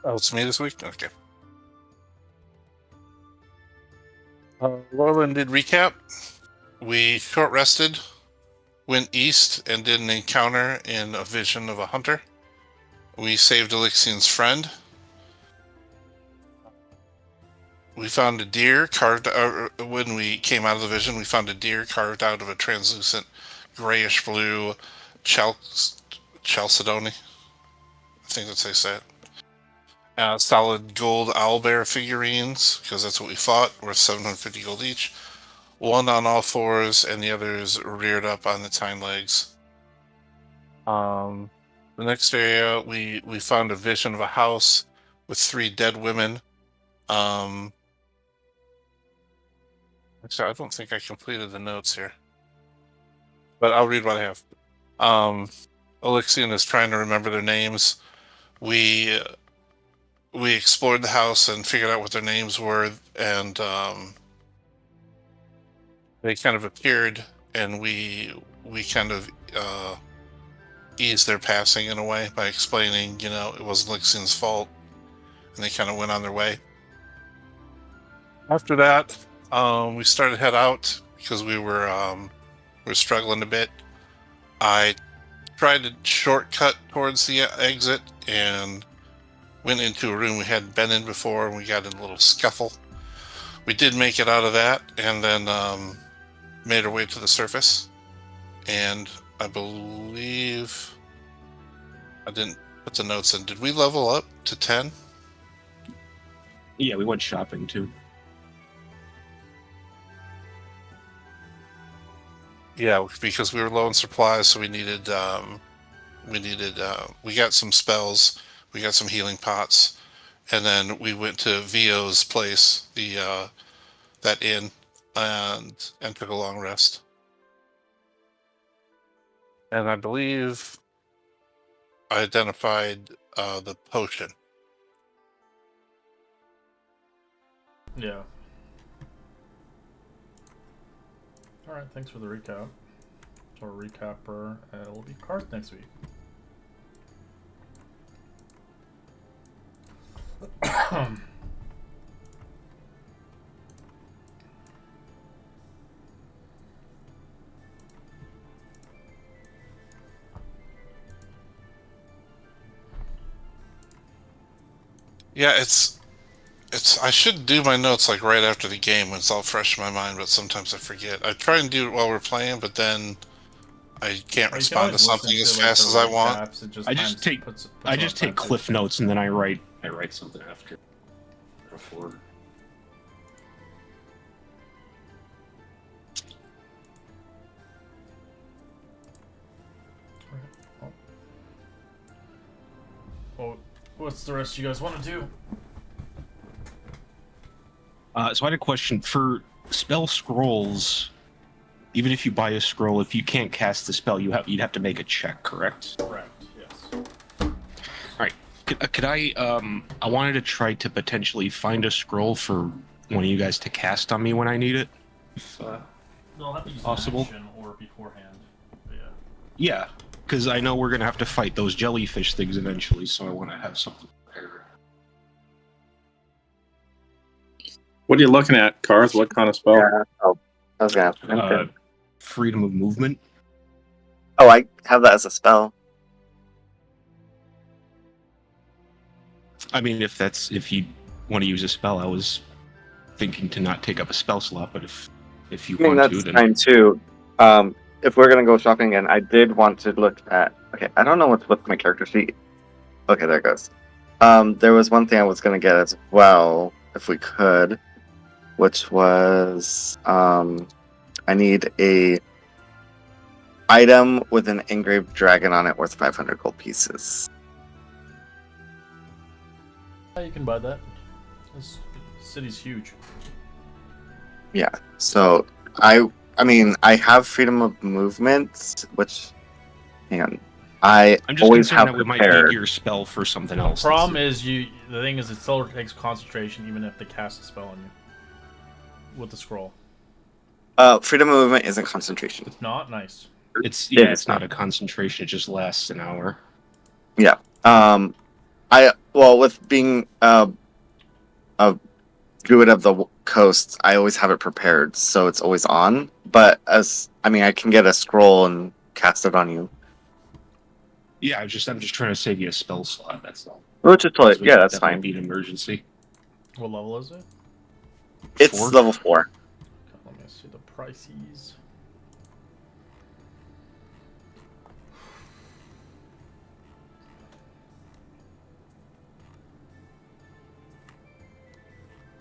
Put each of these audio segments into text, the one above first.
Oh, it's me this week? Okay. Lorland did recap. We short rested, went east, and did an encounter in a vision of a hunter. We saved Elixian's friend. We found a deer carved out. When we came out of the vision, we found a deer carved out of a translucent grayish blue chalcedony. I think that's how you say it. Solid gold owlbear figurines, because that's what we fought, worth 750 gold each. One on all fours, and the others reared up on its hind legs. The next area, we found a vision of a house with 3 dead women. Actually, I don't think I completed the notes here, but I'll read what I have. Elixian is trying to remember their names. We explored the house and figured out what their names were, and they kind of appeared, and we kind of eased their passing in a way by explaining, it wasn't Elixian's fault, and they kind of went on their way. After that, we started to head out because we were struggling a bit. I tried to shortcut towards the exit and went into a room we hadn't been in before, and we got in a little scuffle. We did make it out of that, and then made our way to the surface. And I believe I didn't put the notes in. Did we level up to 10? Yeah, we went shopping too. Yeah, because we were low on supplies, so we got some spells, we got some healing pots, and then we went to Vio's place, that inn, and took a long rest. And I believe I identified the potion. Yeah. Alright, thanks for the recap. So, recapper, it'll be Karth next week. Yeah, it's I should do my notes like right after the game when it's all fresh in my mind, but sometimes I forget. I try and do it while we're playing, but then I can't respond to something as fast as I want. I just take cliff notes and then I write something after. Before. Well, what's the rest you guys want to do? So I had a question for spell scrolls. Even if you buy a scroll, if you can't cast the spell, you'd have to make a check, correct? Correct. Yes. All right. Could I? I wanted to try to potentially find a scroll for one of you guys to cast on me when I need it. If, They'll have to use possible. action or beforehand. But yeah. Yeah, because I know we're gonna have to fight those jellyfish things eventually, so I want to have something prepared. What are you looking at, Karth? What kind of spell? Yeah. Oh, I was gonna ask. Freedom of movement. Oh, I have that as a spell. I mean, if you want to use a spell, I was thinking to not take up a spell slot, but if you I mean, want that's to, then fine too. If we're gonna go shopping again, I did want to look at. Okay, I don't know what's with my character sheet. Okay, there it goes. There was one thing I was gonna get as well, if we could, which was I need a item with an engraved dragon on it worth 500 gold pieces. Yeah, you can buy that. This city's huge. Yeah. So I mean, I have freedom of movement, which, hang on, I'm just always concerned have that we might prepared. need your spell for something else. Problem is, the thing is, it still takes concentration even if they cast a spell on you with the scroll. Freedom of movement isn't concentration. It's not nice. It's not a concentration; it just lasts an hour. Yeah. With being a druid of the coast, I always have it prepared, so it's always on. But I can get a scroll and cast it on you. Yeah, I'm just trying to save you a spell slot. That's all. Which is totally, So yeah, it'd that's definitely fine. be an emergency. What level is it? It's 4? level 4. Okay, let me see the prices.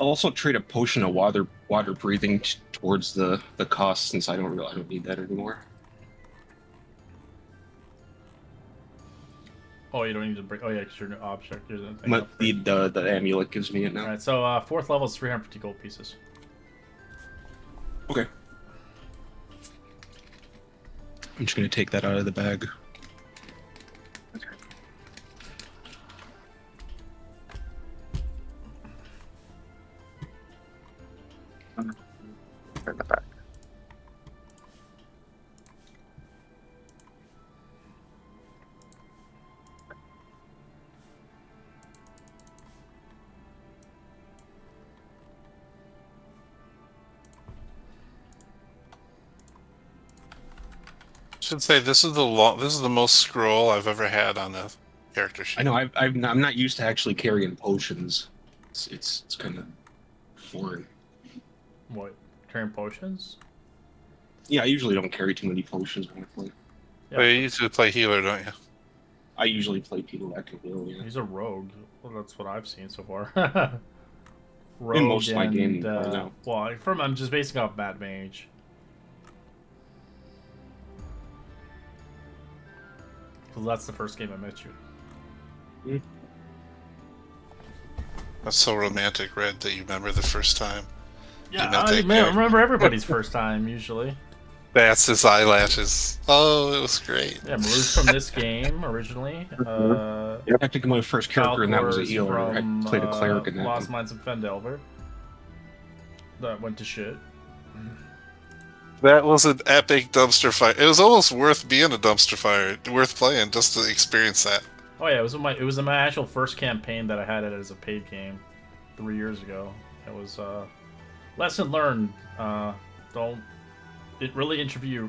I'll also trade a potion of water breathing towards the cost since I don't need that anymore. Oh, you don't need to break. Oh yeah, because your object. There's a thing But upgrade. the amulet gives me it now. All right, so 4th level is 350 gold pieces. Okay. I'm just gonna take that out of the bag. In the back. Should say this is the most scroll I've ever had on a character sheet. I know I'm not used to actually carrying potions. It's kind of foreign. What? Carrying potions? Yeah, I usually don't carry too many potions when I play. Well, you usually play healer, don't you? I usually play people that can heal. Yeah. He's a rogue. Well, that's what I've seen so far. Rogue In most of my and, game right now. well, I'm just basing off Bad Mage. Because that's the first game I met you. That's so romantic, Red, that you remember the first time. Yeah, met I that character. remember everybody's first time, usually. That's his eyelashes. Oh, it was great. Yeah, Maru's from this game, originally. I think my first character and that was a Falcor's healer. from, I played a cleric in that Lost one. Mines of Fendelver. That went to shit. That was an epic dumpster fire. It was almost worth being a dumpster fire, worth playing just to experience that. Oh yeah, it was in my actual first campaign that I had it as a paid game 3 years ago. It was lesson learned. Don't really interview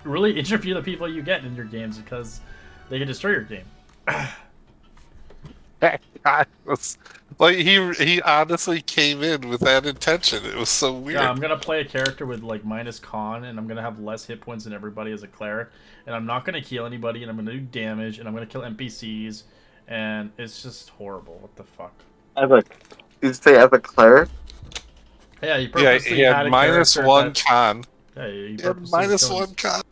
the people you get in your games because they can destroy your game. God, like he honestly came in with that intention. It was so weird. Yeah, I'm gonna play a character with like minus con, and I'm gonna have less hit points than everybody as a cleric, and I'm not gonna kill anybody, and I'm gonna do damage, and I'm gonna kill NPCs, and it's just horrible. What the fuck? Did you say as a cleric? Yeah, you Yeah, purposely he had had a minus character one that- con. Yeah, he He had purposely was minus killing one his- con.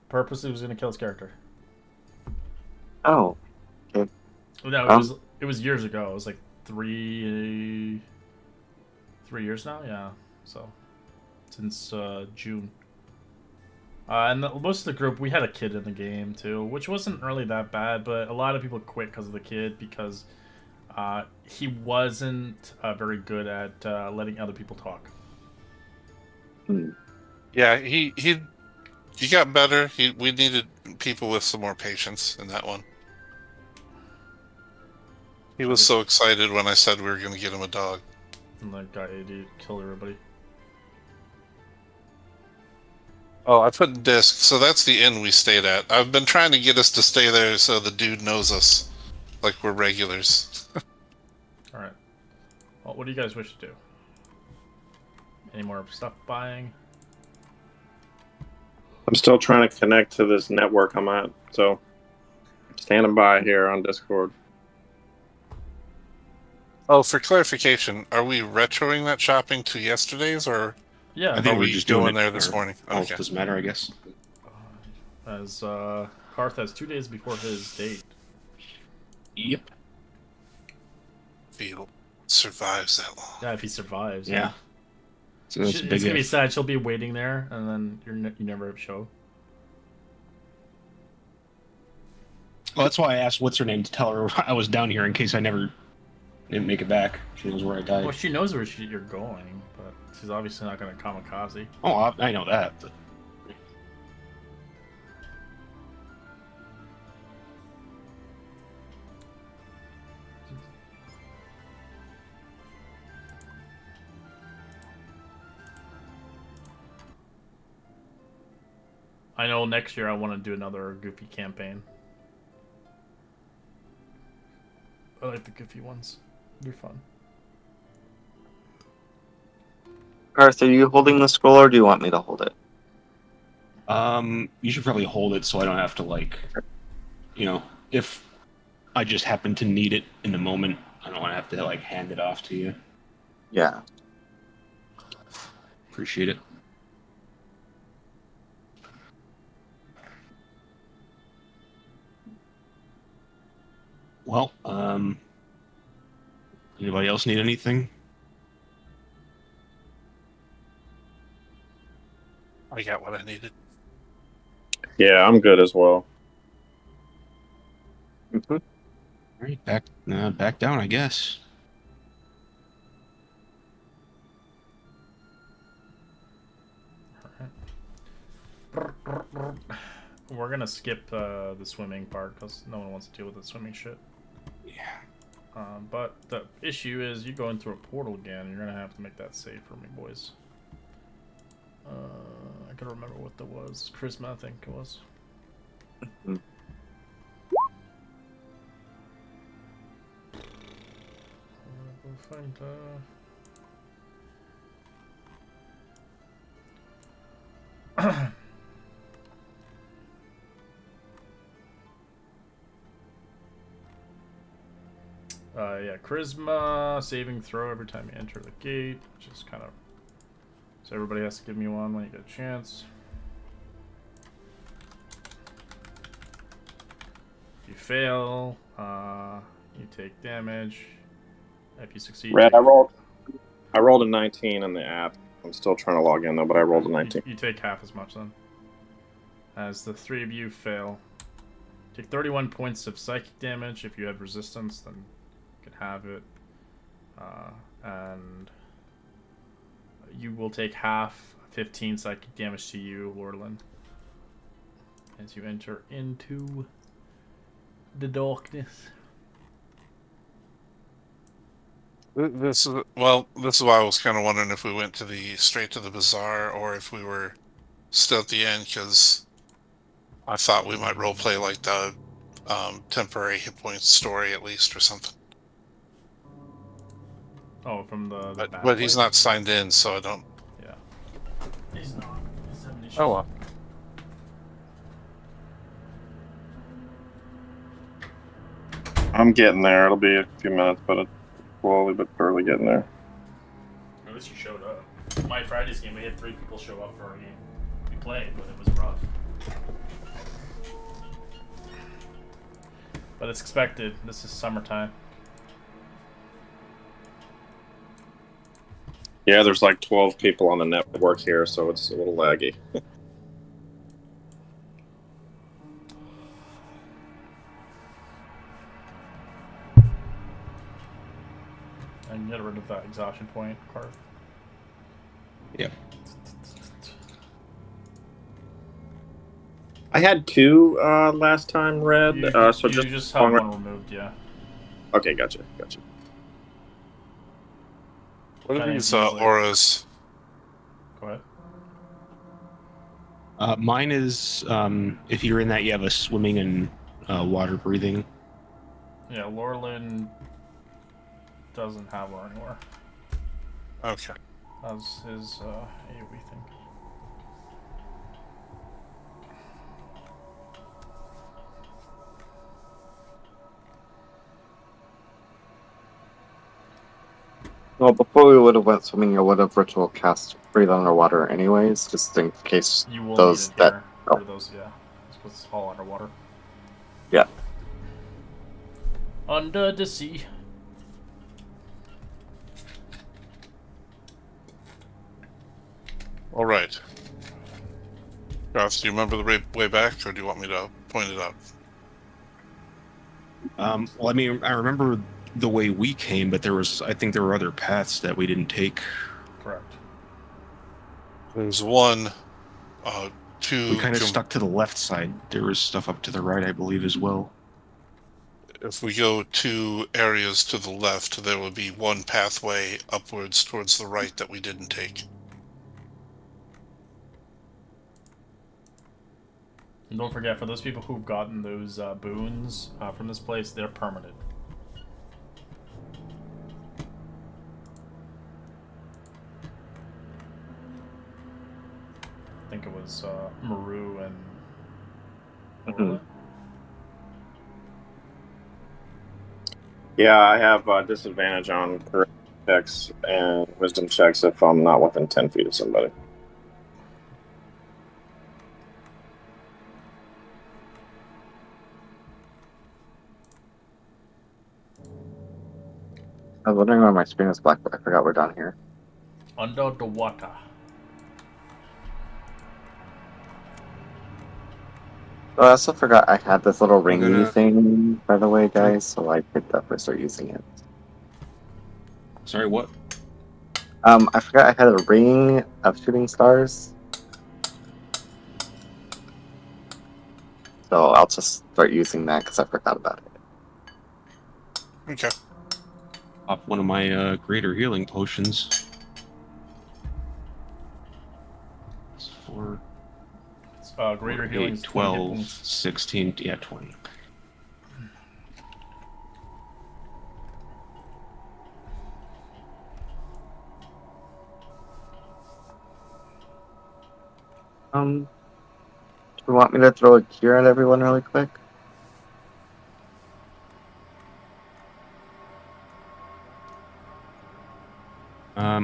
Purposely was gonna kill his character. Oh. No, it was years ago. It was like three years now. Yeah, so since June. And most of the group, we had a kid in the game too, which wasn't really that bad. But a lot of people quit because of the kid because he wasn't very good at letting other people talk. Yeah, he got better. We needed people with some more patience in that one. He was so excited when I said we were going to get him a dog. And that guy idiot killed everybody. Oh, I put disc, so that's the inn we stayed at. I've been trying to get us to stay there so the dude knows us, like we're regulars. All right. Well, what do you guys wish to do? Any more stuff buying? I'm still trying to connect to this network I'm at, so I'm standing by here on Discord. Oh, for clarification, are we retroing that shopping to yesterday's, or Yeah, I think are we're we just going doing it there this or- morning? Oh, Okay. doesn't matter, I guess. as Karth has 2 days before his date. Yep. If he survives that long. Yeah, if he survives. Yeah. So that's It's a big gonna be if. sad. She'll be waiting there, and then you never show. Well, that's why I asked what's her name to tell her I was down here in case I never didn't make it back. She knows where I died. Well, she knows where you're going, but she's obviously not gonna kamikaze. Oh, I know that. But... I know next year I want to do another Goofy campaign. I like the Goofy ones. They're fun. Garth, are you holding the scroll, or do you want me to hold it? You should probably hold it so I don't have to like, if I just happen to need it in the moment, I don't want to have to like hand it off to you. Yeah. Appreciate it. Well, anybody else need anything? I got what I needed. Yeah, I'm good as well. Mm-hmm. All right, back down, I guess. We're gonna skip the swimming part because no one wants to deal with the swimming shit. Yeah. But the issue is you go into a portal again. You're gonna have to make that save for me, boys. I gotta remember what that was. Charisma, I think it was. Mm-hmm. Go find. Yeah, charisma saving throw every time you enter the gate, which is kind of so everybody has to give me one when you get a chance. If you fail, you take damage. If you succeed, Red, you I rolled a 19 on the app. I'm still trying to log in though, but I rolled a 19. you take half as much then. As the three of you fail, take 31 points of psychic damage. If you have resistance, then you can have it. And you will take half 15 psychic damage to you, Lordlin, as you enter into the darkness. This is why I was kind of wondering if we went straight to the bazaar or if we were still at the end, because I thought we might roleplay like the temporary hit points story at least or something. Oh, from the bad But he's place? not signed in, so I don't. Yeah. He's not. He's having issues. Oh well. I'm getting there. It'll be a few minutes, but it's slowly but surely getting there. At least you showed up. My Friday's game, we had 3 people show up for our game. We played, but it was rough. But it's expected. This is summertime. Yeah, there's like 12 people on the network here, so it's a little laggy. And get rid of that exhaustion point card. Yeah. I had 2 last time, Red. You So just have one removed, yeah. Okay, gotcha. What are Kinda these easily. auras? Go ahead. Mine is if you're in that, you have a swimming and water breathing. Yeah, Lorlin doesn't have her anywhere. Okay. That's his AoE thing. Well, before we would have went swimming, I would have ritual cast breathe underwater anyways, just in case You will those need it that. here Oh, for those, yeah. Because it's all underwater. yeah. Under the sea. All right. Garth, do you remember the way back, or do you want me to point it out? Well, I mean, I remember the way we came, but I think there were other paths that we didn't take. Correct. There's one, We two. kind of stuck to the left side. There was stuff up to the right, I believe, as well. If we go 2 areas to the left, there will be one pathway upwards towards the right that we didn't take. And don't forget, for those people who've gotten those boons from this place, they're permanent. I think it was Maru and Mhm. Orla. Yeah, I have disadvantage on charisma checks and wisdom checks if I'm not within 10 feet of somebody. I was wondering why my screen is black, but I forgot we're down here. Under the water. Oh, I also forgot I had this little I'm ringy gonna. thing, by the way, guys, so I could definitely start using it. Sorry, what? I forgot I had a ring of shooting stars. So I'll just start using that because I forgot about it. Okay. Pop one of my greater healing potions. It's 4, Greater 4, healing 8, is 20 hit 12, points. 16. Yeah, 20. Do you want me to throw a cure at everyone really quick?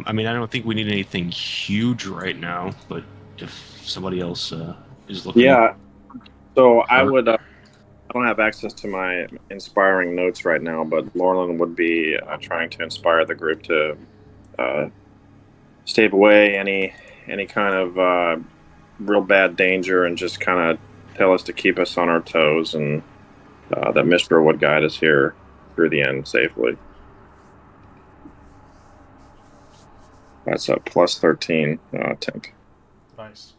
I mean, I don't think we need anything huge right now, but if somebody else is looking Yeah, so I hurt, would. I don't have access to my inspiring notes right now, but Lauren would be trying to inspire the group to uh, stave away any kind of real bad danger and just kind of tell us to keep us on our toes and that Mishra would guide us here through the end safely. That's a plus 13 temp. Nice.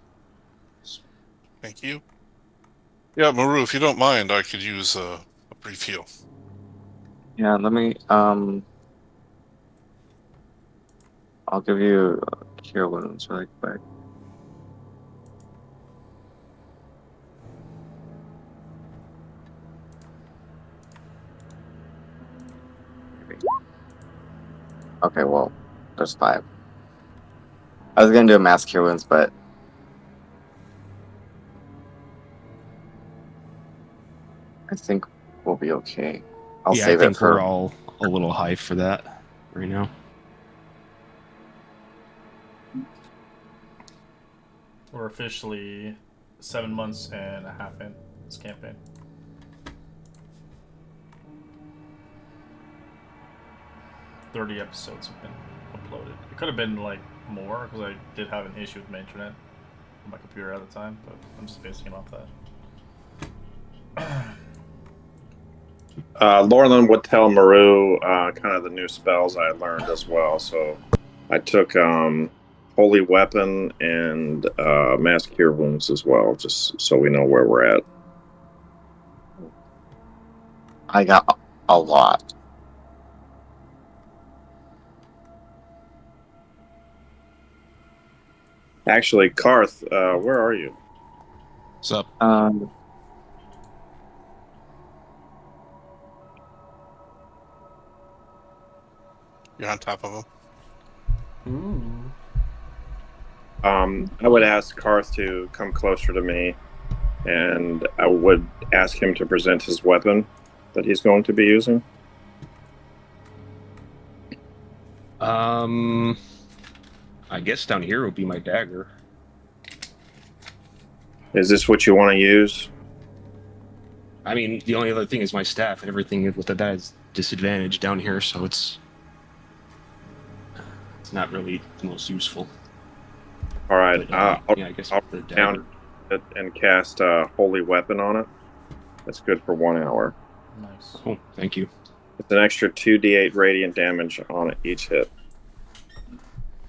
Thank you. Yeah, Maru, if you don't mind, I could use a brief heal. Yeah, let me, I'll give you cure wounds really quick. Maybe. Okay, well, there's 5. I was gonna do a mass cure wounds, but I think we'll be okay. I'll yeah, I save it think we're for. all a little high for that right now. We're officially 7 months and a half in this campaign. "30 episodes have been uploaded. It could have been like more because I did have an issue with my internet on my computer at the time, but I'm just basing it off that. Lauren would tell Maru kind of the new spells I learned as well. So I took Holy Weapon and Mass Cure Wounds as well, just so we know where we're at. I got a lot. Actually, Karth, where are you? What's up? You're on top of him. Ooh. I would ask Karth to come closer to me, and I would ask him to present his weapon that he's going to be using. I guess down here would be my dagger. Is this what you want to use? I mean, the only other thing is my staff, and everything with that is disadvantage down here, so it's not really the most useful. All right, But, yeah, I guess I'll with the down dagger. it and cast Holy Weapon on it. That's good for 1 hour. Nice. Oh, thank you. It's an extra 2d8 radiant damage on each hit.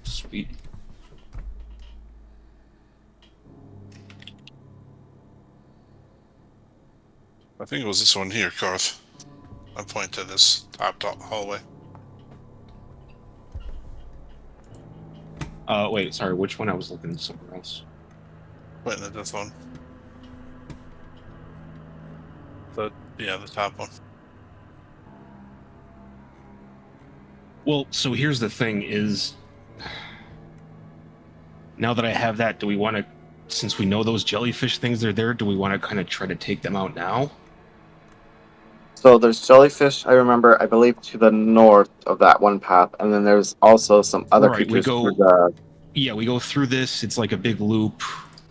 Sweet. I think it was this one here, Karth. I point to this top hallway. Wait, sorry, which one? I was looking somewhere else. Pointing at this one. The top one. Well, so here's the thing: is now that I have that, do we want to, since we know those jellyfish things are there, do we want to kind of try to take them out now? So there's jellyfish, I remember, I believe, to the north of that one path, and then there's also some other Right, we creatures through go. the. Yeah, we go through this. It's like a big loop,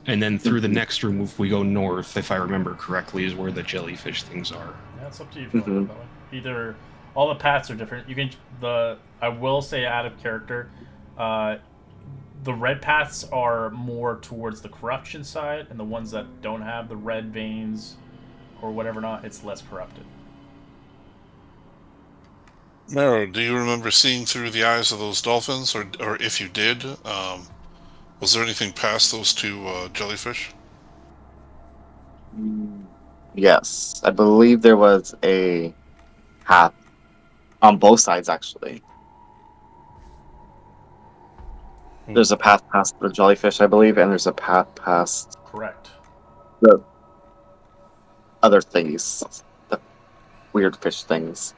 and then through the Mhm, next room, if we go north, if I remember correctly, is where the jellyfish things are. Yeah, it's up to you if you want to go mhm. that way. Either all the paths are different. You can I will say out of character, uh, the red paths are more towards the corruption side, and the ones that don't have the red veins or whatever not, it's less corrupted. Mero, do you remember seeing through the eyes of those dolphins, or if you did, was there anything past those two jellyfish? Yes, I believe there was a path on both sides, actually. Hmm. There's a path past the jellyfish, I believe, and there's a path past Correct. the other things, the weird fish things.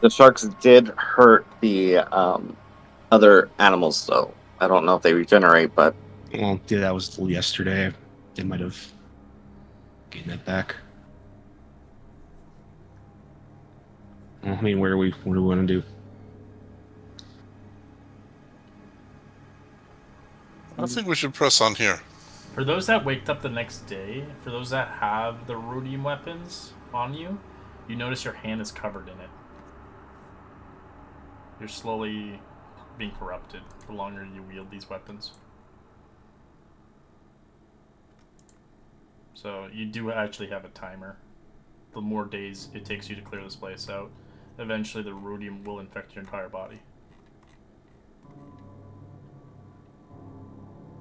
The sharks did hurt the other animals, though. I don't know if they regenerate, but Well, yeah, that was yesterday. They might have gained that back. Well, I mean, what do we want to do? I think we should press on here. For those that waked up the next day, for those that have the rhodium weapons on you, you notice your hand is covered in it. You're slowly being corrupted the longer you wield these weapons. So you do actually have a timer. The more days it takes you to clear this place out, eventually the rhodium will infect your entire body.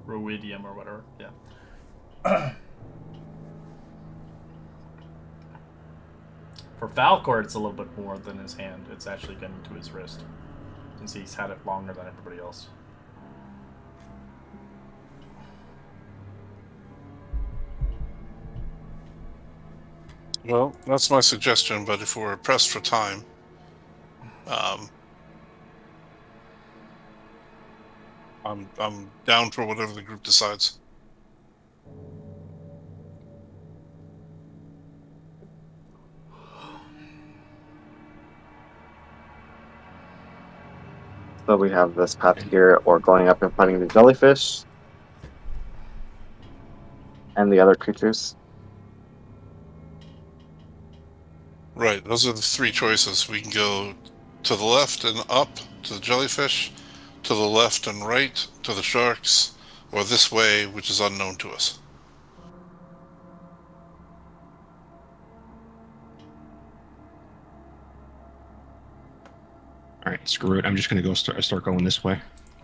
Rhodium or whatever, yeah. For Falcor, it's a little bit more than his hand. It's actually getting to his wrist, since he's had it longer than everybody else. Well, that's my suggestion. But if we're pressed for time, um, I'm down for whatever the group decides. so we have this path here, or going up and fighting the jellyfish and the other creatures. Right. Those are the three choices. We can go to the left and up to the jellyfish, to the left and right to the sharks, or this way, which is unknown to us. All right, screw it. I'm just gonna go start going this way.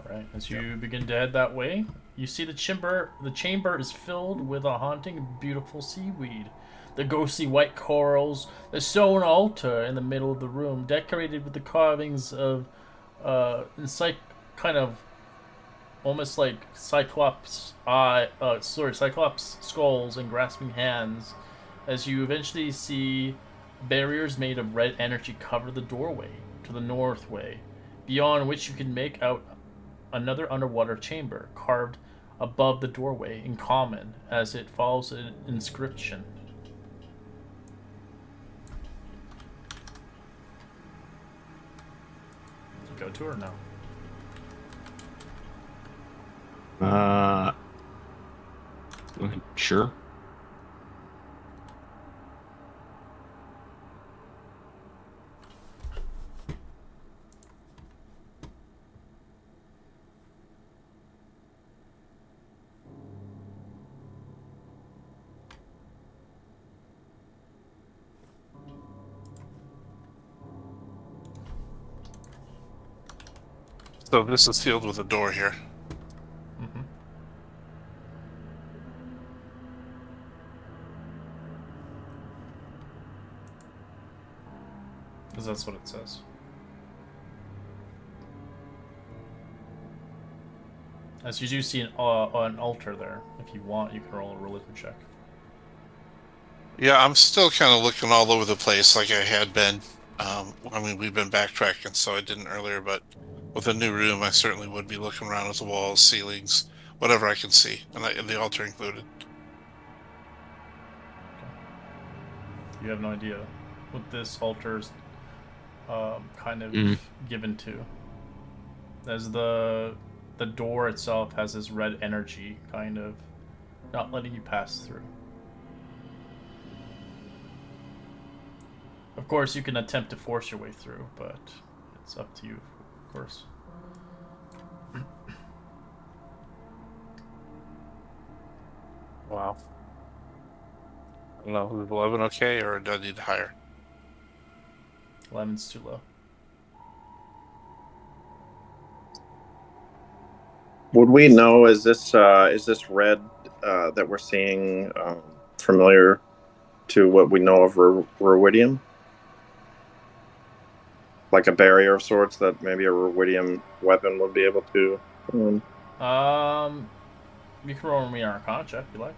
Alright, as you begin to head that way, you see the chamber. The chamber is filled with a haunting, beautiful seaweed. The ghostly white corals, the stone altar in the middle of the room, decorated with the carvings of, kind of almost like Cyclops skulls and grasping hands. As you eventually see barriers made of red energy cover the doorway to the northway, beyond which you can make out another underwater chamber carved above the doorway in common as it follows an inscription. Go to or no? Uh, sure. So this is sealed with a door here. Mm-hmm. Because that's what it says. As you do see an altar there. If you want, you can roll a religion check. Yeah, I'm still kind of looking all over the place like I had been. I mean, we've been backtracking, so I didn't earlier, but with a new room, I certainly would be looking around at the walls, ceilings, whatever I can see, and the altar included. You have no idea what this altar's kind of given to. As the door itself has this red energy kind of not letting you pass through. Of course, you can attempt to force your way through, but it's up to you, of course. Wow. I don't know, is 11 okay, or do I need higher? 11's too low. Would we know? Is this red that we're seeing familiar to what we know of ruidium? Like a barrier of sorts that maybe a ruidium weapon would be able to. You can roll me an Arcana check if you like.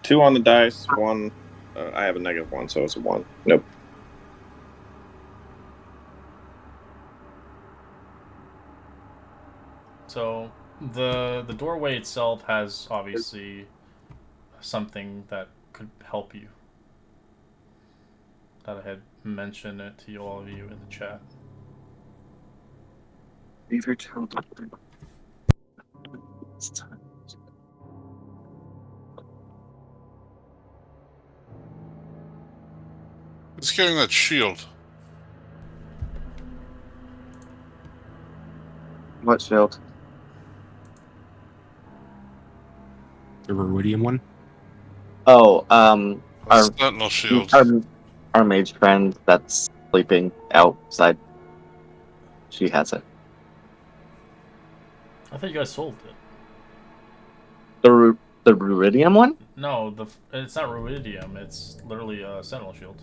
Two on the dice. One. I have a -1, so it's a 1. Nope. So the doorway itself has obviously something that could help you. That I had mentioned it to all of you in the chat. Leave your child. Who's carrying that shield? What shield? The ruidium one. Oh, A sentinel shield. our mage friend that's sleeping outside. She has it. I thought you guys sold it. The ruidium one? No, it's not ruidium. It's literally a sentinel shield.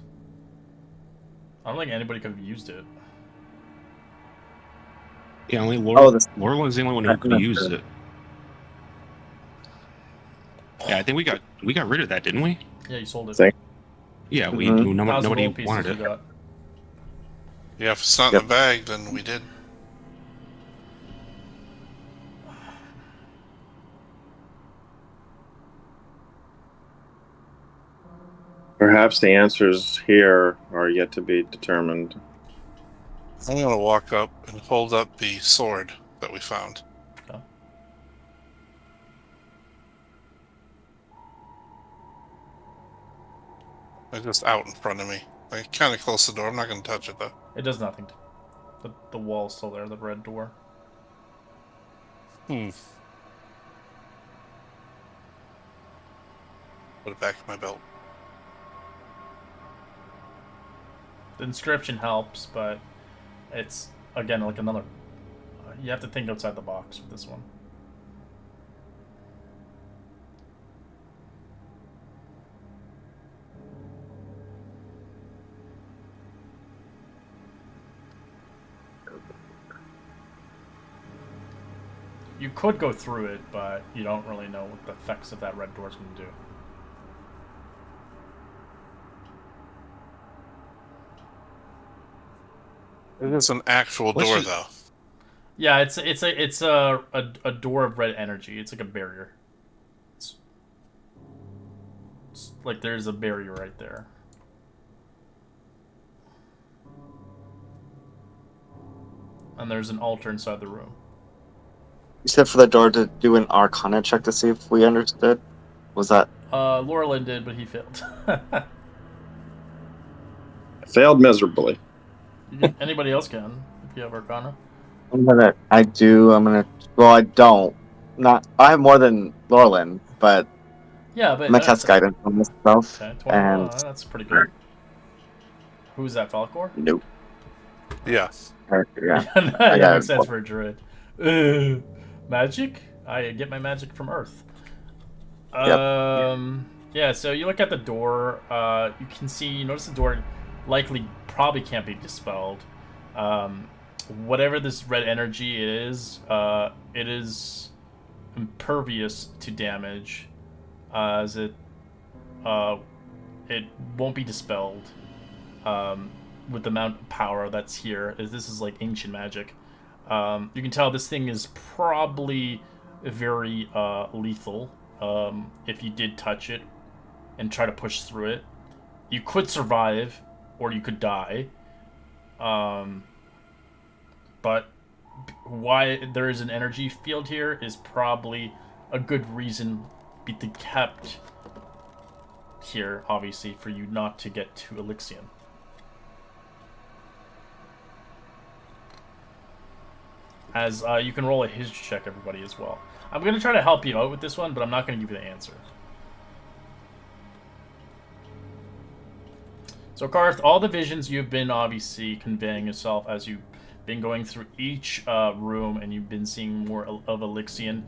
I don't think anybody could have used it. Yeah, only Laurel's the only one who could use it. Yeah, I think we got rid of that, didn't we? Yeah, you sold it. Thank- Yeah, we Mhm. nobody gold pieces wanted you it. got. Yeah, if it's not Yep. in the bag, then we did. Perhaps the answers here are yet to be determined. I'm gonna walk up and hold up the sword that we found. Okay. It's just out in front of me. Like, kind of close to the door. I'm not gonna touch it though. It does nothing. The wall's still there, the red door. Put it back in my belt. The inscription helps, but it's, again, like another... you have to think outside the box with this one. You could go through it, but you don't really know what the effects of that red door is going to do. It is an actual door, though. Yeah, it's a door of red energy. It's like a barrier. It's like there's a barrier right there. And there's an altar inside the room. You said for the door to do an Arcana check to see if we understood. Was that? Laurelin did, but he failed. Failed miserably. Anybody else can if you have Arcana. I'm gonna. Well, I don't. Not. I have more than Laurelin, but Yeah, but I'm gonna cast guidance on myself. Okay, 21. And That's pretty good. Who's that, Falcor? nope. Yeah. Yeah. Yeah, that makes sense for a druid. Magic? I get my magic from Earth. Yep. Yeah, so you look at the door. You notice the door likely probably can't be dispelled. Um, Whatever this red energy it is impervious to damage, as uh, it won't be dispelled with the amount of power that's here. This is like ancient magic. You can tell this thing is probably very lethal. If you did touch it and try to push through it, you could survive or you could die. Um, but why there is an energy field here is probably a good reason be kept here, obviously, for you not to get to Elixion. As you can roll a history check, everybody, as well. I'm going to try to help you out with this one, but I'm not going to give you the answer. So, Karth, all the visions you've been obviously conveying yourself as you've been going through each room and you've been seeing more of Elixion.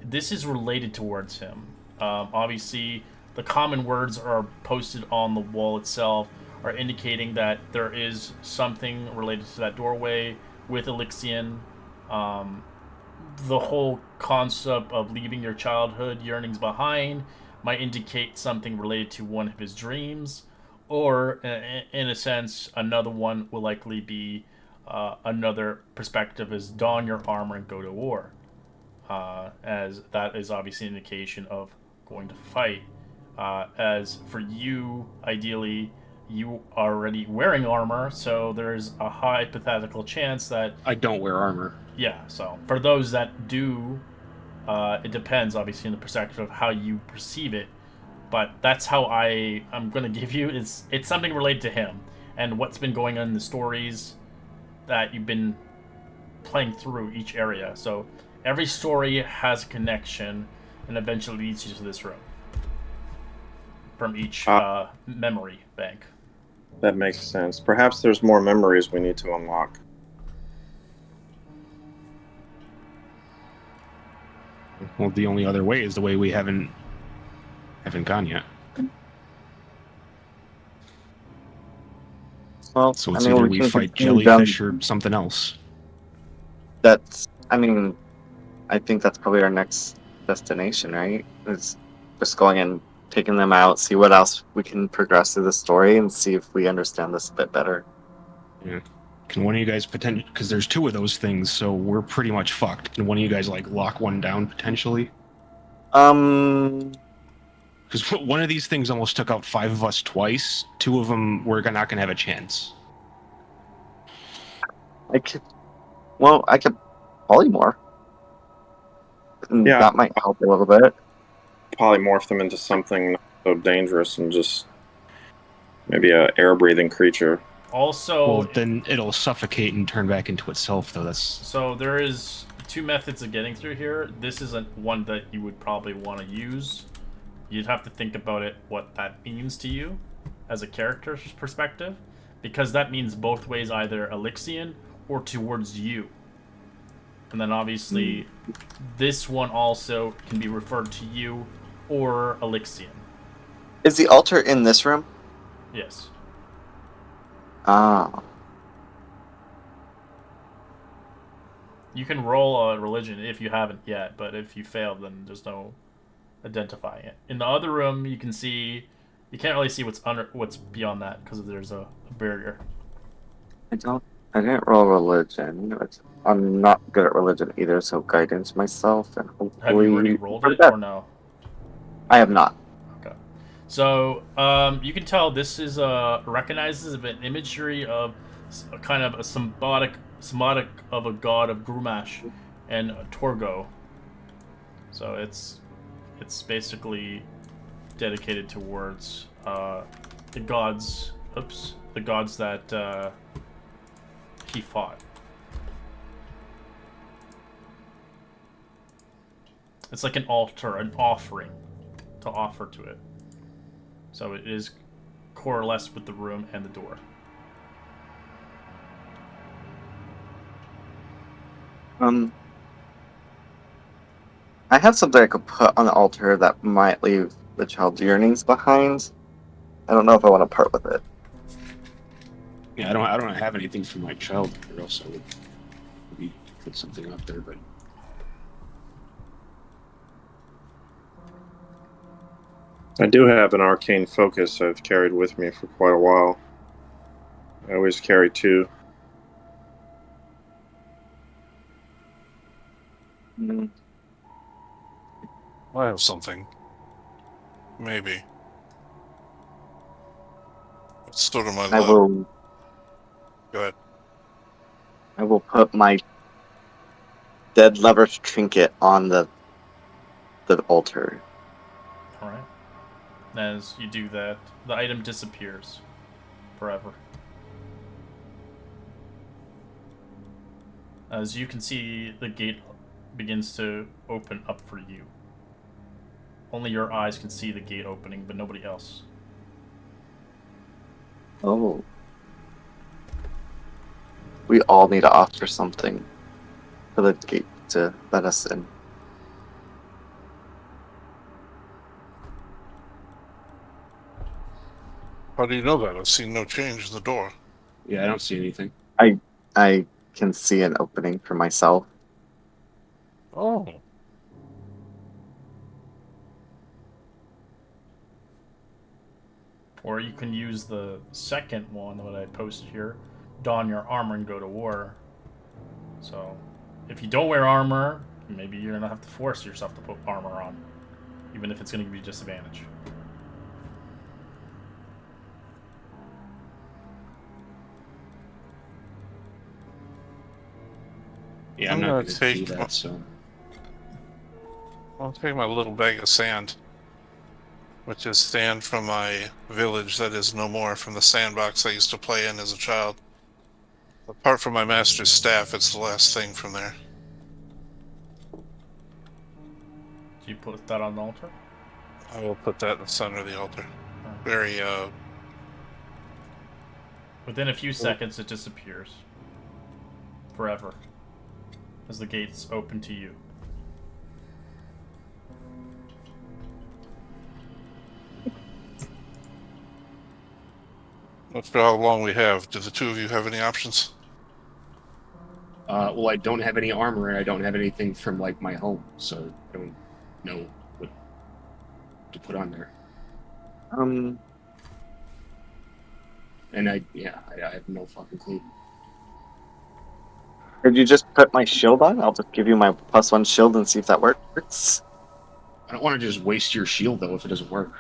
This is related towards him. Obviously, the common words are posted on the wall itself, are indicating that there is something related to that doorway with Elixion. The whole concept of leaving your childhood yearnings behind might indicate something related to one of his dreams, or in a sense, another one will likely be another perspective is don your armor and go to war, as that is obviously an indication of going to fight. As for you, ideally, you are already wearing armor, so there's a hypothetical chance that I don't wear armor. yeah. So for those that do, it depends obviously on the perspective of how you perceive it. But that's how I'm gonna give you. It's something related to him and what's been going on in the stories that you've been playing through each area. So every story has a connection and eventually leads you to this room from each memory bank. That makes sense. Perhaps there's more memories we need to unlock. Well, the only other way is the way we haven't gone yet. Well, So it's I mean, either we we can fight continue jellyfish down. or something else. I mean, I think that's probably our next destination, right? Is just going and taking them out, see what else we can progress through the story, and see if we understand this a bit better. Yeah. Can one of you guys potentially? Because there's two of those things, so we're pretty much fucked. Can one of you guys like lock one down potentially? Um, Because one of these things almost took out 5 of us twice. 2 of them we're not gonna have a chance. I could. Well, I could polymorph. And Yeah, that might help a little bit. polymorph them into something not so dangerous and just maybe a air-breathing creature. Also, Well, then it'll suffocate and turn back into itself, though. That's so there is two methods of getting through here. This isn't one that you would probably want to use. You'd have to think about it, what that means to you as a character's perspective, because that means both ways, either Elixion or towards you. And then obviously, this one also can be referred to you or Elixion. Is the altar in this room? Yes. Ah, You can roll a religion if you haven't yet, but if you fail, then there's no identifying it. In the other room, you can see, you can't really see what's beyond that because there's a barrier. I don't. I didn't roll religion. I'm not good at religion either, so guidance myself and Have you already hopefully. rolled it or no? I have not. Okay. So you can tell this is recognizes an imagery of a kind of a symbolic of a god of Grumash and Torgo. So it's basically dedicated towards the gods. Oops, the gods that he fought. It's like an altar, an offering to offer to it. So it is coalesced with the room and the door. Um, I have something I could put on the altar that might leave the child's yearnings behind. I don't know if I want to part with it. Yeah, I don't have anything for my child, or else I would maybe put something up there. But I do have an arcane focus I've carried with me for quite a while. I always carry 2. Mm, I have something. Maybe. It's sort of my I luck. will. Go ahead. I will put my dead lover's trinket on the altar. All right. As you do that, the item disappears forever. As you can see, the gate begins to open up for you. Only your eyes can see the gate opening, but nobody else. Oh. We all need to offer something for the gate to let us in. How do you know that? I've seen no change in the door. yeah, I don't see anything. I can see an opening for myself. Oh. Or you can use the second one that I posted here, don your armor and go to war. So, if you don't wear armor, maybe you're gonna have to force yourself to put armor on, even if it's gonna give you disadvantage. Yeah, I'm I'm not gonna going to do take that. So I'll take my little bag of sand, which is sand from my village that is no more, from the sandbox I used to play in as a child. Apart from my master's staff, it's the last thing from there. Do you put that on the altar? I will put that in the center of the altar. Very, Within a few seconds, it disappears. Forever. As the gates open to you. not sure how long we have. Do the 2 of you have any options? well, I don't have any armor, and I don't have anything from like my home, so I don't know what to put on there. Um, And I have no fucking clue. could you just put my shield on? I'll just give you my +1 shield and see if that works. I don't want to just waste your shield though if it doesn't work.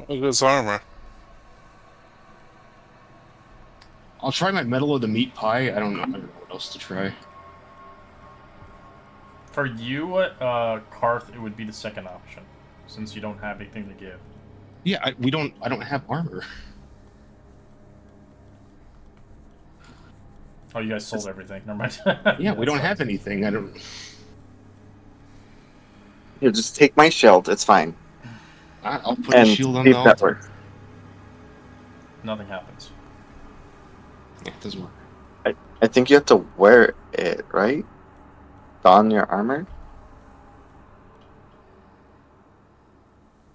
It is armor. I'll try my metal of the meat pie. I don't know what else to try. For you, Karth, it would be the second option, since you don't have anything to give. Yeah, I don't have armor. Oh, you guys sold everything. Never mind. Yeah, we don't have anything. I don't. You just take my shield. It's fine. I'll put the And shield on see the if that altar. works. Nothing happens. Yeah, it doesn't work. I think you have to wear it, right? Don your armor.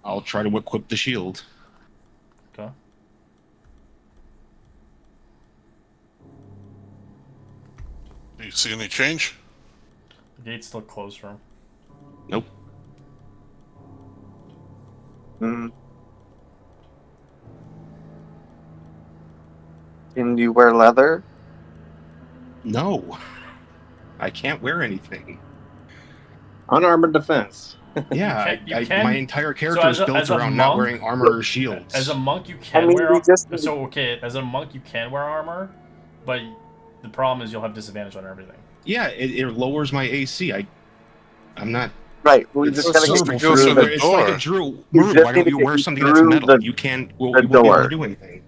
I'll try to equip the shield. Okay. Do you see any change? The gate's still closed for him. Nope. Mm. Can you wear leather? No. I can't wear anything. Unarmored defense. Yeah, You can. my entire So character is as built a around not monk, wearing armor or shields. as a monk, you I can mean, wear. we just So okay, as a monk, you can wear armor, but the problem is you'll have disadvantage on everything. Yeah, it lowers my AC. I'm not. right. We It's just gotta get supposed you to go through through the. the it's like a door. Drew. You Maru, just why need don't to you get wear you something that's through metal? You can't. Well, the you won't be able to door. do anything.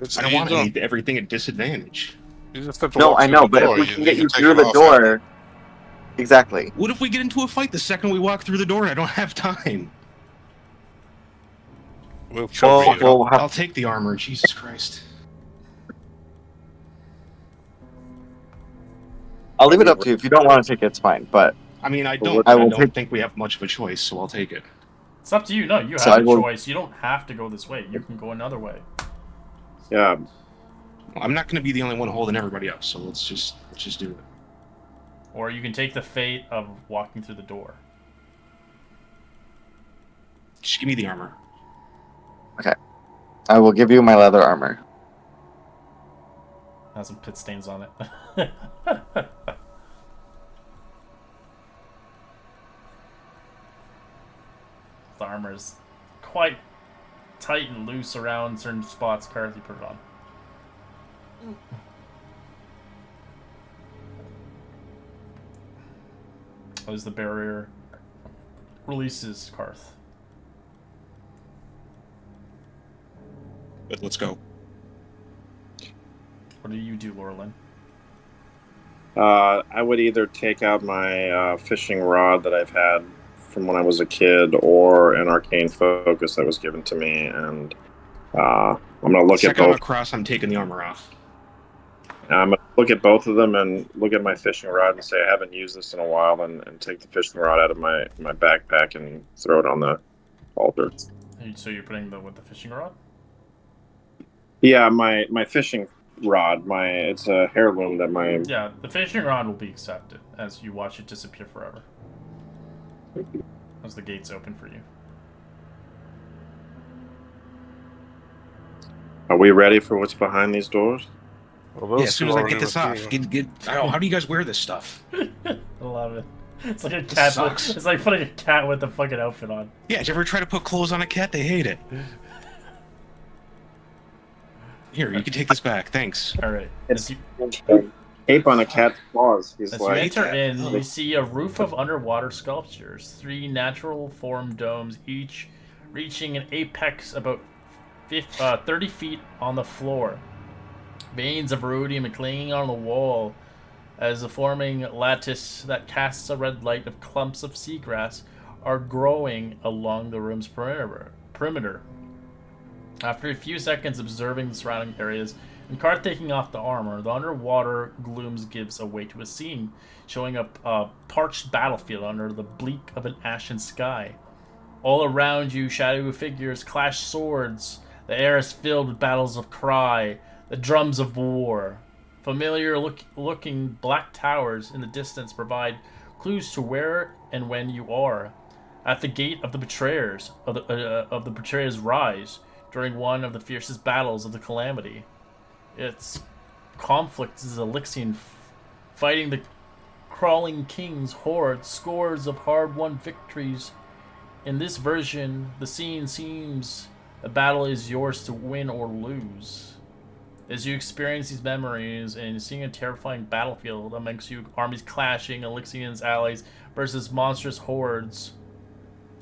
It's, I don't you want don't. everything at disadvantage. You just have to No, walk I through know, the but if door. we You can get can you take through it the off after. door, exactly. What if we get into a fight the second we walk through the door and I don't have time? We'll cover Well, you. we'll have. I'll take the armor. Jesus Christ. I'll leave it up to you. If you don't want to take it, it's fine. But I mean, I But don't. what- I I will don't take. think we have much of a choice, so I'll take it. It's up to you. No, you So have I a will- choice. You don't have to go this way. You can go another way. Yeah, Well, I'm not going to be the only one holding everybody up, so let's just do it. Or you can take the fate of walking through the door. Just give me the armor. I will give you my leather armor. Has some pit stains on it. The armor's quite tight and loose around certain spots. Carthy put it on. As the barrier releases Karth. But let's go. What do you do, Laurelin? I would either take out my fishing rod that I've had from when I was a kid, or an arcane focus that was given to me, and I'm gonna look at Second I'm both. across, I'm taking the armor off. I'm gonna look at both of them and look at my fishing rod and say I haven't used this in a while, and take the fishing rod out of my backpack and throw it on the altar. So you're putting with the fishing rod? Yeah, my fishing rod. It's a heirloom that my. Yeah, the fishing rod will be accepted as you watch it disappear forever. As the gates open for you. Are we ready for what's behind these doors? Well, those Yeah, as soon two as I already get this off, withdrew. how do you guys wear this stuff? I love it. It's like a cat. sucks. It's like putting a cat with a fucking outfit on. Yeah, did you ever try to put clothes on a cat? They hate it. Here, you can take this back. Thanks. All right. It's As you, ape on a cat's paws. He's as you like, enter in, Oh. you see a roof of underwater sculptures, 3 natural form domes, each reaching an apex about 30 feet on the floor. Veins of rudium clinging on the wall as the forming lattice that casts a red light of clumps of seagrass are growing along the room's perimeter. After a few seconds observing the surrounding areas and Karth taking off the armor, the underwater glooms gives away to a scene showing a parched battlefield under the bleak of an ashen sky. All around you, shadowy figures clash swords. The air is filled with battles of cry, the drums of war. Familiar looking black towers in the distance provide clues to where and when you are. At the gate of the betrayers of the betrayers rise during one of the fiercest battles of the calamity. Its conflict is Elixian fighting the crawling king's horde, scores of hard-won victories. In this version, the scene seems the battle is yours to win or lose. As you experience these memories and seeing a terrifying battlefield amongst you, armies clashing, Elixian's allies versus monstrous hordes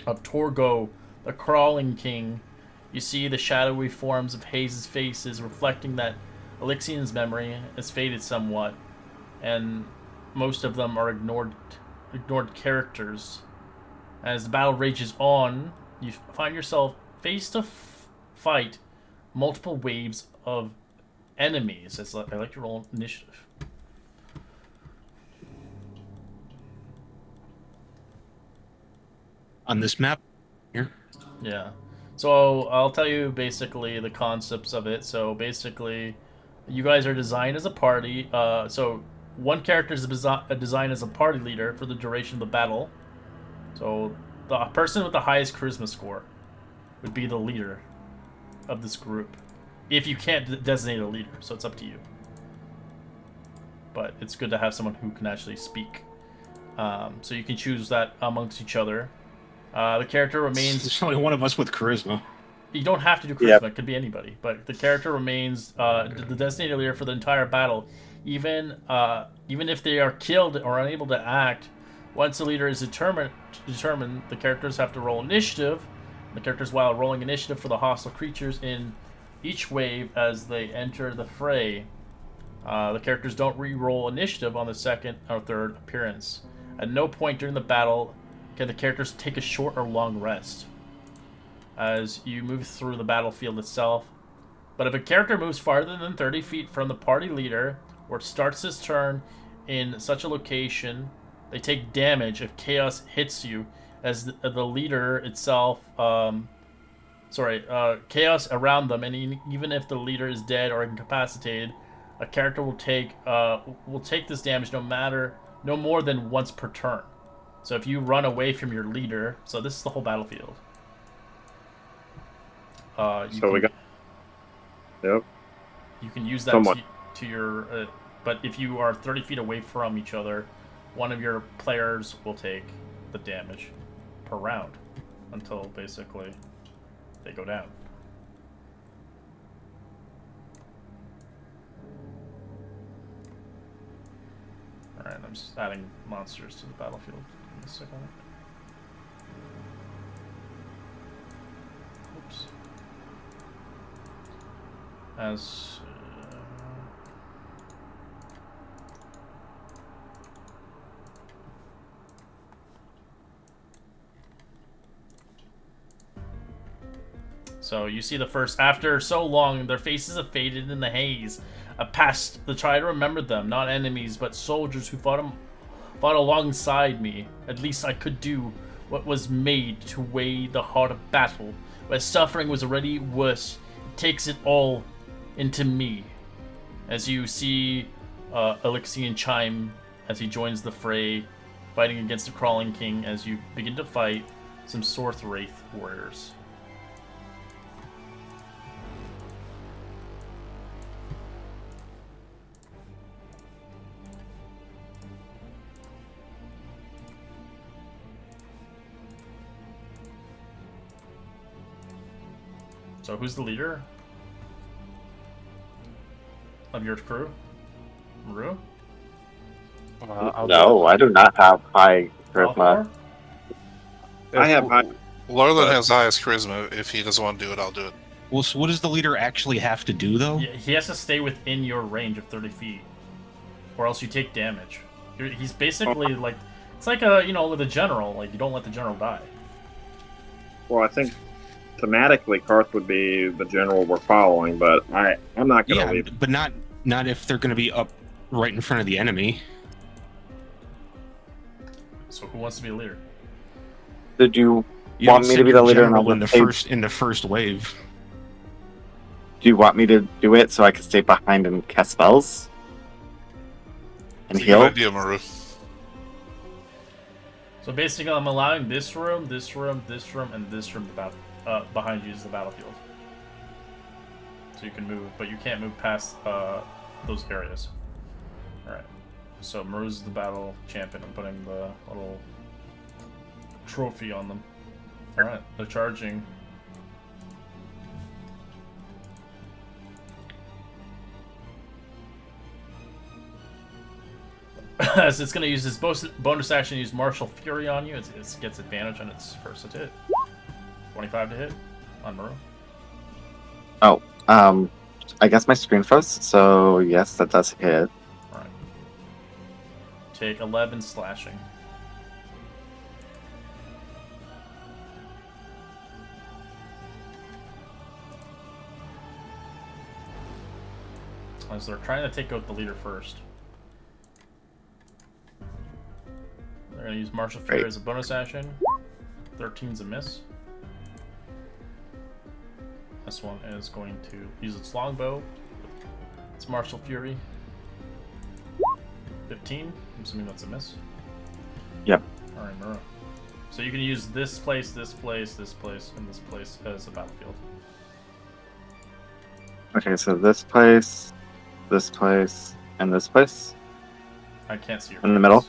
of Torgo, the crawling king, you see the shadowy forms of Hayes' faces reflecting that Elixian's memory has faded somewhat, and most of them are ignored characters. As the battle rages on, you find yourself face to fight multiple waves of enemies. I like to roll initiative. On this map, here. Yeah. So I'll tell you basically the concepts of it. So basically, you guys are designed as a party. So one character is designed as a party leader for the duration of the battle. So the person with the highest charisma score would be the leader of this group. If you can't designate a leader, so it's up to you. But it's good to have someone who can actually speak. So you can choose that amongst each other. The character remains. There's only one of us with charisma. You don't have to do charisma. Yep. It could be anybody. But the character remains the designated leader for the entire battle, even if they are killed or unable to act. Once the leader is determined, the characters have to roll initiative. The characters, while rolling initiative for the hostile creatures in each wave as they enter the fray, the characters don't re-roll initiative on the second or third appearance. At no point during the battle can the characters take a short or long rest as you move through the battlefield itself. But if a character moves farther than 30 feet from the party leader or starts his turn in such a location, they take damage if chaos hits you, as the leader itself. Chaos around them, and even if the leader is dead or incapacitated, a character will take this damage no more than once per turn. So if you run away from your leader, so this is the whole battlefield. We got. Yep. You can use that Somewhat. to your. But if you are 30 feet away from each other, one of your players will take the damage per round until basically they go down. Alright, I'm just adding monsters to the battlefield. Give me a second. Oops. As... So you see the first, after so long, their faces have faded in the haze. A past to try to remember them, not enemies, but soldiers who fought alongside me. At least I could do what was made to weigh the heart of battle. Where suffering was already worse, it takes it all into me. As you see Alexian chime as he joins the fray, fighting against the Crawling King as you begin to fight some Sorth Wraith warriors. So who's the leader of your crew? Maru? No, I do not have high charisma. Balthor? I have high. Lorland has the highest charisma. If he doesn't want to do it, I'll do it. Well, so what does the leader actually have to do, though? Yeah, he has to stay within your range of 30 feet, or else you take damage. He's basically like, it's like with a general. Like, you don't let the general die. Well, I think thematically, Karth would be the general we're following, but I'm not going to leave. But not if they're going to be up right in front of the enemy. So who wants to be a leader? Did you You want don't me to send be your the leader general and in the first wave? Do you want me to do it so I can stay behind and cast spells? And It's a good heal? idea, Maru. So basically, I'm allowing this room, this room, this room, and this room behind you is the battlefield. So you can move, but you can't move past those areas. Alright. So Maru's the battle champion. I'm putting the little trophy on them. Alright, they're charging. So it's going to use its bonus action to use Martial Fury on you. It gets advantage on its first hit. 25 to hit on Maru. Oh, I guess my screen froze, so yes, that does hit. Alright. Take 11 slashing. As they're trying to take out the leader first. They're going to use Martial Fury as a bonus action. 13's a miss. This one is going to use its longbow. It's Martial Fury. 15. I'm assuming that's a miss. Yep. Alright, Mura. So you can use this place, this place, this place, and this place as a battlefield. Okay, so this place, and this place? I can't see your In the face. middle?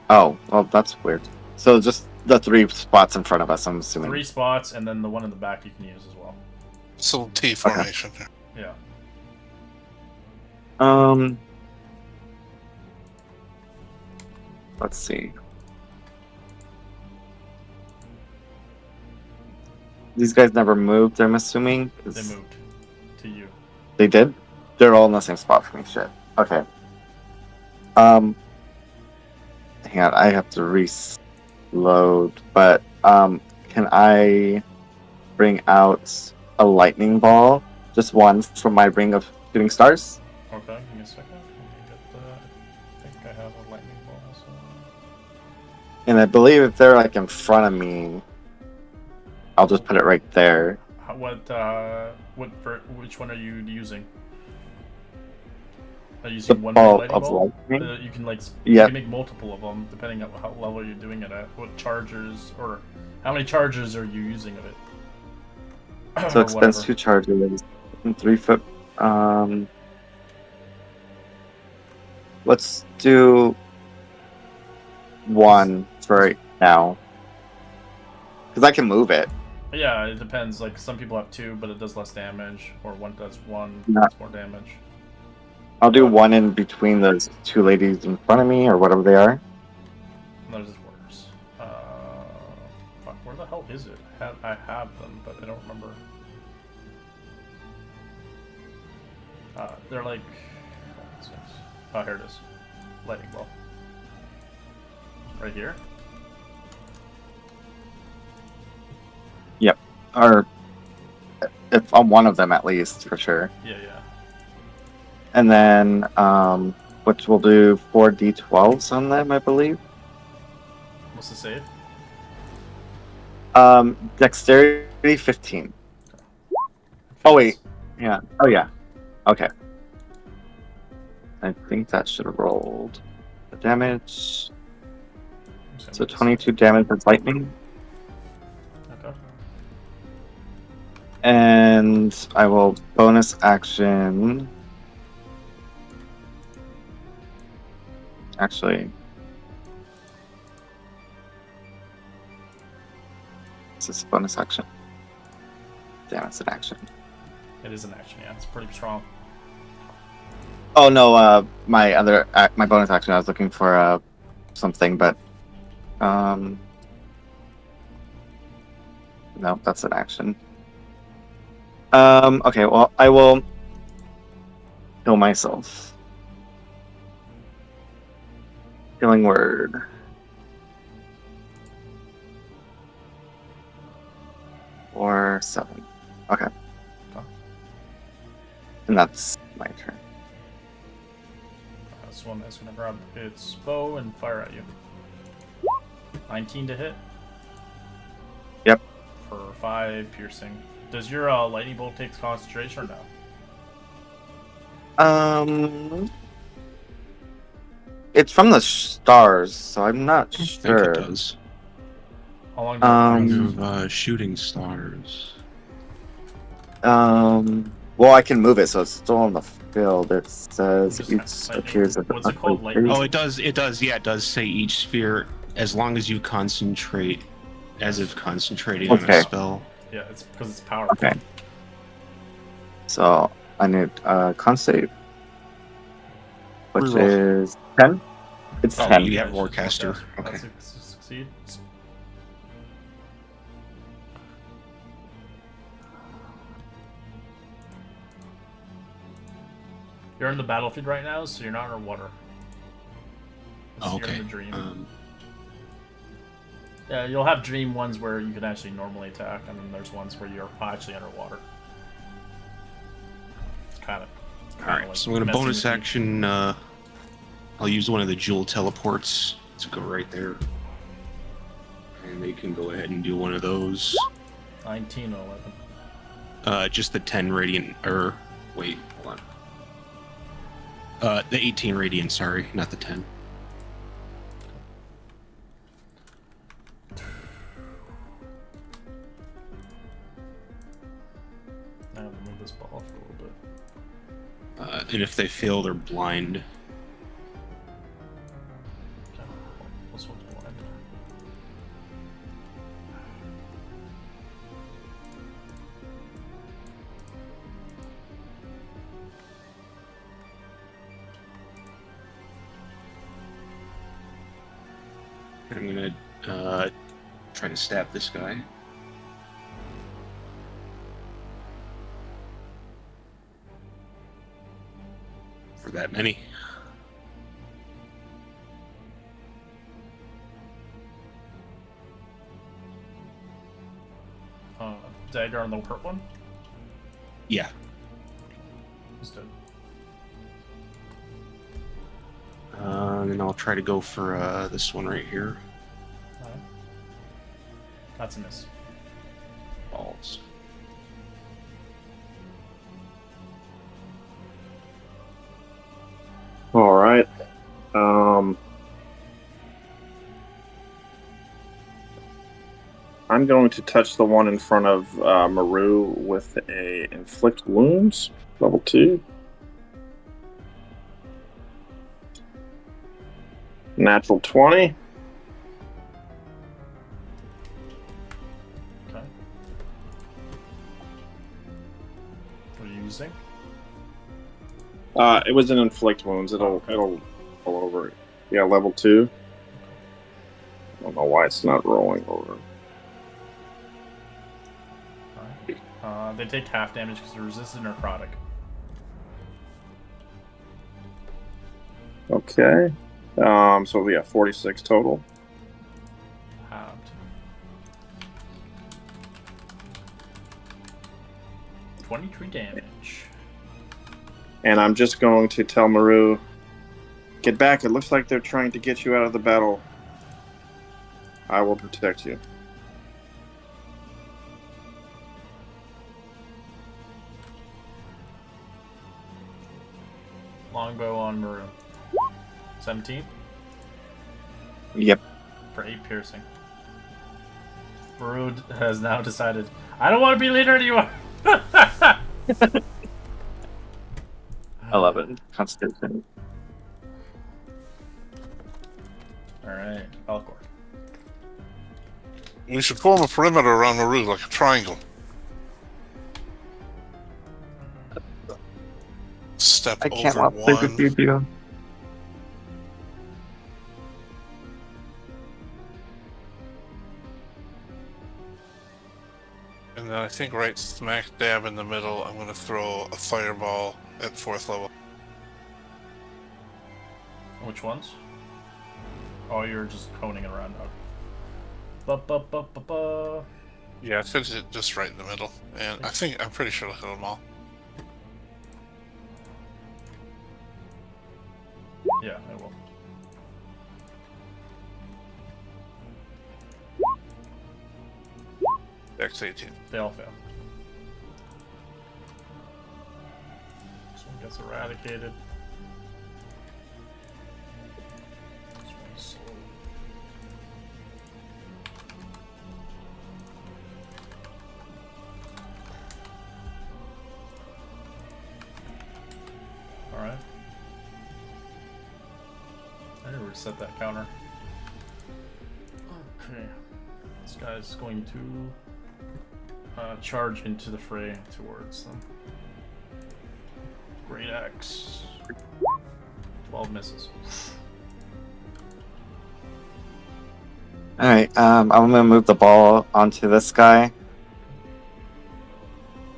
Oh, well, that's weird. So just the 3 spots in front of us, I'm assuming. 3 spots, and then the one in the back you can use as well. So T formation. Yeah. Let's see. These guys never moved, I'm assuming? They moved to you. They did? They're all in the same spot for me, shit. Okay. Hang on, I have to reload, but, can I bring out a lightning ball? Just one from my ring of shooting stars? Okay, give me a second. Let me get that. And I believe if they're like in front of me, I'll just put it right there. Which one are you using? Are you The using one big ball lightning of bolt? lightning. You can you Yeah. can make multiple of them depending on how level you're doing it at. What chargers or how many charges are you using of it? So Or it spends whatever. 2 charges and 3 foot. Let's do 1 for right now. Because I can move it. Yeah, it depends. Like some people have 2, but it does less damage, or one does 1, Yeah. does more damage. I'll do 1 in between those 2 ladies in front of me or whatever they are. Those is worse. Fuck, where the hell is it? I have them, but I don't remember. They're like. Oh, here it is. Lightning bolt. Right here. Yep. Or if I'm one of them at least, for sure. Yeah, yeah. And then, which we'll do 4d12s on them, I believe. What's the save? Dexterity 15. Oh, wait. Yeah. Oh, yeah. Okay. I think that should have rolled the damage. So 22 damage with lightning. Okay. And I will bonus action. Actually, is this a bonus action? Damn, it's an action. It is an action, yeah. It's pretty strong. Oh no, my bonus action. I was looking for something, but no, that's an action. Okay, well, I will heal myself. Healing word. Or 7. Okay. And that's my turn. This one is gonna grab its bow and fire at you. 19 to hit. Yep. For 5 piercing. Does your lightning bolt take concentration or no? It's from the stars, so I'm not I sure. think it does. How long does it Of shooting stars. Well, I can move it, so it's still on the field. It says Just it lightning. appears at the What's it called? upward Lightning? Oh, it does. It does. Yeah, it does say each sphere as long as you concentrate, as if concentrating on a Okay. spell. Yeah, it's because it's powerful. Okay. So I need con save, which Reroll. is 10. It's Oh, 10. you have it's just Warcaster. Okay. That's a succeed. You're in the battlefield right now, so you're not underwater. Oh, You're okay. in the dream. Yeah, you'll have dream ones where you can actually normally attack, and then there's ones where you're actually underwater. It's kind of. Alright, like so I'm going to messing bonus with you. action. I'll use one of the jewel teleports to go right there. And they can go ahead and do one of those. 19 or 11. Just the 10 radiant. Or, wait, hold on. The 18 radiant, sorry, not the 10. I have to move this ball for a little bit. And if they fail, they're blind. Okay. This one's blind. I'm gonna try to stab this guy. For that many. Dagger on the hurt one? Yeah. He's dead. And then I'll try to go for this one right here. That's a miss. Balls. All right. I'm going to touch the one in front of Maru with a inflict wounds, level 2. Natural 20. Okay. What are you using? It was an inflict wounds. It'll roll over. Yeah, level 2. I don't know why it's not rolling over. Alright. They take half damage because they're resistant necrotic. Okay. So we got 46 total. Halved. 23 damage. And I'm just going to tell Maru, get back. It looks like they're trying to get you out of the battle. I will protect you. Longbow on Maru. 17 Yep. for 8 piercing. Maru has now decided, I don't want to be leader anymore. I love it. Constitution. Alright, Falcor. We should form a perimeter around Maru like a triangle. Step I can't over play with one. you. And then I think right smack dab in the middle, I'm going to throw a fireball at 4th level. Which ones? Oh, you're just coning it around. Okay. Yeah, it fits it just right in the middle. And I'm pretty sure it'll hit them all. Yeah, I will. Dex 18. They all fail. This one gets eradicated. This one's slow. Alright. I need to reset that counter. Okay. This guy's going to charge into the fray towards them. Great axe. 12 misses. Alright, I'm gonna move the ball onto this guy.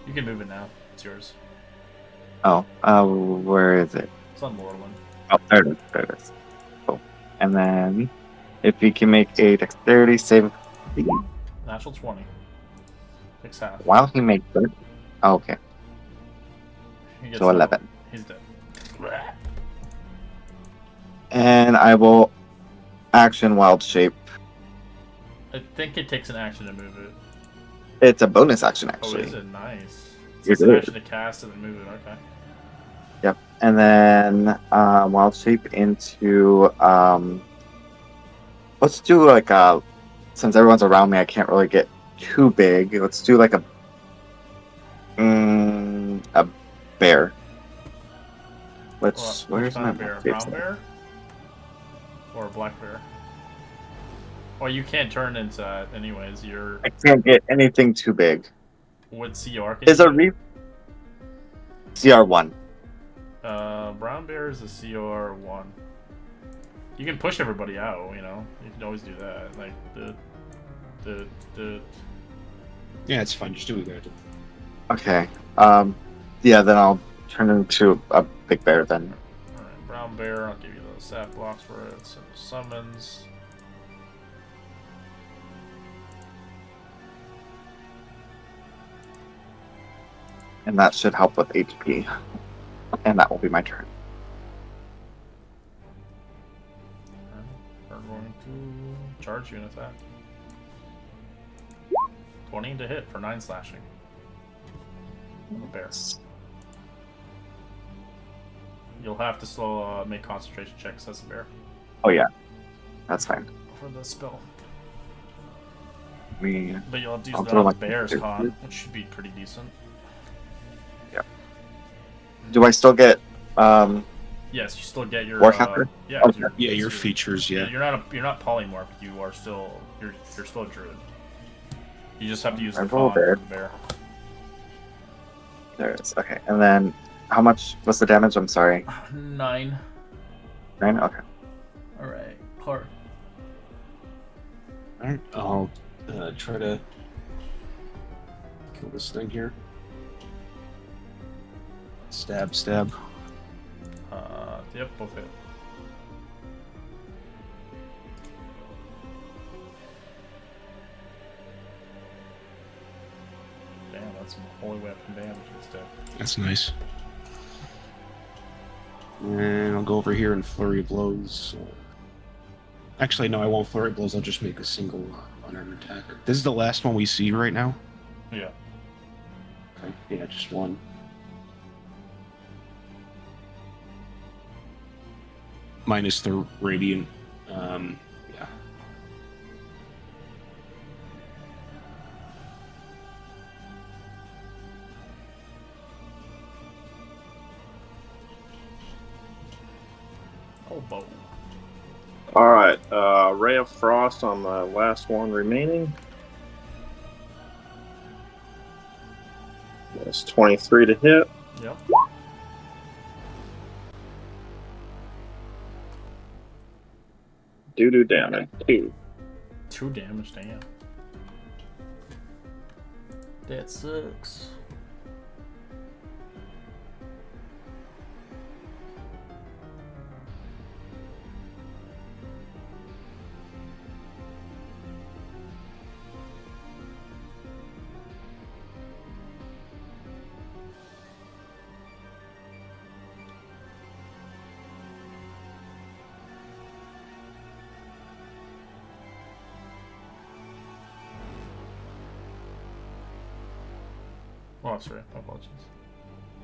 You can move it now. It's yours. Oh, where is it? It's on Lorelin. Oh, there it is. There it is. Cool. And then, if he can make a dexterity save, Natural 20. Takes half. while he makes it. Oh, okay, He gets so 11. He's dead. And I will action wild shape. I think it takes an action to move it. It's a bonus action, Oh, actually. is it? Nice. It's It just an is. action to cast and then move it. Okay. Yep. And then wild shape into let's do like since everyone's around me, I can't really get too big. Let's do like a bear. Where's What kind my of bear? map? Brown bear? Or a black bear? Well, you can't turn into that anyways. You're... I can't get anything too big. What CR can Is you a CR1. Brown bear is a CR1. You can push everybody out, you know? You can always do that. Like, Yeah, it's fine. Just do it. Okay. Yeah, then I'll turn into a big bear then. Alright, brown bear. I'll give you those stat blocks for it. So summons. And that should help with HP. And that will be my turn. Are going to charge you an attack. 20 to hit for 9 slashing. On the bear. You'll have to slow make concentration checks as a bear Oh yeah, that's fine. for the spell. But But you'll have to use I'll that throw on the my bear's two. con, which should be pretty decent. Do I still get Yes, you still get your Warcaster? yeah, Okay. Yeah, your features. Yeah. You're not polymorph. You are still you're still a druid. You just have to use I the roll con for bear. the bear. There it is. Okay, and then how much? What's the damage? I'm sorry. 9. 9. Okay. All right, Clark. All right. I'll try to kill this thing here. Stab, stab. Yep, both hit. Damn, that's some holy weapon damage instead. That's nice. And I'll go over here and flurry of blows. Actually, no, I won't flurry of blows. I'll just make a single unarmed attack. This is the last one we see right now. Yeah. Okay. Yeah, just one. Minus the radiant. Yeah. Oh, bow. All right, Ray of Frost on the last one remaining. That's 23 to hit. Yep. Do damage. 2. 2 damage, damn. That sucks. Oh, sorry. My apologies.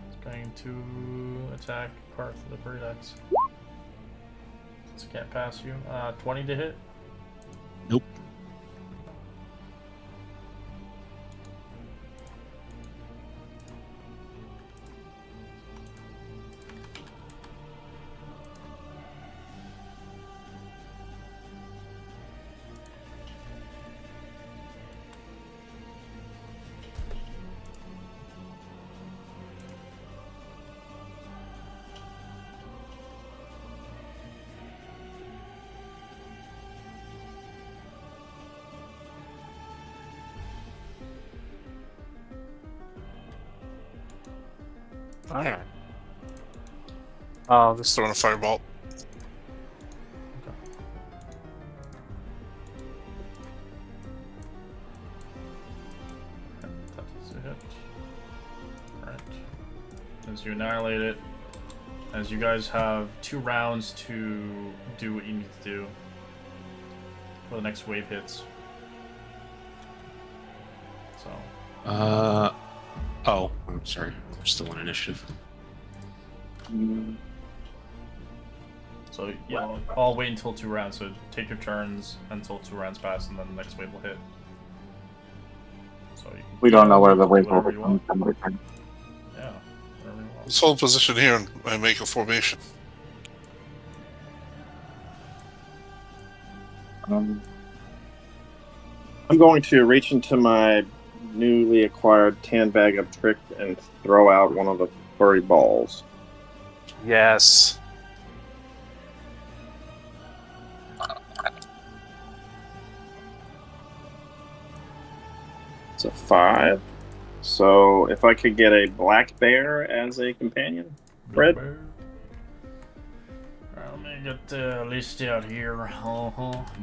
It's going to attack part of the bird axe. Since it can't pass you. 20 to hit. Nope. Alright. Just throwing a firebolt. That's a hit. Alright. As you annihilate it, as you guys have 2 rounds to do what you need to do for the next wave hits. So. Oh, I'm sorry. We're still on initiative. So yeah, I'll wait until 2 rounds. So take your turns until 2 rounds pass, and then the next wave will hit. So you can We don't know where you the can wave do will whatever you want. come from. Yeah, whatever you want. Let's hold position here and make a formation. I'm going to reach into my newly acquired tan bag of trick and throw out one of the furry balls. Yes. It's a 5. So if I could get a black bear as a companion, Fred? Alright, let me get the list out here.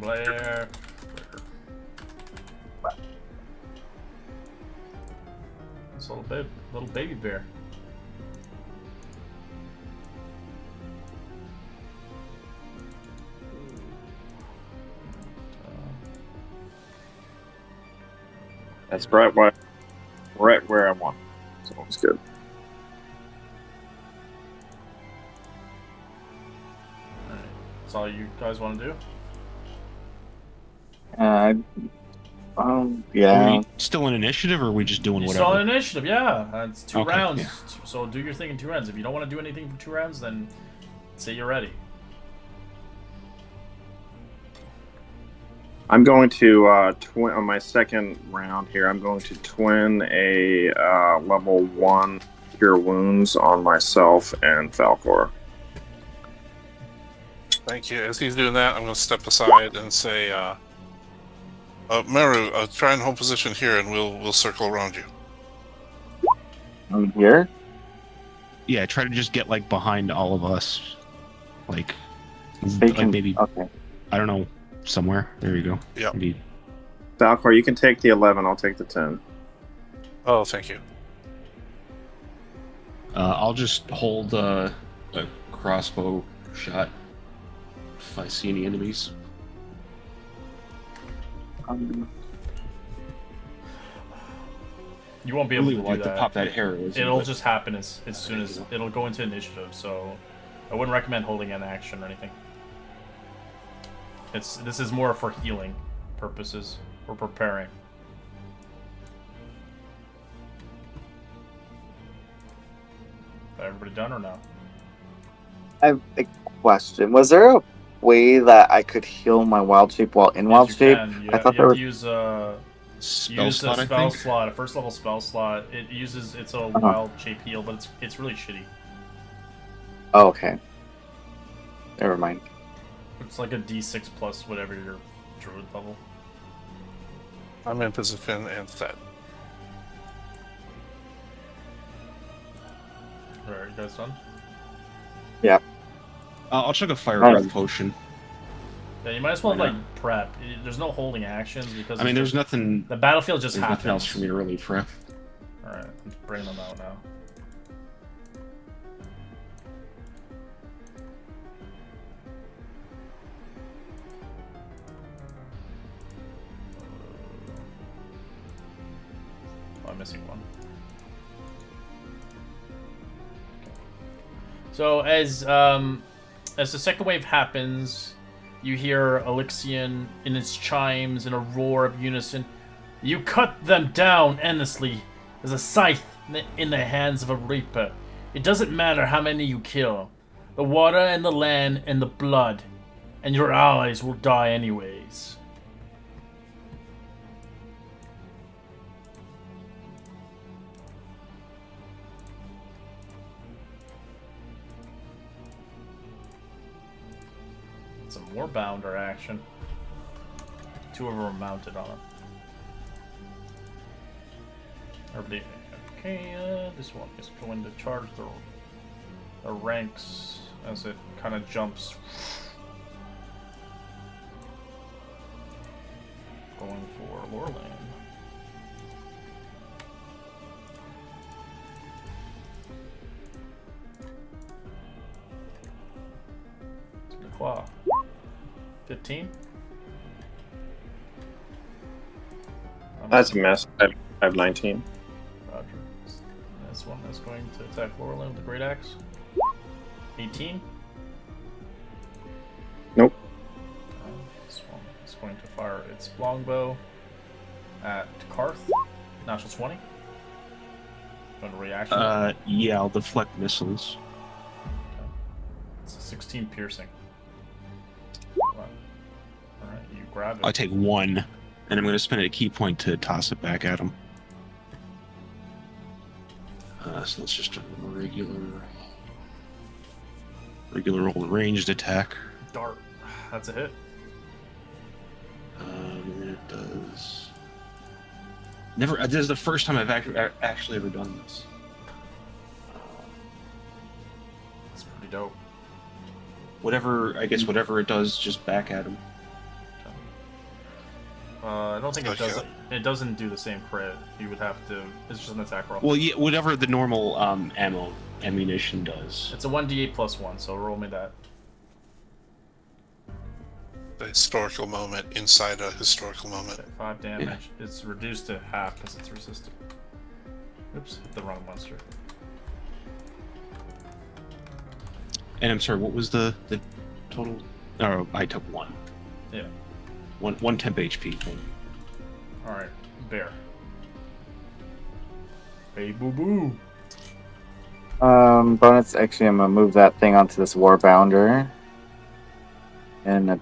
Black bear. It's a little baby bear. That's right where I want. So it's good. Alright. That's all you guys want to do? Uh, Are yeah. we still in initiative, or are we just doing You whatever? saw an initiative, yeah. It's 2 Okay, rounds. yeah. So do your thing in 2 rounds. If you don't want to do anything for 2 rounds, then say you're ready. I'm going to twin on my second round here. I'm going to twin a level 1 cure wounds on myself and Falcor. Thank you. As he's doing that, I'm going to step aside and say, Meru, try and hold position here, and we'll circle around you. I'm here. Yeah, try to just get like behind all of us, like maybe Okay. I don't know, somewhere. There you go. Yep. Maybe. Falcor, you can take the 11. I'll take the 10. Oh, thank you. I'll just hold a crossbow shot if I see any enemies. You won't be able Really to would do like that. to pop that heroism. It'll but- just happen as soon as it'll go into initiative. So I wouldn't recommend holding an action or anything. This is more for healing purposes. We're preparing. Everybody done or no? I have a question. Was there a way that I could heal my wild shape while in wild Yes, you shape? can. I thought You there have was. to use Spell use slot, a I spell think. slot, a first level spell slot. It's a wild shape heal, but it's really shitty. Oh, okay. Never mind. It's like a D6 plus whatever your druid level. I'm in position and set. Alright, you guys done? I'll check a fire Alright. breath potion. Yeah, you might as well Why like not? prep. There's no holding actions because I mean, it's there's just- nothing. the battlefield just There's happens. nothing else for me to really prep. Alright, I'm bringing them out now. Oh, I'm missing one. So as the second wave happens, you hear Elixion in its chimes in a roar of unison. You cut them down endlessly as a scythe in the hands of a reaper. It doesn't matter how many you kill. The water and the land and the blood, and your allies will die anyways. Some more bounder action. 2 of them are mounted on it. Everybody, okay, this one is going to charge the ranks as it kind of jumps. Going for Lorland. It's gonna claw. 15. That's a mess. I have 19. Roger. This one is going to attack Lorland with the Great Axe. 18. Nope. This one is going to fire its longbow at Karth. Natural 20. Going to reaction. Yeah, I'll deflect missiles. It's a 16 piercing. Alright, you grab it. I take 1, and I'm going to spend a key point to toss it back at him. So that's just a regular old ranged attack. Dart. That's a hit. And it does. Never. This is the first time I've actually ever done this. It's pretty dope. Whatever it does, just back at him. I don't think it Okay. does. It doesn't do the same crit. You would have to. It's just an attack roll. Well, yeah, whatever the normal ammunition does. It's a 1d8 plus 1, so roll me that. the historical moment inside a historical moment. Okay, 5 damage. Yeah. It's reduced to half because it's resistant. Oops, hit the wrong monster. And I'm sorry, what was the total? Oh, I took 1. Yeah. One temp HP thing. Alright, bear. Hey, boo boo. Bonus, actually, I'm gonna move that thing onto this Warbounder. And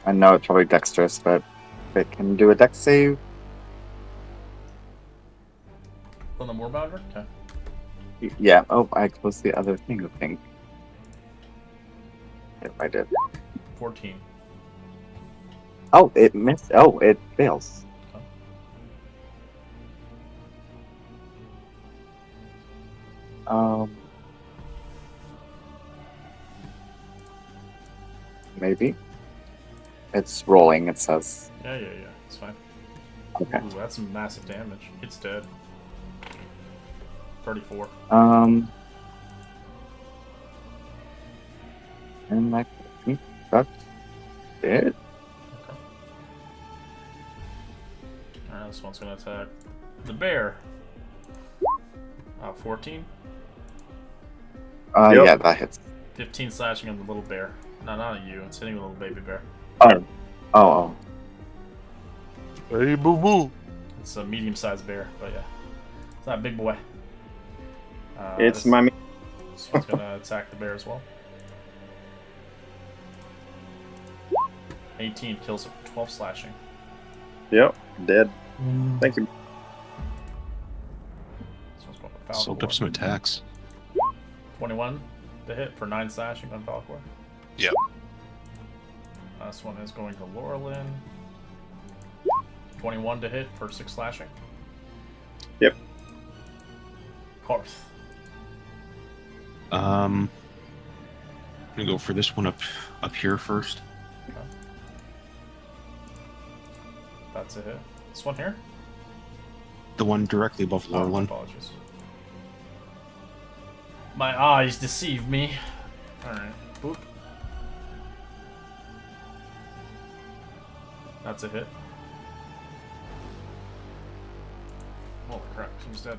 I know it's probably dexterous, but if it can do a dex save. On the Moorbounder? Okay. Yeah. Oh, I closed the other thing, I think. If I did. 14. Oh, it missed. Oh, it fails. Maybe. It's rolling, it says. Yeah, it's fine. Okay. Ooh, that's some massive damage. It's dead. 34. And I think that's it. Okay. Alright, this one's gonna attack the bear. 14. Yep. Yeah, that hits. 15 slashing on the little bear. No, not you. It's hitting the little baby bear. Oh. Hey, boo boo. It's a medium-sized bear, but yeah, it's not a big boy. It's this one's gonna attack the bear as well. 18 kills it. 12 slashing. Yep, dead. Thank you. This one's going to Falcor. Soaked up some attacks. 21 to hit for 9 slashing on Falcor. Yep. This one is going to Laurelin. 21 to hit for 6 slashing. Yep. Hearth. I'm gonna go for this one up here first. Okay. That's a hit. This one here? The one directly above Laurelin. Apologies. My eyes deceive me. Alright. Boop. That's a hit. Holy crap, she's dead.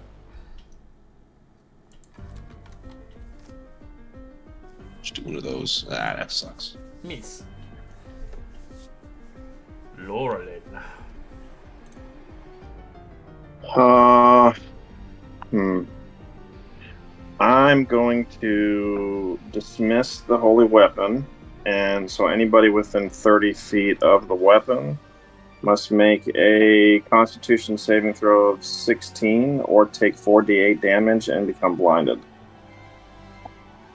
Just do one of those. Ah, that sucks. Miss. Laurelin. I'm going to dismiss the holy weapon, and so anybody within 30 feet of the weapon must make a Constitution saving throw of 16 or take 4d8 damage and become blinded.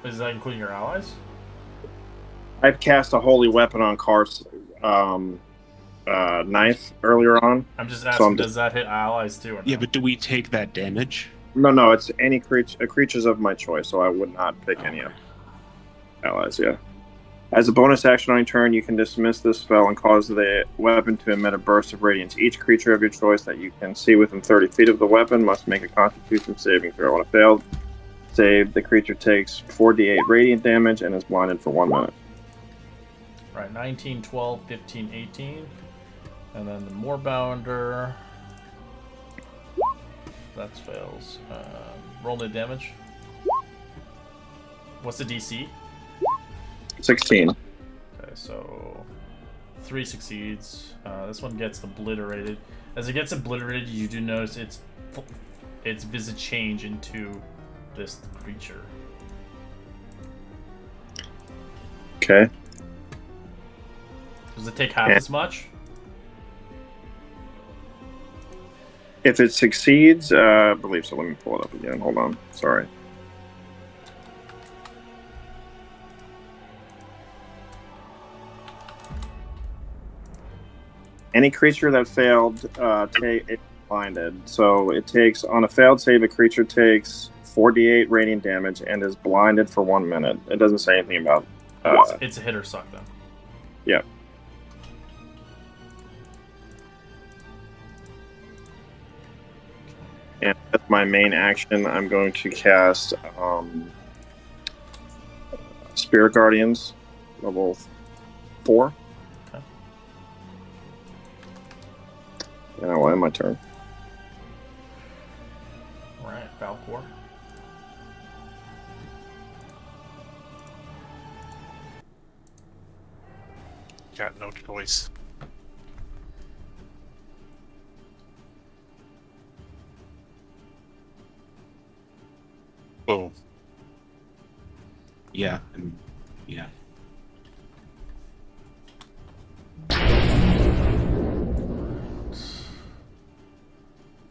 Is that including your allies? I've cast a holy weapon on Kar's knife earlier on. I'm just asking, does that hit allies too? Or no? Yeah, but do we take that damage? No, it's any creatures of my choice, so I would not pick any of allies, yeah. As a bonus action on your turn, you can dismiss this spell and cause the weapon to emit a burst of radiance. Each creature of your choice that you can see within 30 feet of the weapon must make a Constitution saving throw. On a failed save, the creature takes 4d8 radiant damage and is blinded for 1 minute. Right, 19, 12, 15, 18. And then the Moorbounder. That fails. Roll the damage. What's the DC? 16. Okay, so 3 succeeds. This one gets obliterated. As it gets obliterated, you do notice its visage change into this creature. Okay. Does it take half as much? If it succeeds, I believe so. Let me pull it up again. Hold on. Sorry. Any creature that failed is blinded. So it takes, on a failed save, a creature takes 4d8 radiant damage and is blinded for 1 minute. It doesn't say anything about... it's a hit or suck, then. Yeah. And that's my main action. I'm going to cast Spirit Guardians, level 4. Okay. And I will end my turn. Alright, Valcor. Got no choice. Boom. Yeah, and yeah.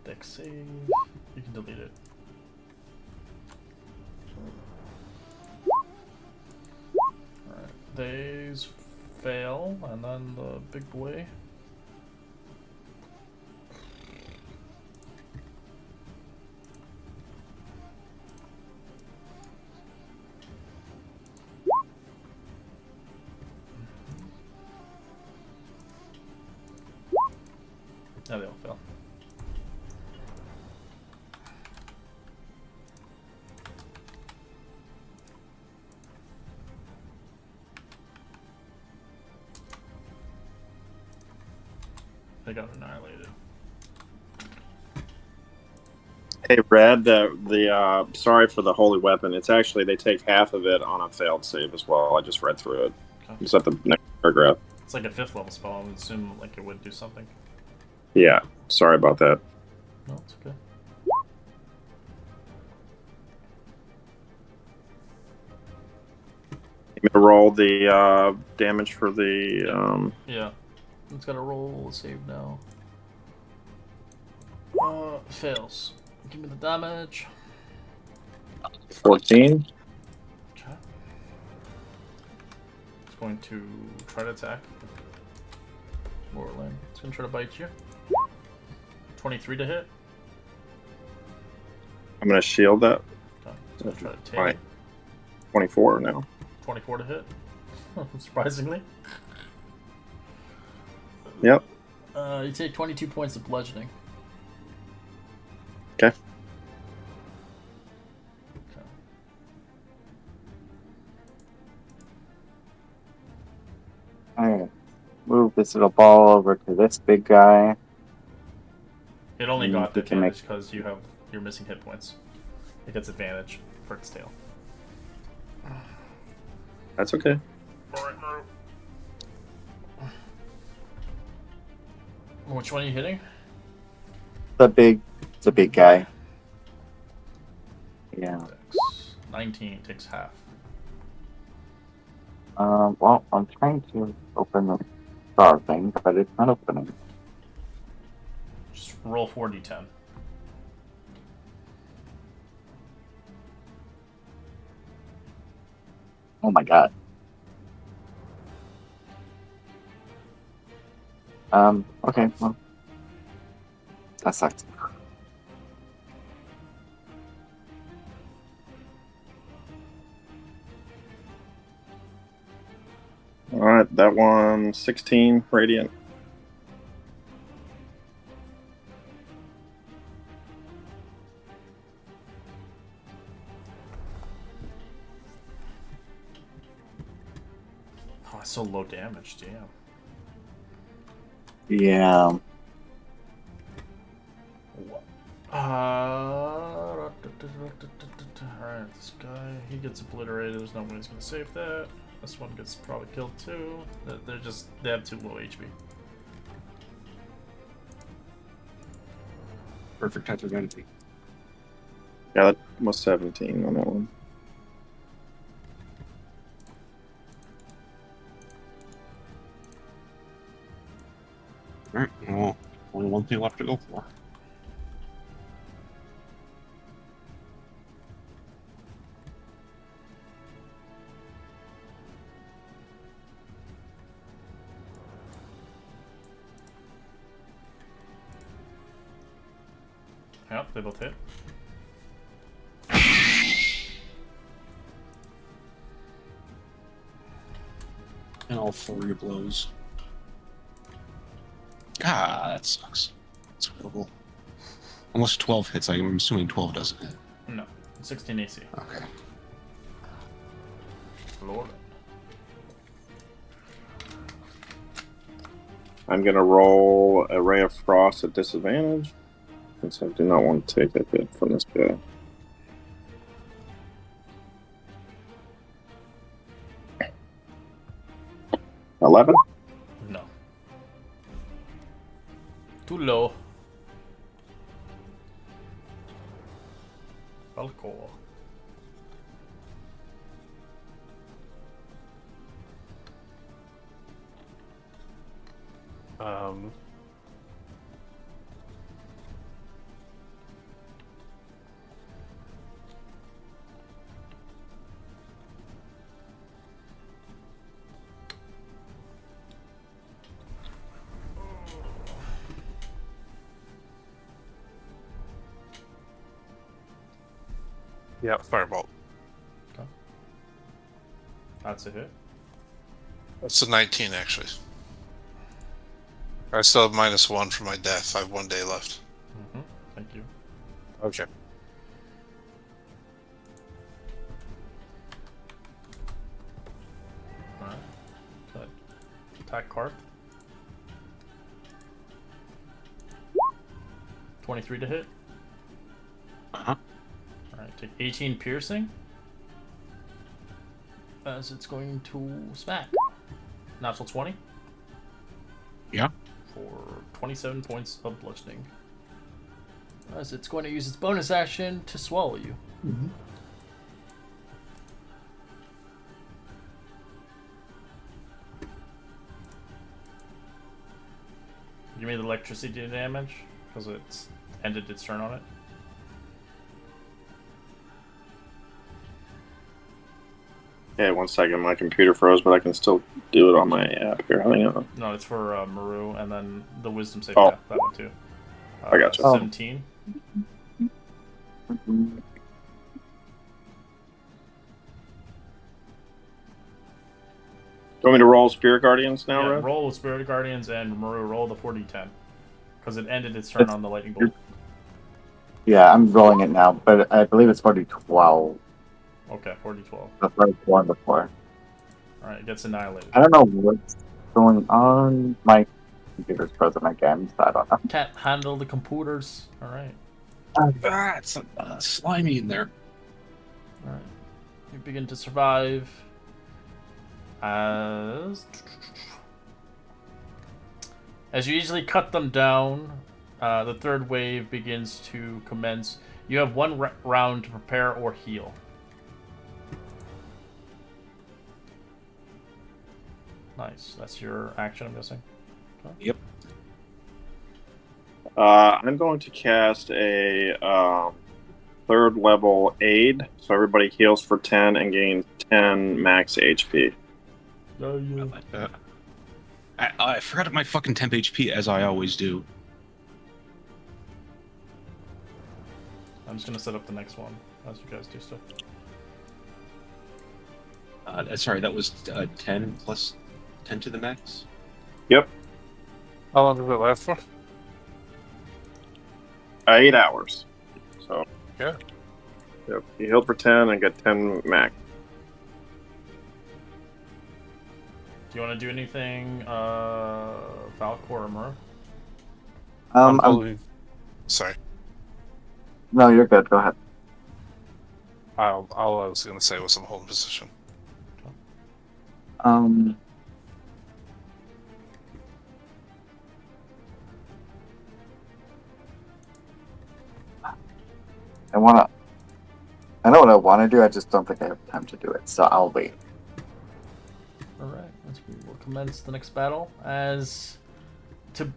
Deck save. You can delete it. Alright, these fail, and then the big boy. Yeah, they all fail. They got annihilated. Hey, Red, sorry for the holy weapon. It's actually, they take half of it on a failed save as well. I just read through it. Okay. It's at the next paragraph. It's like a 5th level spell. I would assume like it would do something. Yeah, sorry about that. No, it's okay. You gonna roll the damage for the Yeah. It's gotta roll a save now. Fails. Give me the damage. 14? Okay. It's going to try to attack. Morlin. It's gonna try to bite you. 23 to hit. I'm gonna shield that. Okay. It's gonna try to take Right. it. 24 now. 24 to hit. Surprisingly. Yep. You take 22 points of bludgeoning. Okay. Okay. Alright. Move this little ball over to this big guy. It only And got the he can make- advantage because you're missing hit points. It gets advantage for its tail. That's okay. Alright, Maru. Which one are you hitting? The big guy. Yeah. 19 takes half. Well, I'm trying to open the star thing, but it's not opening. Just roll 4d10. Oh my god. Okay, well. That sucks. All right, that one 16 radiant. Oh, it's so low damage, damn. Yeah. Alright, this guy, he gets obliterated. There's no way he's gonna save that. This one gets probably killed too. They have too low HP. Perfect type of entity. Yeah, that was 17 on that one. Alright, well, only one thing left to go for. Yep, they both hit. And all flurry of blows. Ah, that sucks. That's horrible. Almost 12 hits. I'm assuming 12 doesn't hit. No, 16 AC. Okay. Lord. I'm going to roll a Ray of Frost at disadvantage, since I do not want to take a hit from this guy. $11. No. Too low. Falcor. Um, yeah, Firebolt. That's a hit. That's a 19, actually. I still have -1 for my death. I have 1 day left. Thank you. Okay. Alright. Good. Attack card. 23 to hit. Uh-huh. Alright, take 18 piercing. As it's going to smack. Natural 20. Yeah. For 27 points of bludgeoning. As it's going to use its bonus action to swallow you. Mm-hmm. Give me the electricity damage, because it's ended its turn on it. Okay, 1 second. My computer froze, but I can still do it on my app here. Hang on. No, it's for Maru, and then the wisdom save. Oh. Yeah, that one too. I gotcha. 17. You want me to roll Spirit Guardians now, Yeah, Red? roll with Spirit Guardians and Maru roll the 4d10. Because it ended its turn on the lightning bolt. Yeah, I'm rolling it now, but I believe it's 40-12. Okay, 4d12. The first one before. Alright, it gets annihilated. I don't know what's going on. My computer's frozen again, so I don't know. Can't handle the computers. Alright. It's slimy in there. Alright. You begin to survive as you easily cut them down. The third wave begins to commence. You have one round to prepare or heal. Nice. That's your action, I'm guessing. Okay. Yep. I'm going to cast a 3rd level aid, so everybody heals for 10 and gains 10 max HP. Oh, yeah. I like that. I forgot my fucking temp HP, as I always do. I'm just gonna set up the next one as you guys do stuff. Sorry, that was 10 plus 10 to the max? Yep, How long does it last for? 8 hours. So, Yeah. yep, you healed for 10 and get 10 max. Do you want to do anything, Falcor or Murr? Sorry. No, you're good. Go ahead. All I was going to say was I'm holding position. I know what I want to do. I just don't think I have time to do it, so I'll wait. Alright, we will commence the next battle as to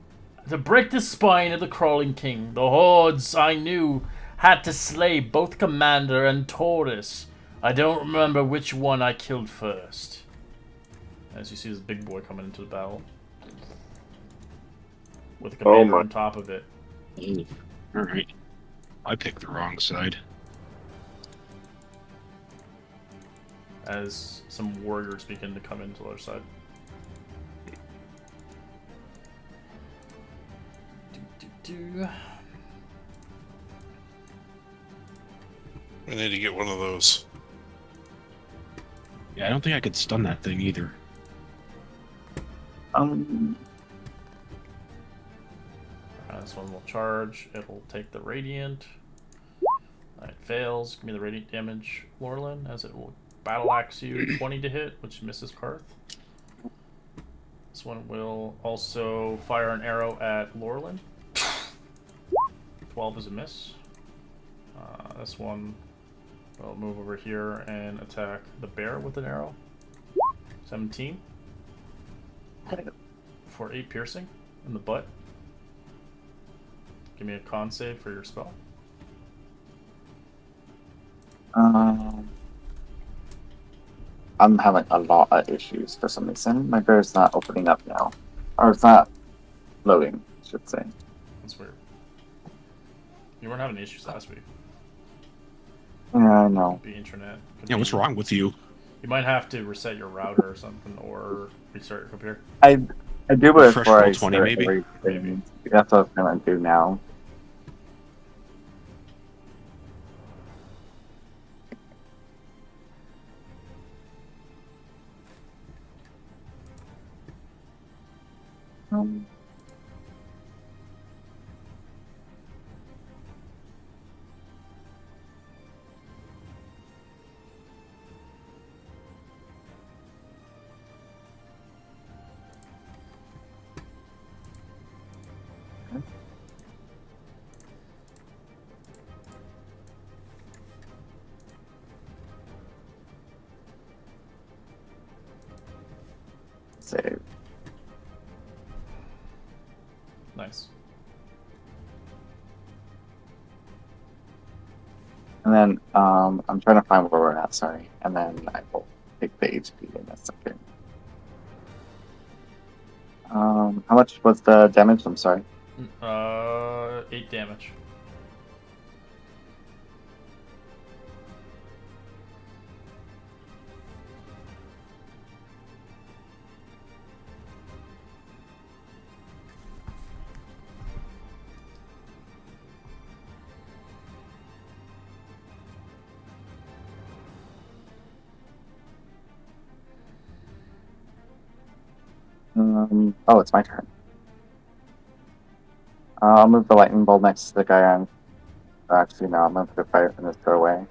break the spine of the crawling king, the hordes I knew had to slay both Commander and Tortoise. I don't remember which one I killed first. As you see this big boy coming into the battle. With the Commander on top of it. Alright. I picked the wrong side. As some warriors begin to come into their side. We need to get one of those. Yeah, I don't think I could stun that thing either. This one will charge. It'll take the radiant. It fails. Give me the radiant damage, Lorlin, as it will battle axe you 20 to hit, which misses Karth. This one will also fire an arrow at Lorlin. 12 is a miss. This one will move over here and attack the bear with an arrow. 17. For 8 piercing in the butt. Give me a con save for your spell. I'm having a lot of issues for some reason. My bear's not opening up now. Or it's not loading, I should say. That's weird. You weren't having issues last week. Yeah, I know. Could be internet. Yeah, what's wrong with you? You might have to reset your router or something, or restart your computer. I do it Refresh before I roll 20 start maybe? everything. That's what I was gonna do now. Save. Nice. And then I'm trying to find where we're at, sorry. And then I will take the HP in a second. How much was the damage? I'm sorry. 8 damage. Oh, it's my turn. I'll move the lightning bolt next to the guy on. Actually, no, I'm gonna put a fire from this doorway.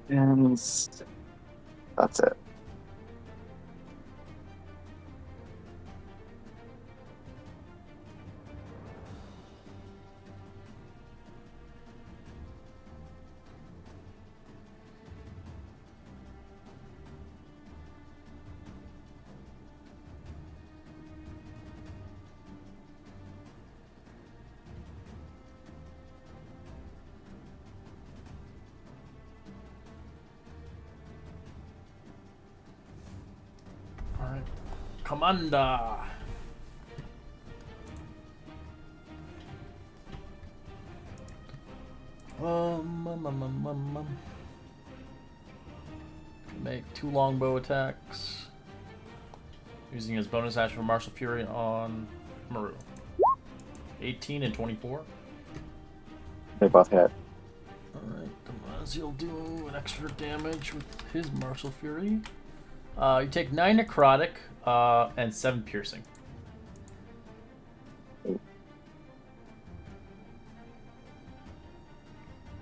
And that's it. Alright. Commander! Make 2 longbow attacks. Using his bonus action for Martial Fury on Maru. 18 and 24. They both hit. Alright, Damazi'll do an extra damage with his Martial Fury. You take 9 necrotic and 7 piercing.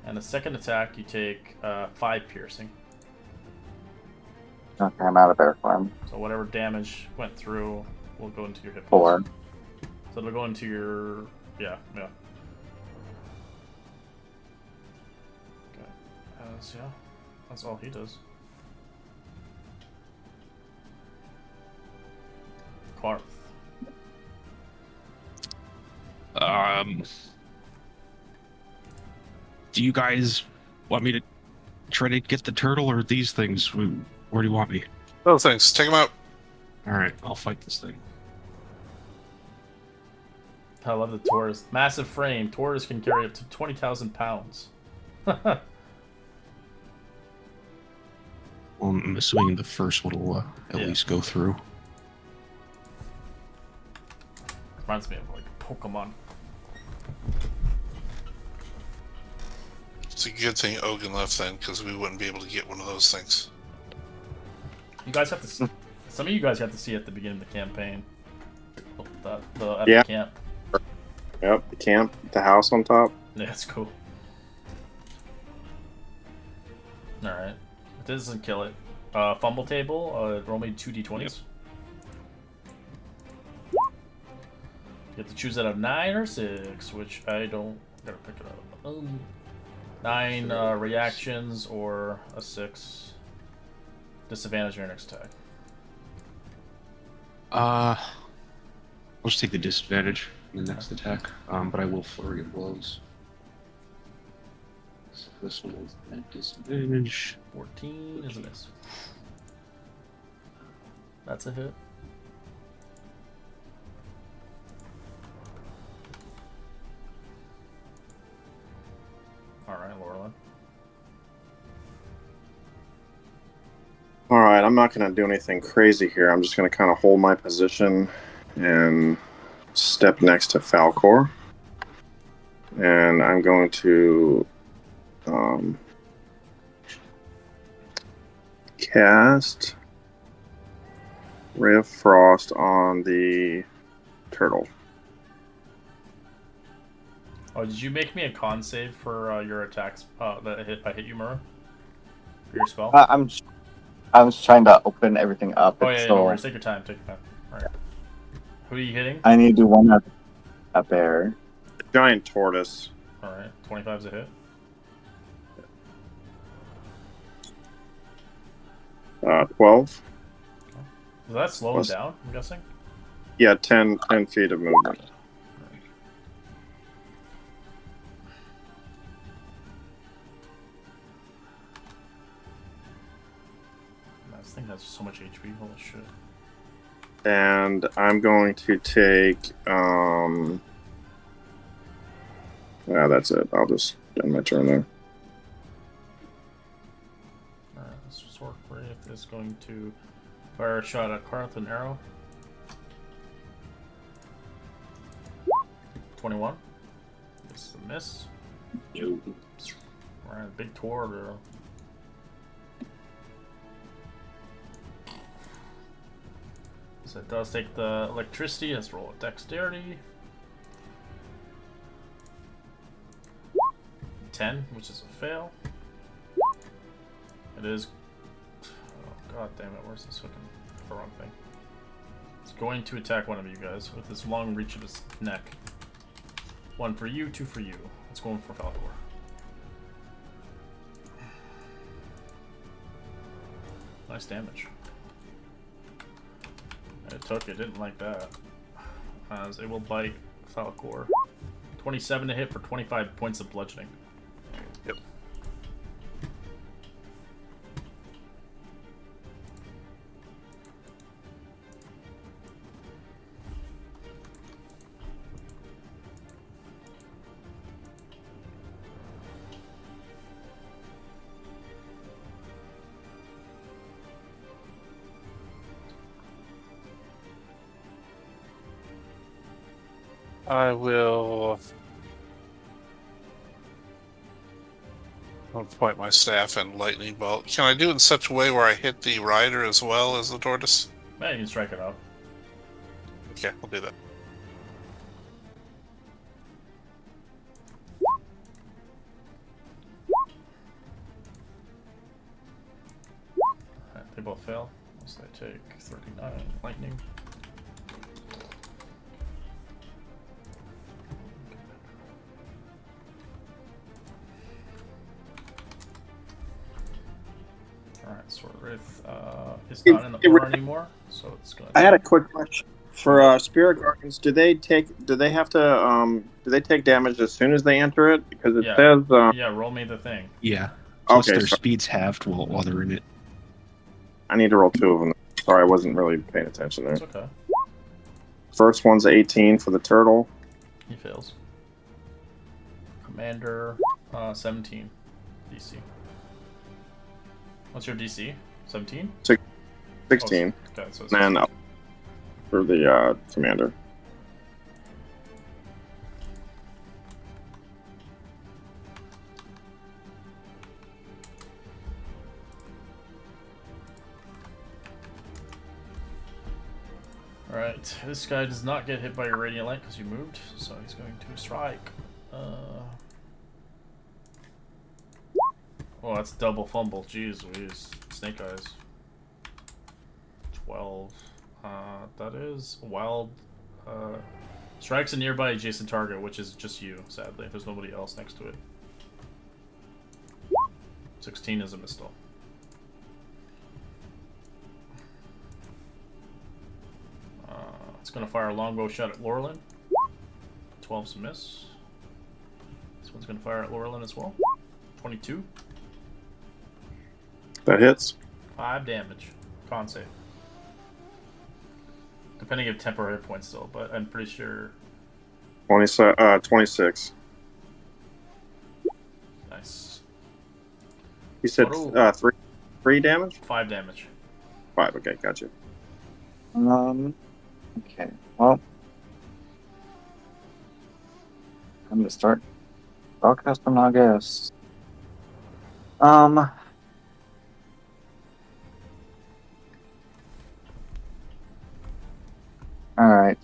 And the second attack, you take 5 piercing. Okay, I'm out of bear form. So whatever damage went through will go into your hit points. 4. So it'll go into your... Yeah. Okay. So yeah, that's all he does. Karth. Do you guys want me to try to get the turtle or these things? Where do you want me? Those things. Take them out. All right, I'll fight this thing. I love the Taurus. Massive frame. Taurus can carry up to 20,000 pounds. Well, I'm assuming the first one will at least go through. Reminds me of like Pokemon. It's a good thing Ogun left then, because we wouldn't be able to get one of those things. You guys have to. Some of you guys have to see at the beginning of the campaign. The at Yeah. the camp. Yep, the camp, the house on top. Yeah, that's cool. Alright. It doesn't kill it. Fumble table, roll me 2d20s. Yep. You have to choose out of 9 or 6, which I don't. Gotta pick it up. 9 reactions or a 6. Disadvantage your next attack. I'll just take the disadvantage in the next attack, but I will flurry of blows. So this one is at disadvantage. 14 is a miss. That's a hit. Alright, Laurelin. Alright, I'm not going to do anything crazy here. I'm just going to kind of hold my position and step next to Falcor. And I'm going to cast Ray of Frost on the turtle. Oh, did you make me a con save for your attacks that I hit you, Mura? For your spell? I was trying to open everything up. Oh, It's yeah, still... no worries. Take your time. Take your time. Alright. Who are you hitting? I need to do one a bear. The giant tortoise. Alright, 25's a hit. 12. Does that slow him down, I'm guessing? Yeah, 10 feet of movement. This thing has so much HP, holy shit. And I'm going to take yeah, that's it. I'll just end my turn there. Alright, this Sword Wraith is going to fire a shot at Karth with an arrow. 21. This is a miss. No. Alright, big Tor arrow. So it does take the electricity. Let's roll a dexterity. 10, which is a fail. It is. Oh, god damn it! Where's this fucking the wrong thing? It's going to attack one of you guys with this long reach of his neck. 1 for you, 2 for you. It's going for Falcor. Nice damage. It took it, didn't like that. As it will bite Falcor. 27 to hit for 25 points of bludgeoning. Yep. I will. I'll point my staff and lightning bolt. Can I do it in such a way where I hit the rider as well as the tortoise? Yeah, you can strike it up. Okay, I'll do that. Alright, they both fail. So they take 39 lightning. Alright, Sword Wraith is not in the aura anymore, so it's gonna. I had a quick question for Spirit Guardians. Do they take damage as soon as they enter it? Because it says. Yeah, roll me the thing. Yeah. Plus Okay, their speed's halved while they're in it. I need to roll 2 of them. Sorry, I wasn't really paying attention there. It's okay. First one's 18 for the turtle. He fails. Commander, 17 DC. What's your DC? 17? 16. Oh, okay, so it's And for the commander. Alright, this guy does not get hit by your radiant light because you moved, so he's going to strike. Oh, that's double fumble. Jeez Louise. Snake Eyes. 12. That is wild. Strikes a nearby adjacent target, which is just you, sadly. There's nobody else next to it. 16 is a misstall. It's going to fire a longbow shot at Laurelin. 12's a miss. This one's going to fire at Laurelin as well. 22. That hits. 5 damage. Con save. Depending if temporary hit points still, but I'm pretty sure. 26. Nice. You said three damage? 5 damage. 5, okay, gotcha. Okay, well. I'm gonna start broadcasting, I guess. Alright,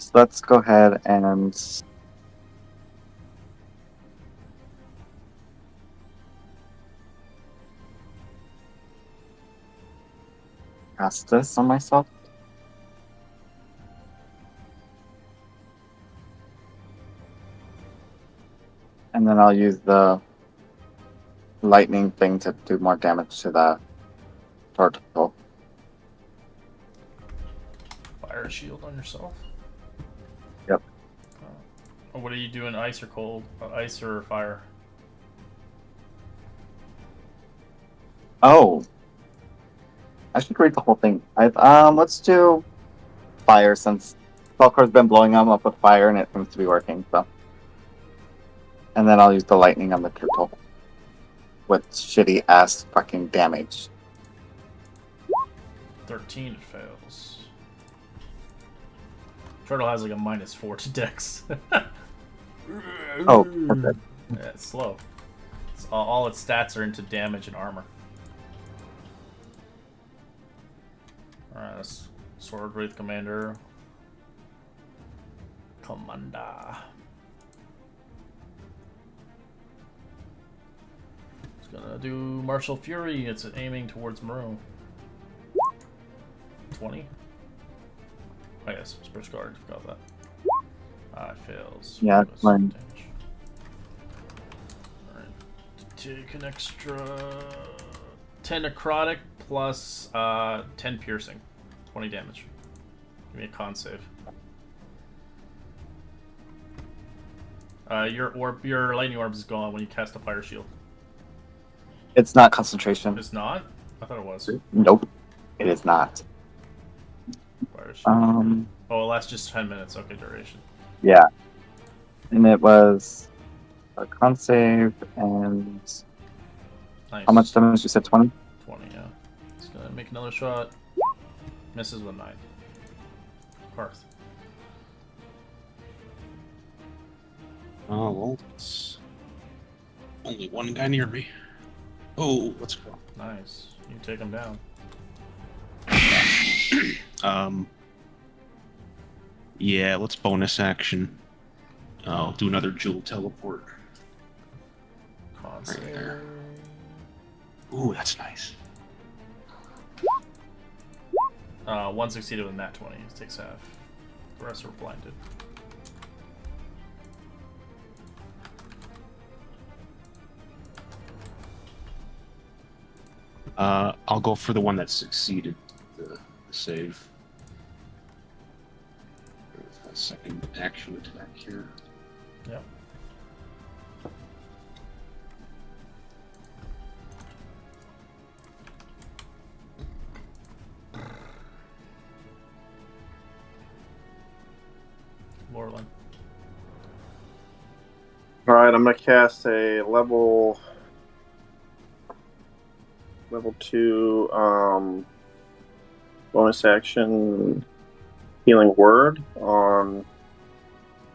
so let's go ahead and cast this on myself. And then I'll use the lightning thing to do more damage to the turtle. Fire a shield on yourself. Yep. What are you doing? Ice or cold? Ice or fire? Oh. I should read the whole thing. Let's do fire since Falcor's been blowing them up with fire and it seems to be working, so. And then I'll use the lightning on the turtle. With shitty ass fucking damage. 13 it fails. Turtle has like a -4 to dex. Oh, perfect. Yeah, it's slow. All its stats are into damage and armor. Alright, that's Sword Wraith Commander. Commander. It's gonna do Martial Fury. It's aiming towards Maru. 20? Oh yes, Spruce Guard, forgot that. It fails. Yeah, it's mine. Alright. Take an extra 10 necrotic plus 10 piercing. 20 damage. Give me a con save. Your lightning orb is gone when you cast a fire shield. It's not concentration. It's not? I thought it was. Nope. It is not. Fire shield. Oh, it lasts just 10 minutes. Okay, duration. Yeah. And it was a con save and Nice. how much damage you said? 20? 20, yeah. It's gonna make another shot. Misses with 9. Parth. Oh, well, it's only one guy near me. Oh, let's go. Nice. You take him down. Yeah, let's bonus action. I'll do another jewel teleport. Con Right save. there. Ooh, that's nice. One succeeded with nat 20. It takes half. The rest are blinded. I'll go for the one that succeeded the save. A second action attack here. Yep. Laurelin. Alright, I'm gonna cast a level 2 bonus action healing word on.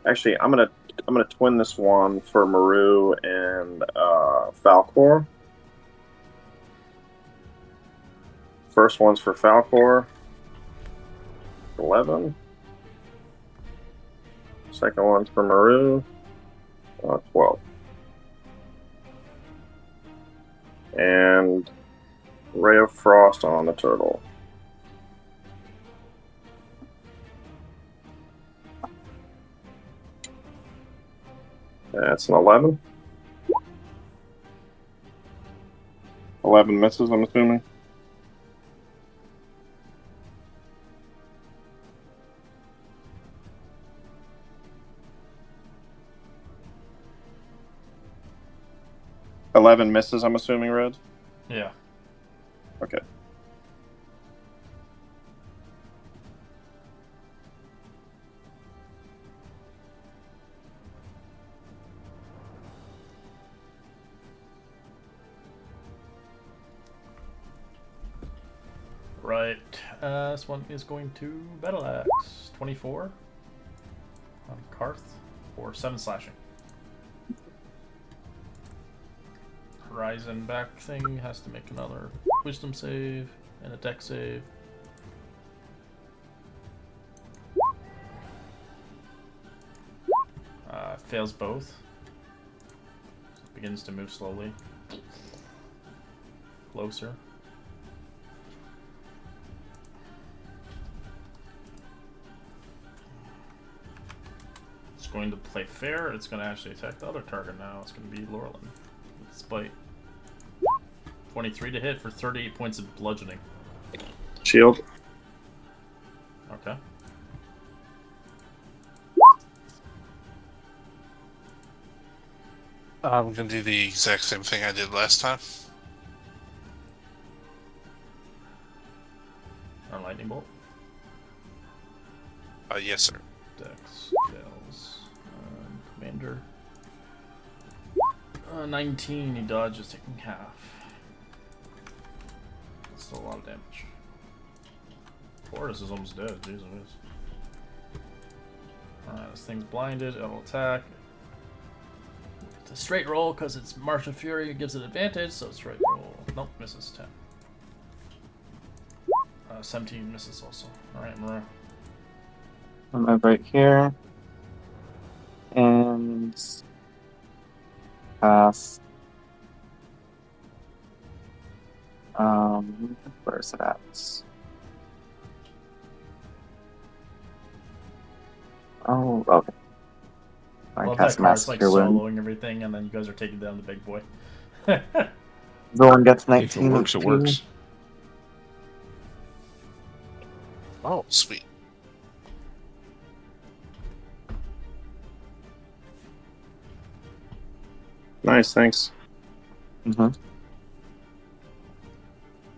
Actually, I'm gonna twin this one for Maru and Falcor. First one's for Falcor. 11. Second one's for Maru. 12. And Ray of Frost on the turtle. That's an 11. 11 misses, I'm assuming. $11 misses, I'm assuming, Red? Yeah. Okay. Right. This one is going to Battle Axe. 24 on Karth for 7 slashing. Horizon back thing has to make another wisdom save and a dex save. Fails both. Begins to move slowly. Closer. It's going to play fair. It's going to actually attack the other target now. It's going to be Laurelin. Spite. 23 to hit for 38 points of bludgeoning. Shield. Okay. I'm gonna do the exact same thing I did last time. On lightning bolt. Yes, sir. Dex fails. Commander. 19. He dodges, taking half. That's still a lot of damage. Fortis is almost dead. Jesus. Alright, this thing's blinded. It'll attack. It's a straight roll because it's March of Fury. It gives it advantage, so straight roll. Nope, misses 10. 17 misses also. Alright, Maru. I'm right here. And pass. Where's it at? Oh, okay. I Love that cast card's Master like Cure Wound. soloing everything, and then you guys are taking down the big boy. Everyone gets If 19 it works, it HP. works. Oh, sweet. Nice, thanks. Mm-hmm.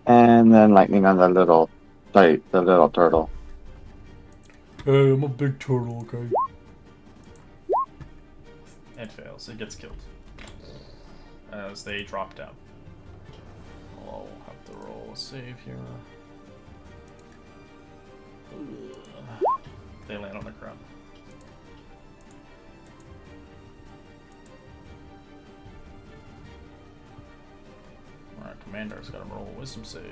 And then lightning on the little turtle. Hey, I'm a big turtle, okay? It fails. It gets killed. As they drop down. I'll have to roll a save here. They land on the ground. Alright, Commander's gotta roll a wisdom save.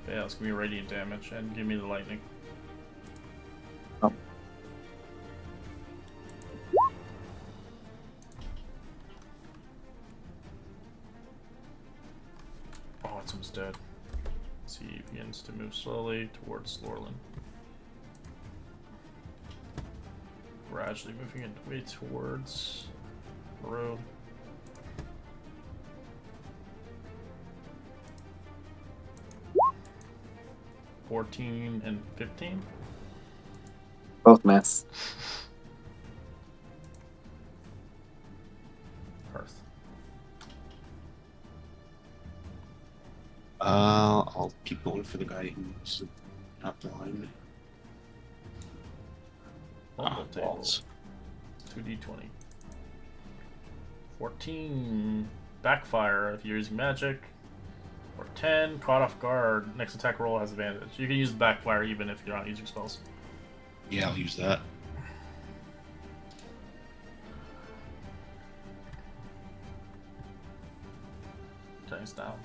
Fails, give me radiant damage and give me the lightning. Oh. Oh, it's almost dead. He begins to move slowly towards Lorlin. Gradually moving it way towards Maru. $14 and $15. Both miss. Hearth. I'll keep going for the guy who's not blind. Local table. Balls. 2d20. 14 backfire if you're using magic. Or 10 caught off guard. Next attack roll has advantage. You can use the backfire even if you're not using spells. Yeah, I'll use that. Turns down.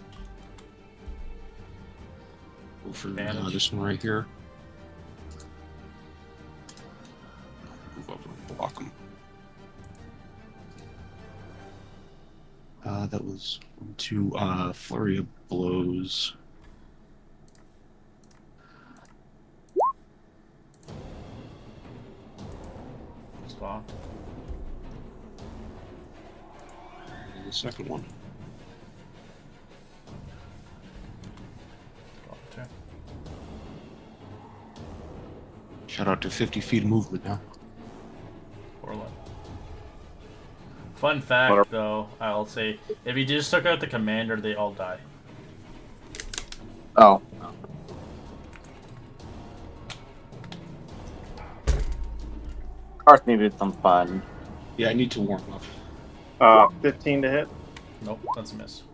Go for Advantage. this one right here. That was 2 flurry of blows. Spawn. And the second one. Spawn too. Shout out to 50 feet of movement now. Orlin. Fun fact, though, I'll say, if you just took out the commander, they all die. Oh. Karth needed some fun. Yeah, I need to warm up. 15 to hit. Nope, that's a miss.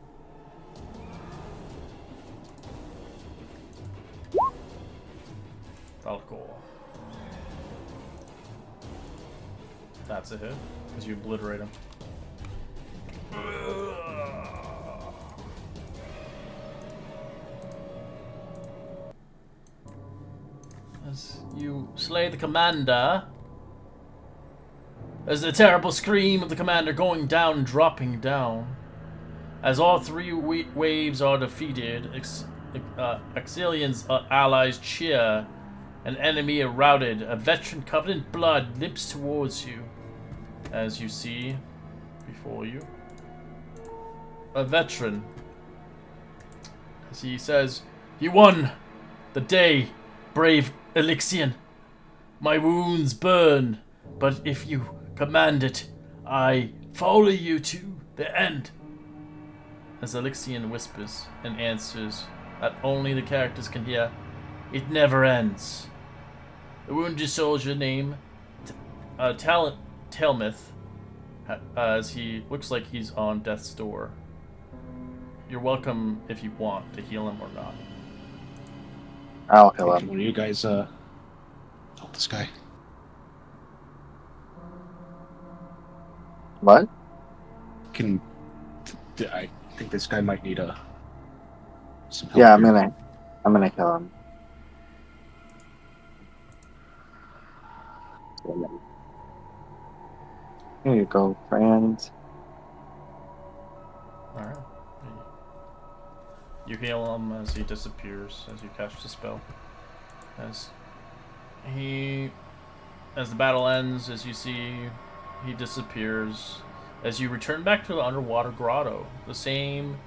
That'll go. That's a hit, because you obliterate him. As you slay the commander, as the terrible scream of the commander going down, dropping down, as all 3 waves are defeated, Exilian's allies cheer, an enemy routed, a veteran covered in blood limps towards you, as you see before you. A veteran, as he says, "You won the day, brave Elixian. My wounds burn, but if you command it, I follow you to the end." As Elixian whispers and answers that only the characters can hear, "It never ends." The wounded soldier named Telmith, as he looks like he's on death's door. You're welcome if you want to heal him or not. I'll kill Can him. one of you guys help this guy? What? I think this guy might need some help Yeah, here. I'm gonna kill him. Here you go, friend. Alright. You heal him as he disappears, as you cast the spell. As the battle ends, as you see, he disappears. As you return back to the underwater grotto, the same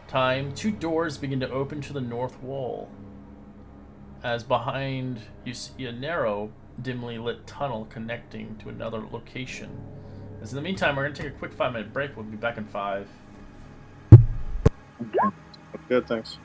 time, 2 doors begin to open to the north wall. As behind, you see a narrow, dimly lit tunnel connecting to another location. As in the meantime, we're going to take a quick 5-minute break. We'll be back in 5. Okay. Good, thanks.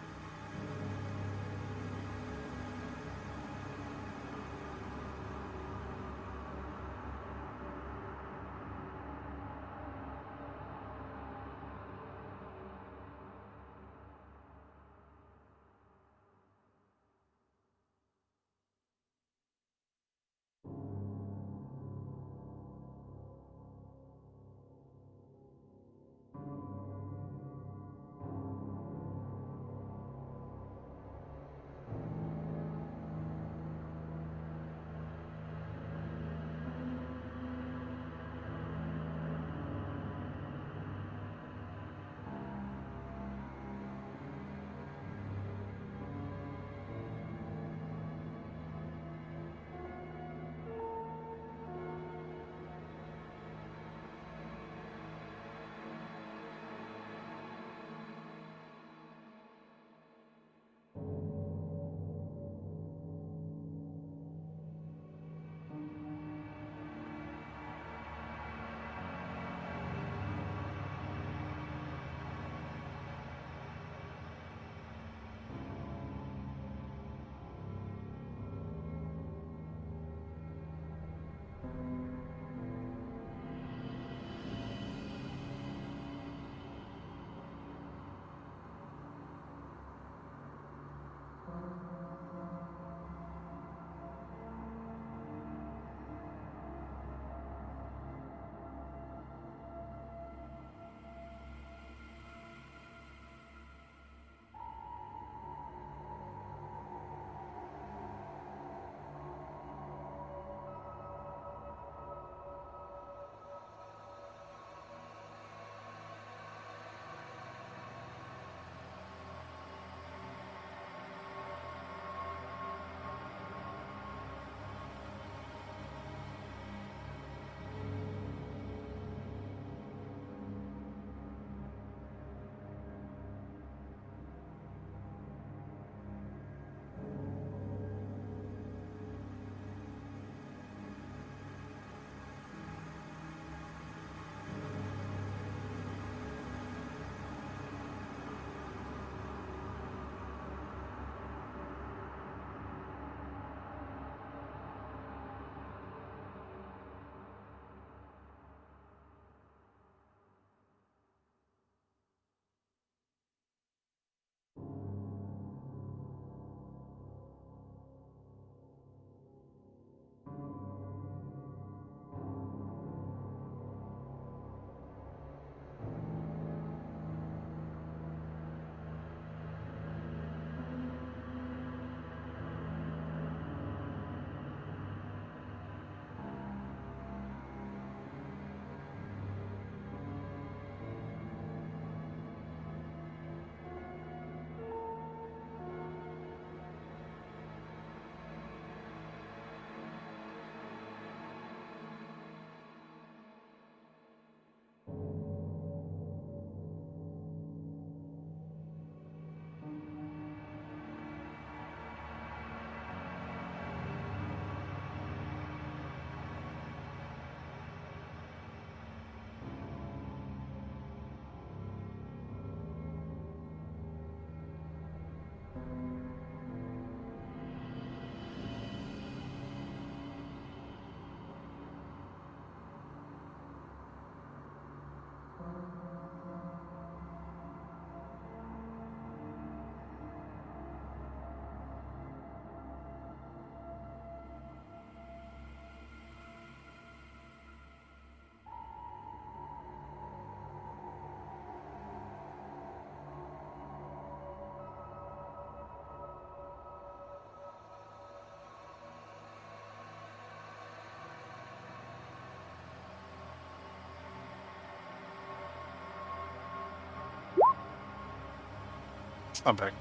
I'm back.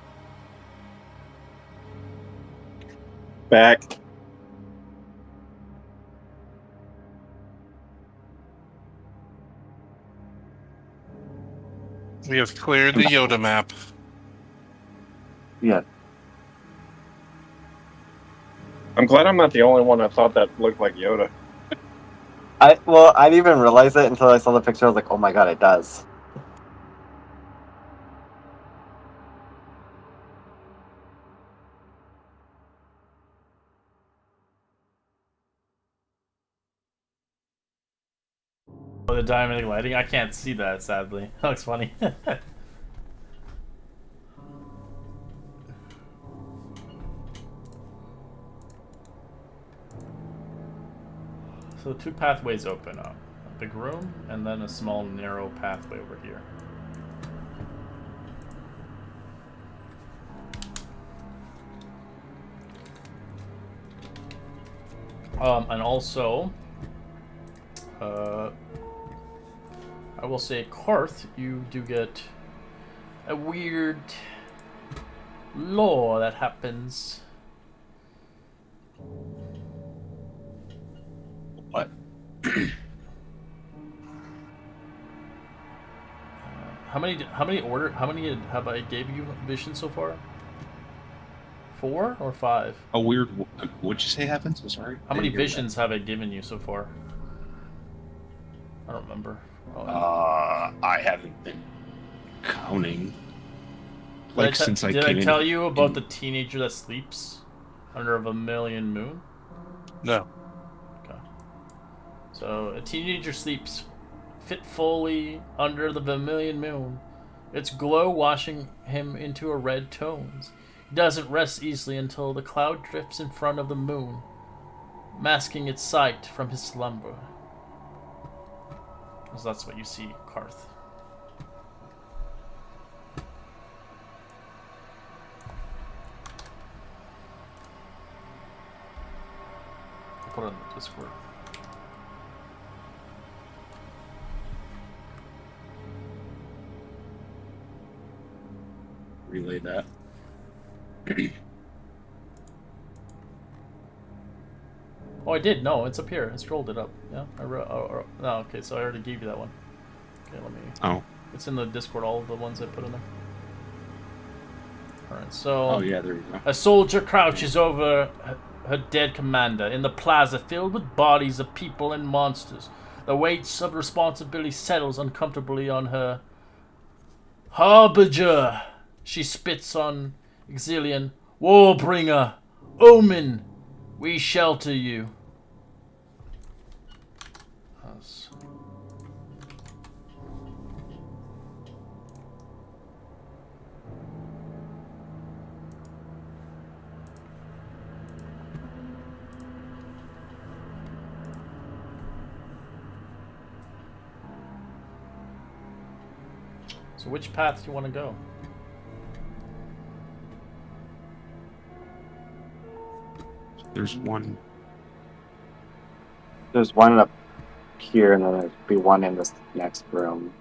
Back. We have cleared the Yoda map. Yeah. I'm glad I'm not the only one that thought that looked like Yoda. I didn't even realize it until I saw the picture. I was like, oh my god, it does. Oh, the dynamic lighting? I can't see that, sadly. That looks funny. So 2 pathways open up. A big room, and then a small, narrow pathway over here. And also, I will say, Karth, you do get a weird law that happens. What? How many have I gave you visions so far? 4 or 5? A weird. What'd you say happens? I'm sorry. How many Didn't hear visions have I given you so far? I don't remember. that. I haven't been counting. Like since I did came I in. tell you about the teenager that sleeps under a vermilion moon? No. Okay. So a teenager sleeps fitfully under the vermilion moon, its glow washing him into a red tones. He doesn't rest easily until the cloud drifts in front of the moon, masking its sight from his slumber. Because that's what you see, Karth. I'll put it in the Discord. Relay that. Oh, I did. No, it's up here. I scrolled it up. Yeah, I wrote. No, okay. So I already gave you that one. Okay, let me. Oh. It's in the Discord. All of the ones I put in there. All right. So. Oh yeah, there you go. A soldier crouches over her dead commander in the plaza filled with bodies of people and monsters. The weight of responsibility settles uncomfortably on her. Harbinger, she spits on Exilian. Warbringer, Omen, we shelter you. So which path do you want to go? There's one. There's one up here, and then there'd be one in this next room.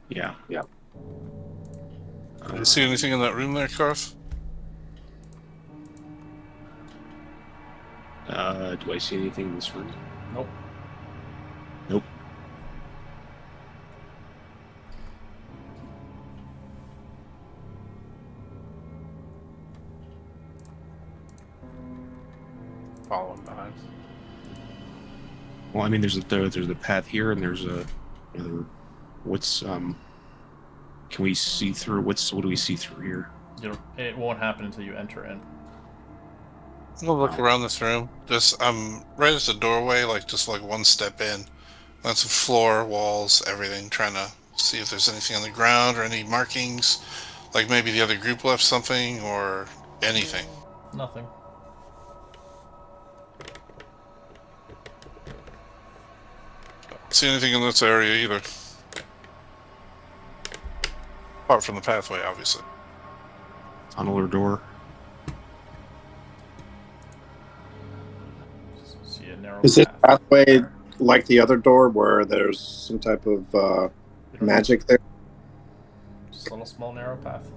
Yeah. Yep. Do you see anything in that room there, Karth? Do I see anything in this room? Nope. Nope. Following behind. Well, I mean, there's a path here, and there's a. What's Can we see through? What do we see through here? It won't happen until you enter in. We'll look around this room. Just I'm right at the doorway, just one step in. That's the floor, walls, everything. Trying to see if there's anything on the ground or any markings, like maybe the other group left something or anything. Nothing. Don't see anything in this area either. Apart from the pathway, obviously. Tunnel or door? See a narrow Is this path. pathway like the other door where there's some type of magic there? Just a little small narrow path.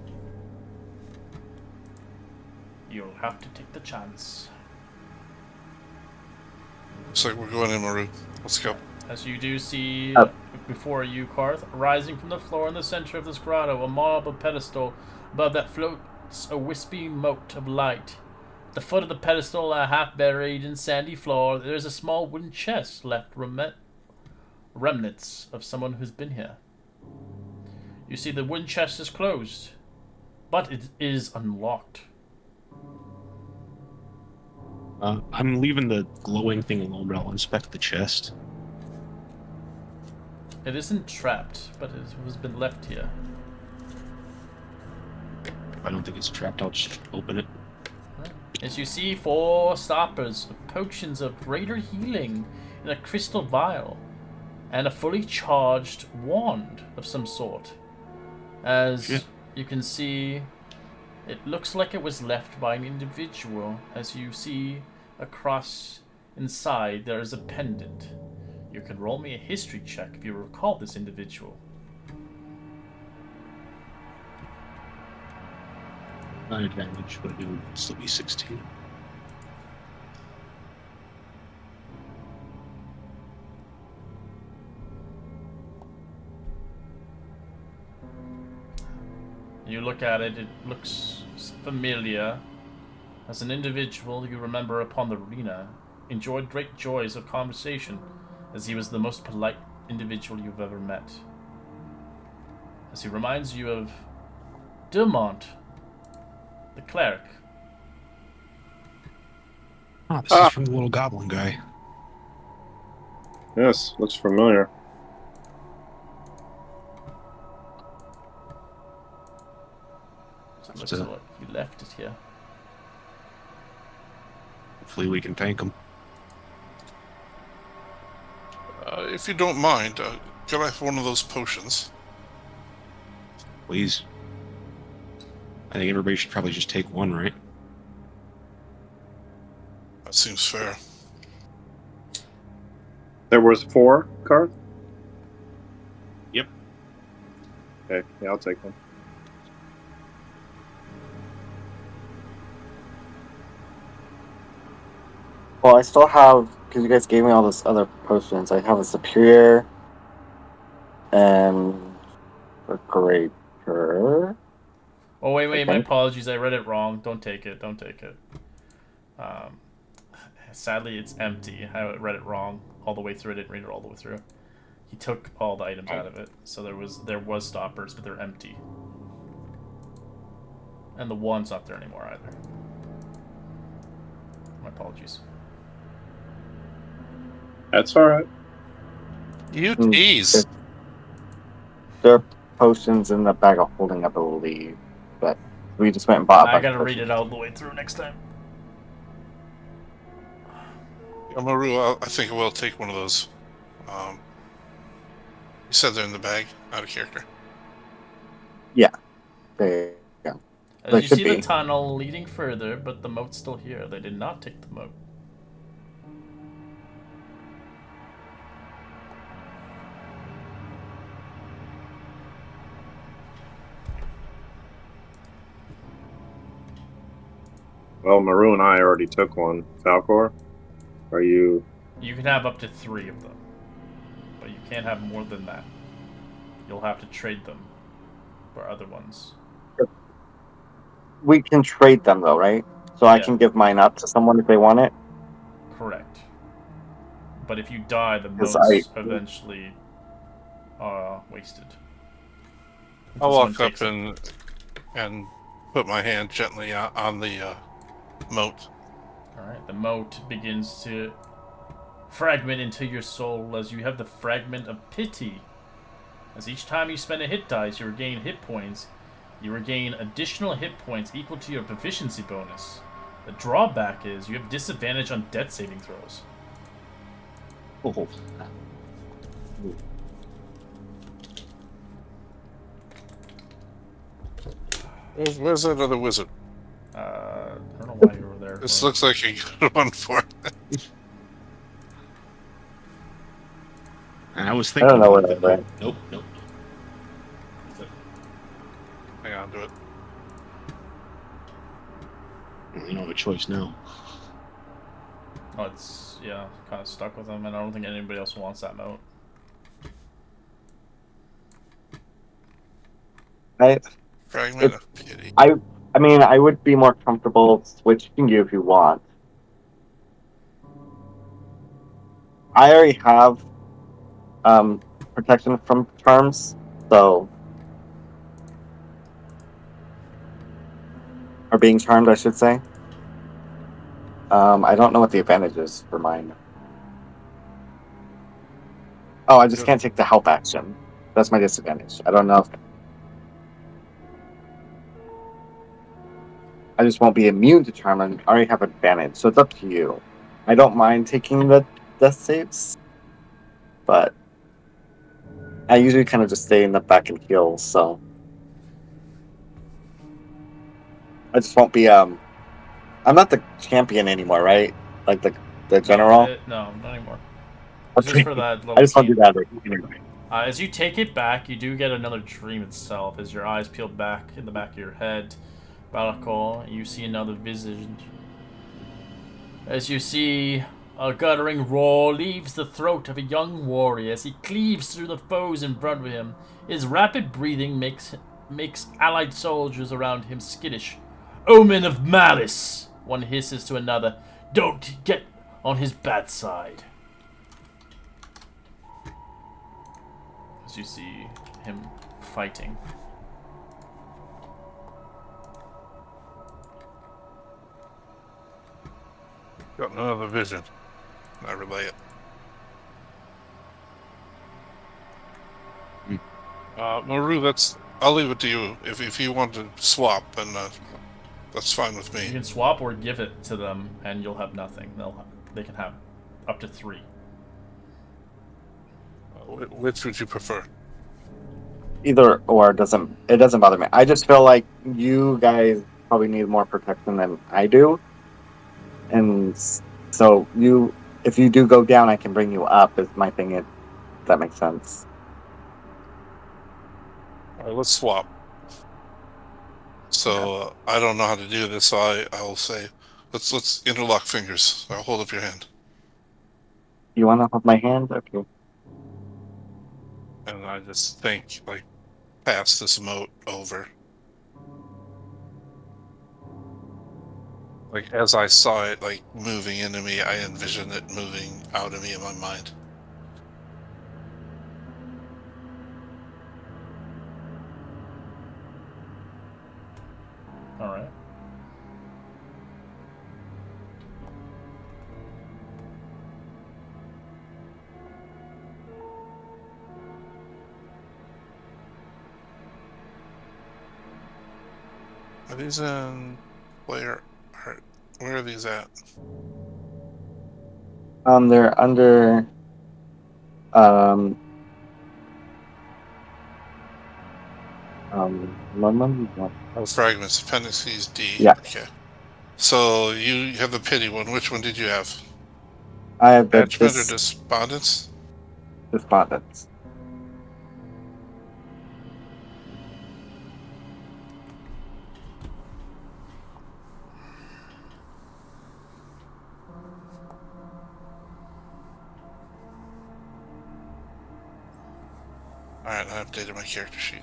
You'll have to take the chance. Looks like we're going in, Maru. Let's go. As you do see Oh. before you, Karth, rising from the floor in the center of this grotto, a marble pedestal above that floats a wispy mote of light. At the foot of the pedestal, half buried in sandy floor, there is a small wooden chest left remnants of someone who's been here. You see the wooden chest is closed, but it is unlocked. I'm leaving the glowing thing alone, but I'll inspect the chest. It isn't trapped, but it has been left here. If I don't think it's trapped, I'll just open it. As you see 4 stoppers of potions of greater healing in a crystal vial, and a fully charged wand of some sort. As you can see, it looks like it was left by an individual. As you see across inside, there is a pendant. You can roll me a history check if you recall this individual. Not advantage, but it would still be 16. You look at it, it looks familiar. As an individual you remember upon the arena, enjoyed great joys of conversation, as he was the most polite individual you've ever met. As he reminds you of Dumont, the cleric. Ah, this is from the little goblin guy. Yes, looks familiar. So it looks like you left it here. Hopefully we can thank him. If you don't mind, could I have one of those potions? Please. I think everybody should probably just take one, right? That seems fair. There was 4, Karth? Yep. Okay, yeah, I'll take one. Well, I still have, because you guys gave me all this other potions, I have a superior and a greater. Oh, wait, my Okay. apologies. I read it wrong. Don't take it. Don't take it. Sadly, it's empty. I read it wrong all the way through. I didn't read it all the way through. He took all the items out of it. So there was stoppers, but they're empty. And the wand's not there anymore either. My apologies. That's alright. You tease. There are potions in the bag of holding, I believe, but we just went and bought a bunch I of gotta read potions. it all the way through next time. Maru, I think I will take one of those. You said they're in the bag, out of character. There you go. As They you should see be. the tunnel leading further, but the moat's still here. They did not take the moat. Well, Maru and I already took one. Falcor, are you... You can have up to 3 of them, but you can't have more than that. You'll have to trade them for other ones. We can trade them, though, right? So I Yeah. can give mine up to someone if they want it? Correct. But if you die, the 'Cause moats eventually wasted. Until I'll someone walk up takes it. and put my hand gently on the moat. Alright, the moat begins to fragment into your soul as you have the fragment of pity. As each time you spend a hit dice, you regain hit points. You regain additional hit points equal to your proficiency bonus. The drawback is you have disadvantage on death saving throws. Oh. Where's that other wizard? I don't know why you were there. This for. looks like a good one for it. And I was I thinking don't know about where it. that went. Nope. onto it. Well, you don't have a choice now. Oh, it's, yeah, kind of stuck with him, and I don't think anybody else wants that note. I, Fragment it, of pity. I mean, I would be more comfortable switching you if you want. I already have protection from charms, so or being charmed, I should say. I don't know what the advantage is for mine. Oh, I just Good. can't take the help action. That's my disadvantage. I don't know if I just won't be immune to charm and already have advantage, so it's up to you. I don't mind taking the death saves, but I usually kind of just stay in the back and heal, so I just won't be I'm not the champion anymore, right? Like the No, general. no, not anymore. It's just Okay. for that I little just want to scene. do that anyway. As you take it back, you do get another dream itself. As your eyes peel back in the back of your head, Balakol, you see another visage. As you see, a guttering roar leaves the throat of a young warrior as he cleaves through the foes in front of him. His rapid breathing makes allied soldiers around him skittish. Omen of malice! One hisses to another. Don't get on his bad side. As you see him fighting. Got another vision. I relay it. Maru, I'll leave it to you. If you want to swap, then that's fine with You me. can swap or give it to them, and you'll have nothing. They can have up to 3. Which would you prefer? Either or doesn't bother me. I just feel like you guys probably need more protection than I do, and so you if you do go down, I can bring you up. Is my thing. If that makes sense. All right, let's swap. Okay. So I don't know how to do this, so I'll say, let's interlock fingers. I'll hold up your hand, You want to hold my hand? Okay. and I just think like pass this mote over. Like as I saw it, like moving into me, I envisioned it moving out of me in my mind. Alright. Are these in player art? Where are these at? They're under um what? Oh, fragments, appendices D. Yeah, Okay. So you have the pity one. Which one did you have? I have the Attachment or despondence? despondence. All right, I updated my character sheet.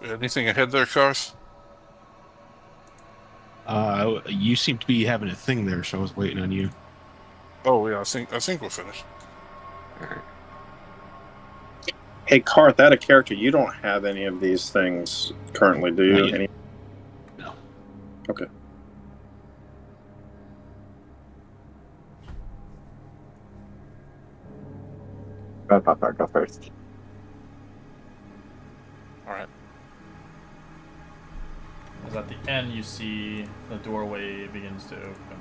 Anything ahead there, Cars? You seem to be having a thing there, so I was waiting on you. Oh yeah, I think we're finished. All right. Hey, Karth, that a character. You don't have any of these things currently, do Not you? yet. Any? No. Okay. Go first. All right. As at the end, you see the doorway begins to open.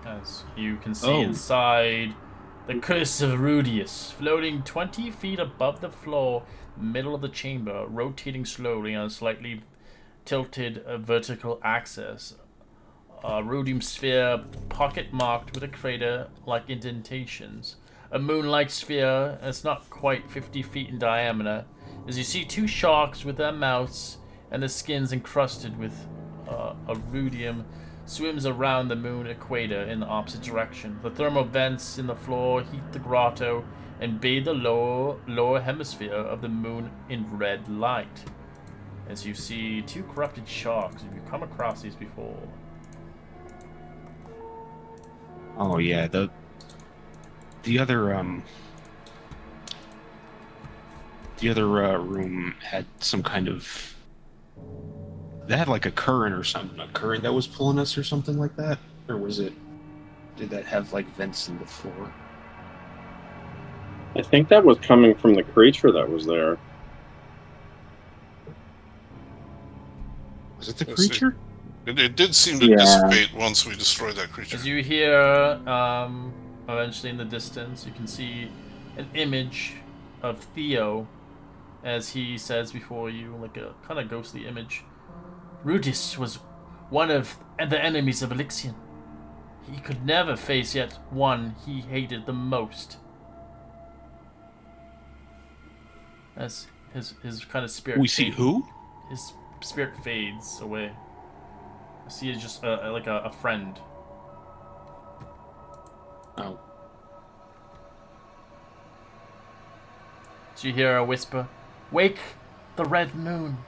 As you can see inside the Curse of Rudius, floating 20 feet above the floor, middle of the chamber, rotating slowly on a slightly tilted vertical axis. A rhodium sphere pocket marked with a crater-like indentations. A moon-like sphere that's not quite 50 feet in diameter. As you see two sharks with their mouths and the skins encrusted with a rudium swims around the moon equator in the opposite direction. The thermal vents in the floor heat the grotto and bathe the lower hemisphere of the moon in red light. As you see two corrupted sharks. Have you come across these before? Oh yeah, the other room had some kind of, they had like a current or something, a current that was pulling us or something like that, or was it? Did that have like vents in the floor? I think that was coming from the creature that was there. Was it the Let's see. creature? It did seem to Yeah. dissipate once we destroyed that creature. As you hear, eventually in the distance, you can see an image of Theo as he says before you, like a kind of ghostly image. Rudis was one of the enemies of Elixion. He could never face yet one he hated the most. As his kind of spirit. We see who? His spirit fades away. I see it's just like a friend. Oh, So you hear a whisper, "Wake the red moon."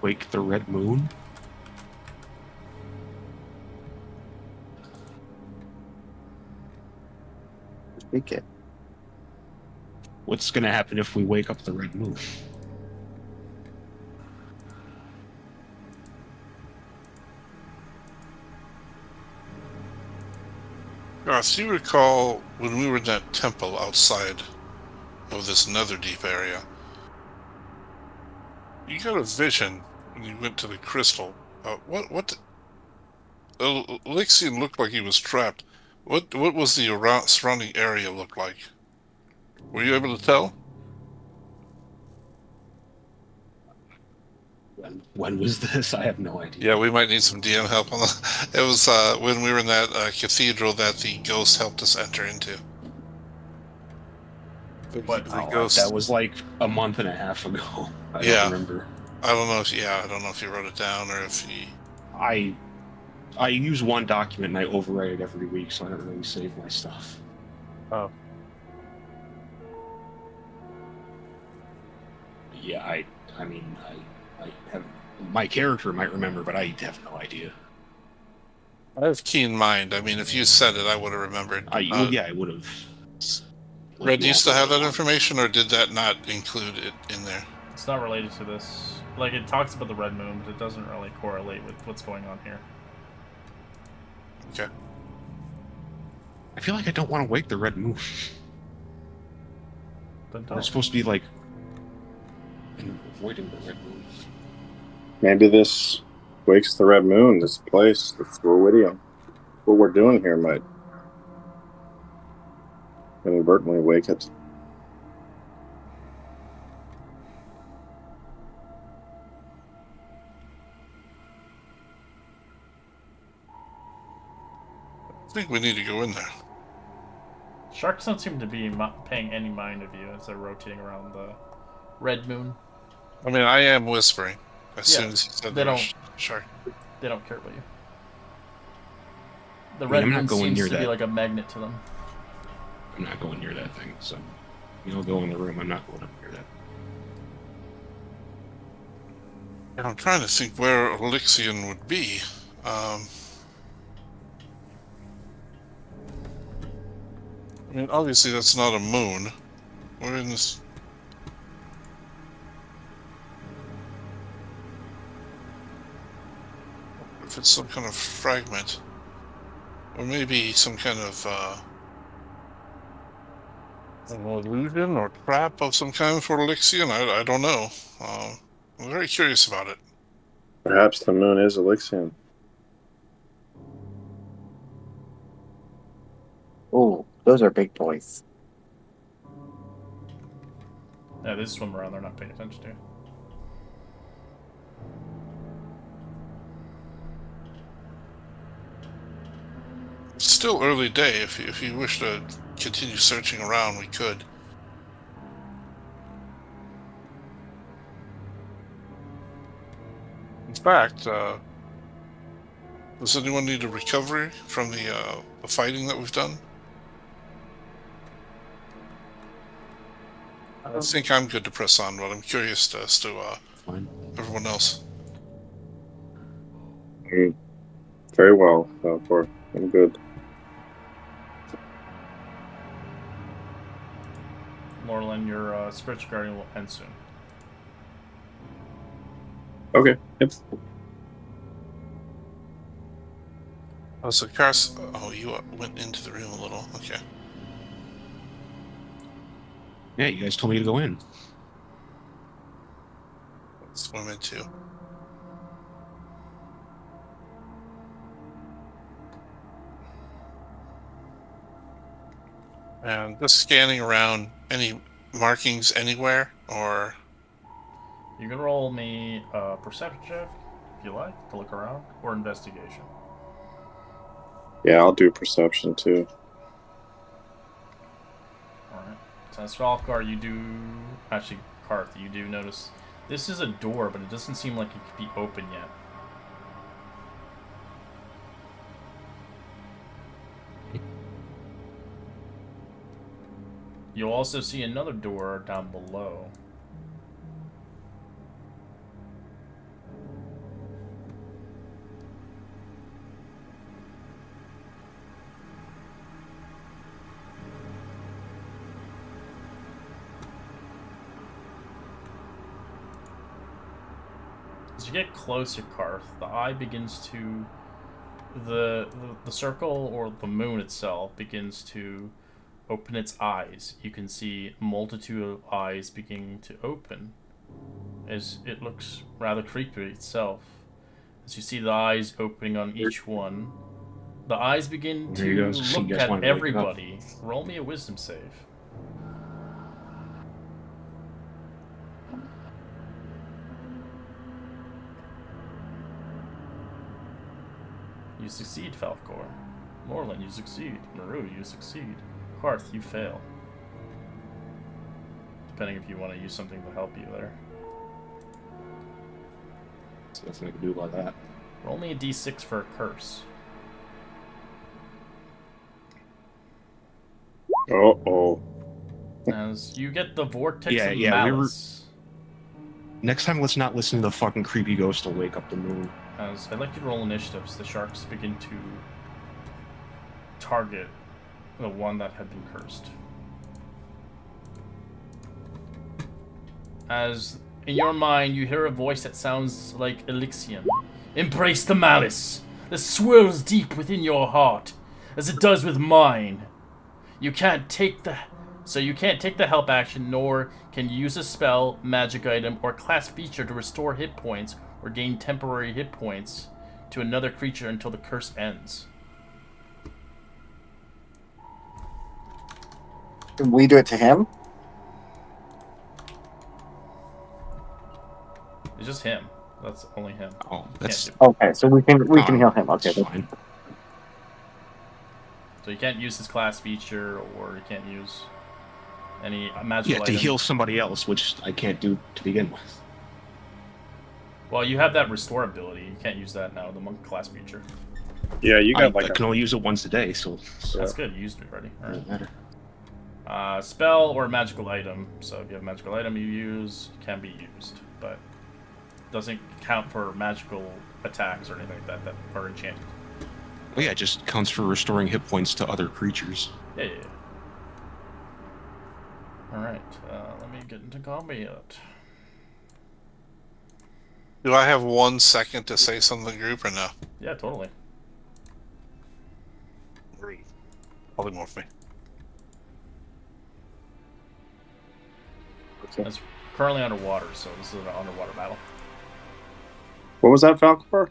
wake the red moon. Speak it. What's gonna happen if we wake up the red moon? Ross, you recall when we were in that temple outside of this Netherdeep area? You got a vision when you went to the crystal. What? Elixion looked like he was trapped. What was the surrounding area look like? Were you able to tell? When was this? I have no idea. Yeah, we might need some DM help on that. It was when we were in that cathedral that the ghost helped us enter into. What? The Oh, ghost. that was like a month and a half ago. I don't Yeah, remember. I don't know if I don't know if he wrote it down or if he. I use one document and I overwrite it every week, so I don't really save my stuff. Oh. Yeah, I mean, I have, my character might remember, but I have no idea. I have keen mind. I mean, if you said it, I would have remembered. Well, yeah, I would have. Red, do you still have that information, or did that not include it in there? It's not related to this. Like, it talks about the red moon, but it doesn't really correlate with what's going on here. Okay. I feel like I don't want to wake the red moon. Then We're don't. supposed to be like avoiding the red moon. Maybe this wakes the red moon. This place, this Roridium. What we're doing here might inadvertently wake it. I think we need to go in there. Sharks don't seem to be paying any mind of you as they're rotating around the red moon. I mean, I am whispering as Yeah, soon as he said they there was don't- shark. They don't care about you. The I mean, red I'm not moon going seems near to be that. like a magnet to them. I'm not going near that thing, so go in the room. I'm not going up near that. I'm trying to think where Elixion would be. I mean, obviously that's not a moon. We're in this. If it's some kind of fragment, or maybe some kind of an illusion or trap of some kind for Elixion. I don't know. I'm very curious about it. Perhaps the moon is Elixion. Oh, those are big boys. Yeah, they swim around. They're not paying attention to you. It's still early day. If you wish to continue searching around, we could. In fact, does anyone need a recovery from the fighting that we've done? I think I'm good to press on, but I'm curious as to Fine. everyone else. Very well, Falcor. I'm good. Lorelin, your spiritual guardian will end soon. Okay. Yep. Oh, so Cars. Oh, you went into the room a little. Okay. Yeah, you guys told me to go in. Let's swim into. And just scanning around, any markings anywhere, or You can roll me a perception check if you like to look around, or investigation. Yeah, I'll do perception too. Alright. So as Falkar, you do... Actually, Karth, you do notice... This is a door, but it doesn't seem like it could be open yet. You'll also see another door down below. As you get closer, Karth, the eye begins to... The circle, or the moon itself, begins to open its eyes. You can see a multitude of eyes beginning to open, as it looks rather creepy itself. As you see the eyes opening on each one, the eyes begin There you to go. So you look guys at wanted to wake it up. everybody. Roll me a wisdom save. You succeed, Falcor. Morlin, you succeed. Maru, you succeed. Karth, you fail. Depending if you want to use something to help you there. So that's nothing I can do about that. Roll me a d6 for a curse. Oh. As you get the vortex Yeah, of yeah, we were- malice. Next time, let's not listen to the fucking creepy ghost to wake up the moon. As I'd like you to roll initiatives, the sharks begin to target the one that had been cursed. As in your mind, you hear a voice that sounds like Elixion. Embrace the malice that swirls deep within your heart, as it does with mine. You can't take the help action, nor can you use a spell, magic item, or class feature to restore hit points or gain temporary hit points to another creature until the curse ends. Can we do it to him? It's just him. That's only him. Oh, that's Can't do it. Okay, so we can heal him. Okay, that's fine. So you can't use his class feature, or you can't use any magical Yeah, to item. heal somebody else, which I can't do to begin with. Well, you have that restore ability. You can't use that now, the monk class feature. Yeah, you got I can only use it once a day, so That's good. You used it already. All doesn't right. matter. Spell or magical item. So if you have a magical item you use, it can be used, but doesn't count for magical attacks or anything like that that are enchanted. Well, yeah, it just counts for restoring hit points to other creatures. Yeah. All right. Let me get into combat. do I have 1 second to say something to the group or no? Yeah, totally. Polymorph me. It's currently underwater, so this is an underwater battle. What was that, Falcor?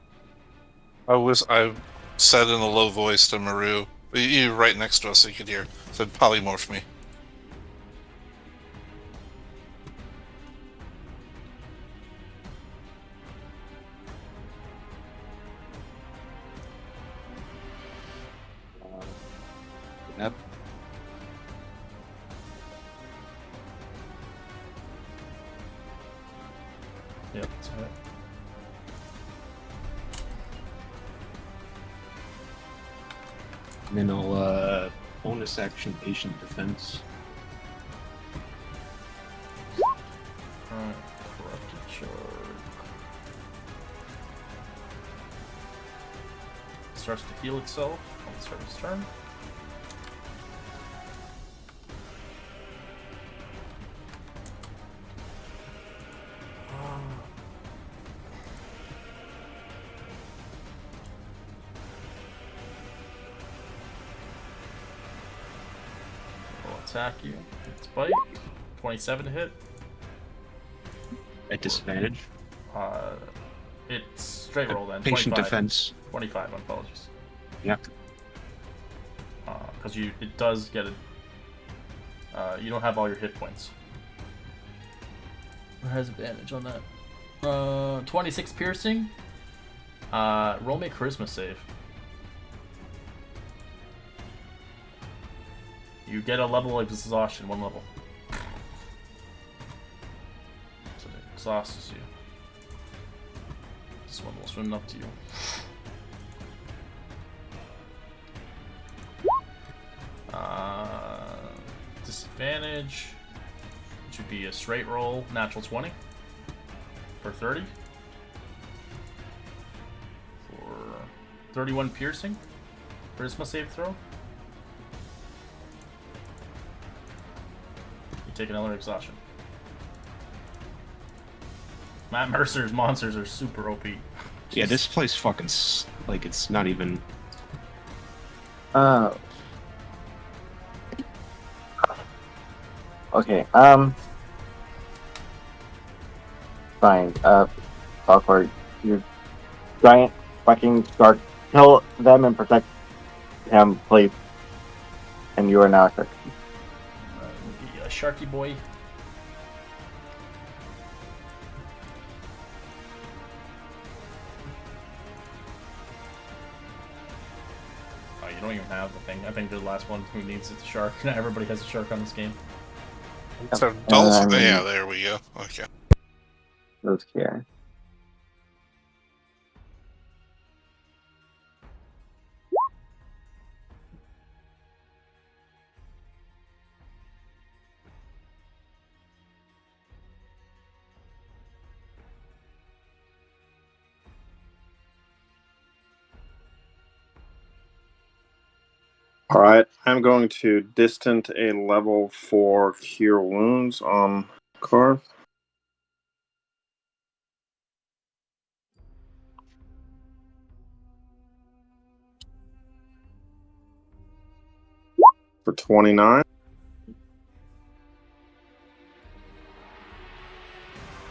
I said in a low voice to Maru, you were right next to us so you could hear. Said polymorph me. Yep, that's a hit. And then I'll bonus action patient defense. Alright, corrupted shark. Starts to heal itself on the start of its turn. Will attack you. Its bite. 27 to hit. At disadvantage. It's straight roll then. Patient 25. defense. 25, my apologies. Yeah. Because it does get a. You don't have all your hit points. It has advantage on that. 26 piercing. Roll me a charisma save. You get a level of exhaustion, 1 level. So it exhausts you. This one will swim up to you. Disadvantage, which would be a straight roll, natural 20 for 30. For 31 piercing. Charisma save throw. You take another exhaustion. Matt Mercer's monsters are super OP. Yeah, this place fucking like it's not even. Okay. Fine. Awkward. You giant fucking shark. Kill them and protect him, please. And you are now a shark. Be a sharky boy. Oh, you don't even have the thing. I think you're the last one who needs it, the shark. Everybody has a shark on this game. So dolphin. Yeah, there we go. Okay. Those here. All right, I'm going to distant a level 4 cure wounds on Carv. For 29.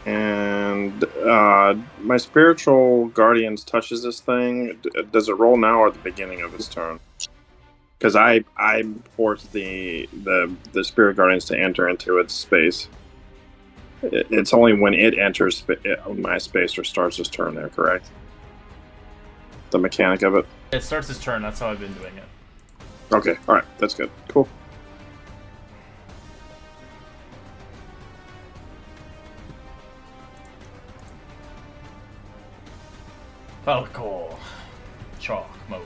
And my spiritual guardians touches this thing. Does it roll now or at the beginning of its turn? Because I force the spirit guardians to enter into its space. It's only when it enters my space or starts its turn there, correct? The mechanic of it? It starts its turn, that's how I've been doing it. Okay, alright, that's good. Cool. Falcor. Chalk mode.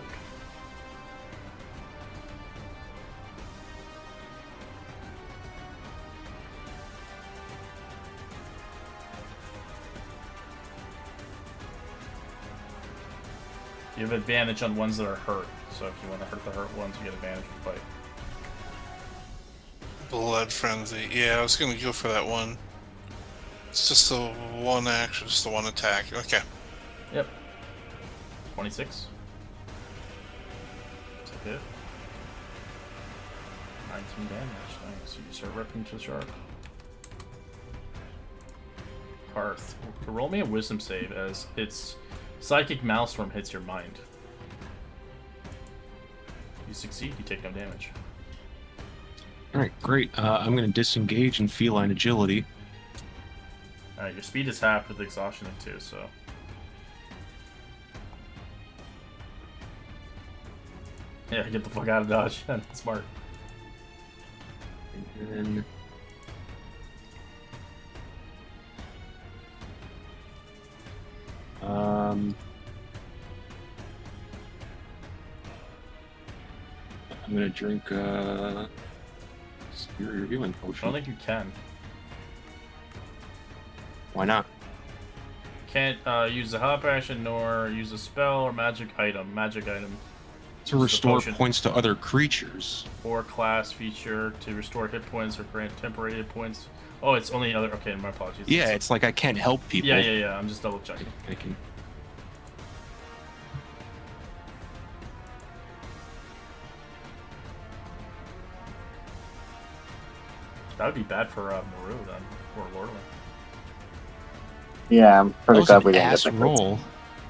You have advantage on ones that are hurt, so if you want to hurt the hurt ones, you get advantage with fight. Blood frenzy. Yeah, I was gonna go for that one. It's just the one action, just the one attack. Okay. Yep. 26. That's a hit. 19 damage. Nice. You start ripping to the shark. Hearth. Roll me a wisdom save as its psychic maelstrom hits your mind. You succeed, you take no damage. Alright, great. I'm going to disengage and feline agility. Alright, your speed is half with exhaustion too, so. Yeah, get the fuck out of dodge. Smart. And then I'm gonna drink Superior Healing I Potion. don't think you can. Why not? Can't use a help action nor use a spell or magic item. Magic item. To Use the restore potion. points to other creatures. Or class feature to restore hit points or grant temporary hit points. Oh, it's only other. Okay, my apologies. Yeah, it's like I can't help people. Yeah. I'm just double checking. I can. That would be bad for Maru then, or Lordland. Yeah, I'm That pretty was glad an we didn't ass get the roll.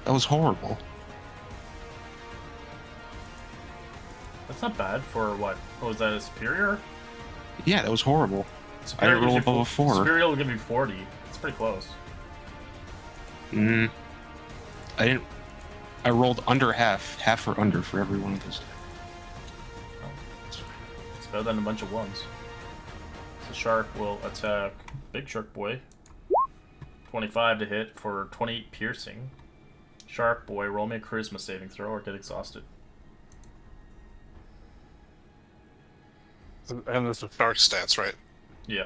That was horrible. That's not bad for what? Oh, is that a superior? Yeah, that was horrible. Superior I didn't roll gives you above a 4. Superior will give me 40. It's pretty close. I didn't. I rolled under half or under for every one of those. It's better than a bunch of ones. So shark will attack Big Shark Boy. 25 to hit for 28 piercing. Shark Boy, roll me a charisma saving throw or get exhausted. And there's the shark stats, right? Yeah.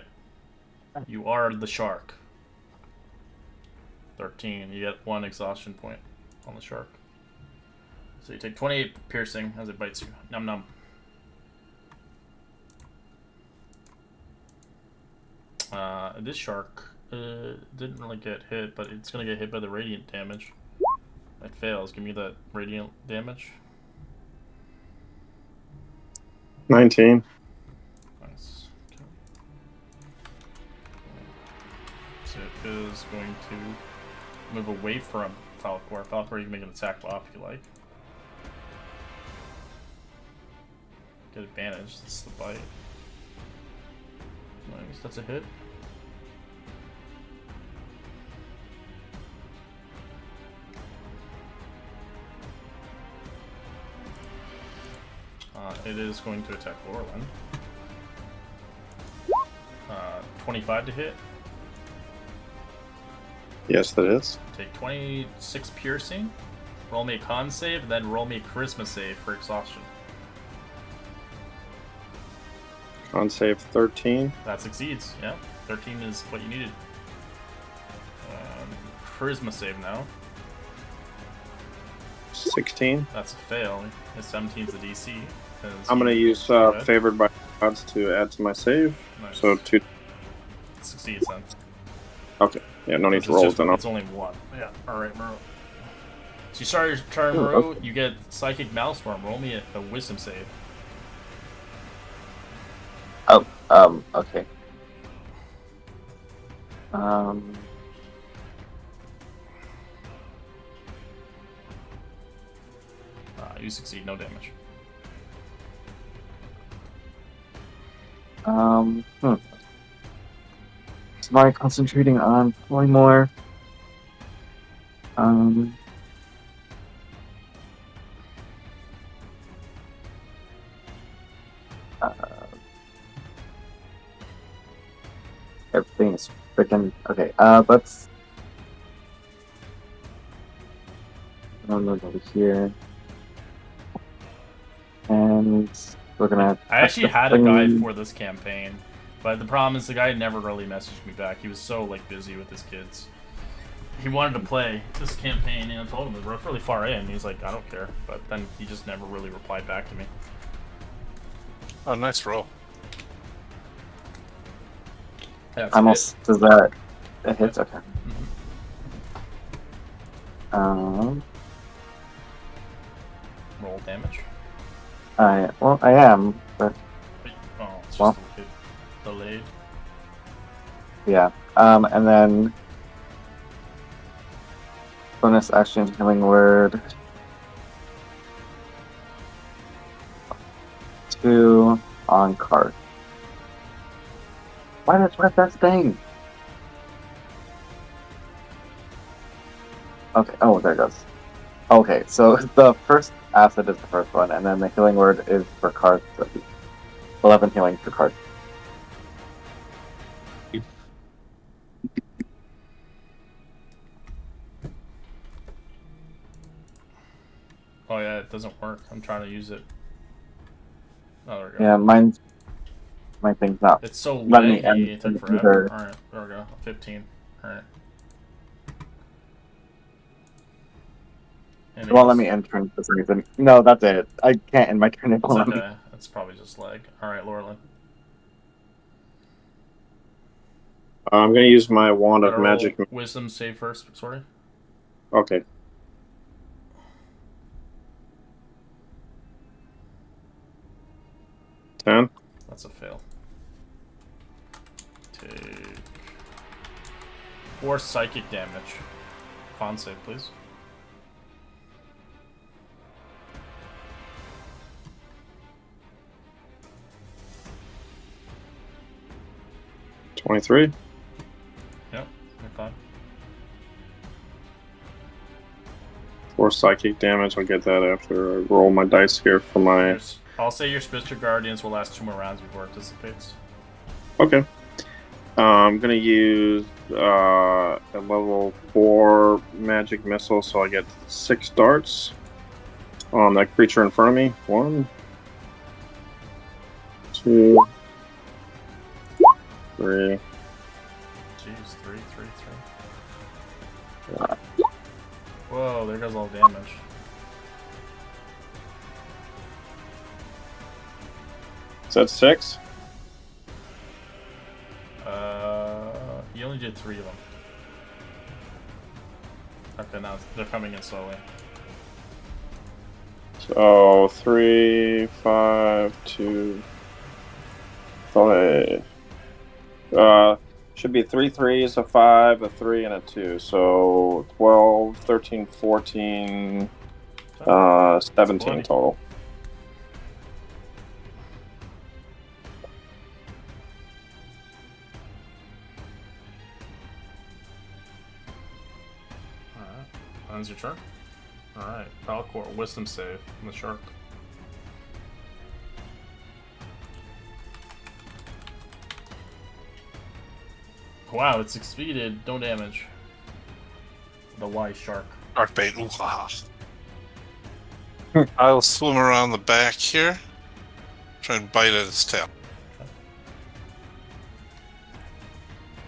You are the shark. 13. You get 1 exhaustion point on the shark. So you take 28 piercing as it bites you. Num num. This shark didn't really get hit, but it's gonna get hit by the radiant damage. It fails. Give me that radiant damage. 19. Nice. Okay. So it is going to move away from Falcor. Falcor, you can make an attack off if you like. Get advantage. That's the bite. Nice. That's a hit. It is going to attack Lorelin. 25 to hit. Yes, that is. Take 26 piercing. Roll me a con save, then roll me a charisma save for exhaustion. Con save 13. That succeeds, yeah. 13 is what you needed. Charisma save now. 16. That's a fail. His 17 is the DC. I'm going to use favored by odds to add to my save. Nice. So 2. Succeeds then. Okay. Yeah, no need to roll it then. It's only 1. Yeah. Alright, Maru. So you start your turn, Maru. Okay. You get Psychic Maelstrom. Roll me a wisdom save. Okay. You succeed, no damage. Am I concentrating on pulling more? Everything is freaking okay. Let's look over here, and we're gonna. I actually had a guy for this campaign, but the problem is the guy never really messaged me back. He was so like busy with his kids. He wanted to play this campaign, and I told him we're really far in. He's like, I don't care, but then he just never really replied back to me. Oh, nice roll. Yeah, Almost does that it hits? Okay. Roll damage. I am, but Oh, it's Well. just a bit delayed. yeah. And then bonus action healing word. 2 on card. Why did I press that thing? Okay. Oh, there it goes. Okay, so the first acid is the first one, and then the healing word is for cards. So 11 healing for cards. Oh yeah, it doesn't work. I'm trying to use it. Oh, there we go. Yeah, my thing's not. It's so Let me laggy, end it took forever. either. Alright, there we go. 15. Alright. It won't let me Enemies? end turn for some reason. No, that's it. I can't end my turn. It It's won't let me. okay. It's probably just lag. Alright, Laurelin. I'm going to use my wand of Gotta roll magic. wisdom save first, sorry. Okay. Ten. That's a fail. Take 4 psychic damage. Con save, please. $23. Yep, you're fine. 4 psychic damage. I'll get that after I roll my dice here for my. I'll say your Spitzer Guardians will last 2 more rounds before it dissipates. Okay. I'm gonna use a level 4 magic missile, so I get 6 darts on that creature in front of me. 1, 2, 3. Jeez, 3. Whoa, there goes all damage. Is that 6? You only did 3 of them. Okay, now they're coming in slowly. So 3, 5, 2, 5. Should be 3 threes, a 5, a 3, and a 2. So 12, 13, 14, 17 total. Alright, ends your turn. Alright, Falcor, wisdom save on the shark. Wow, it's succeeded. No damage. The wise shark. Shark bait. Ooh, ah. I'll swim around the back here. Try and bite at its tail.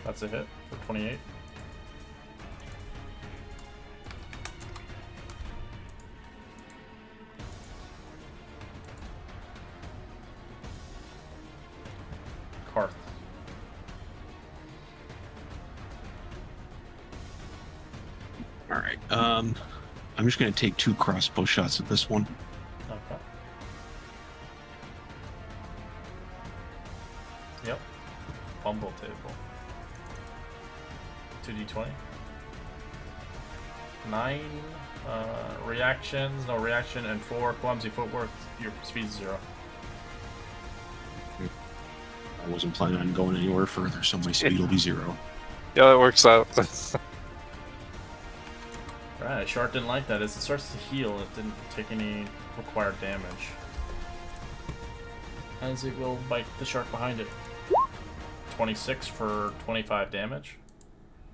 That's a hit for 28. Karth. All right. I'm just gonna take 2 crossbow shots at this one. Okay. Yep. Bumble table. 2d20. 9 reactions, no reaction, and 4 clumsy footwork. Your speed's 0. I wasn't planning on going anywhere further, so my speed will be 0. Yeah, that works out. Right, shark didn't like that. As it starts to heal, it didn't take any required damage. As it will bite the shark behind it. 26 for 25 damage.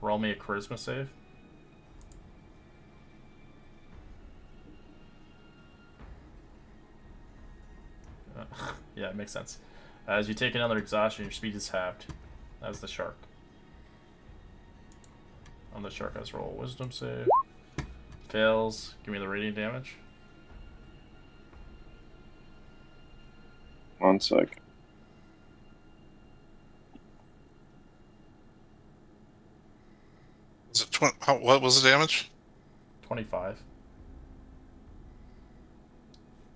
Roll me a charisma save. Yeah, it makes sense. As you take another exhaustion, your speed is halved. As the shark. On the shark, has roll a wisdom save. Fails. Give me the radiant damage. 1 sec. Is it what was the damage? 25.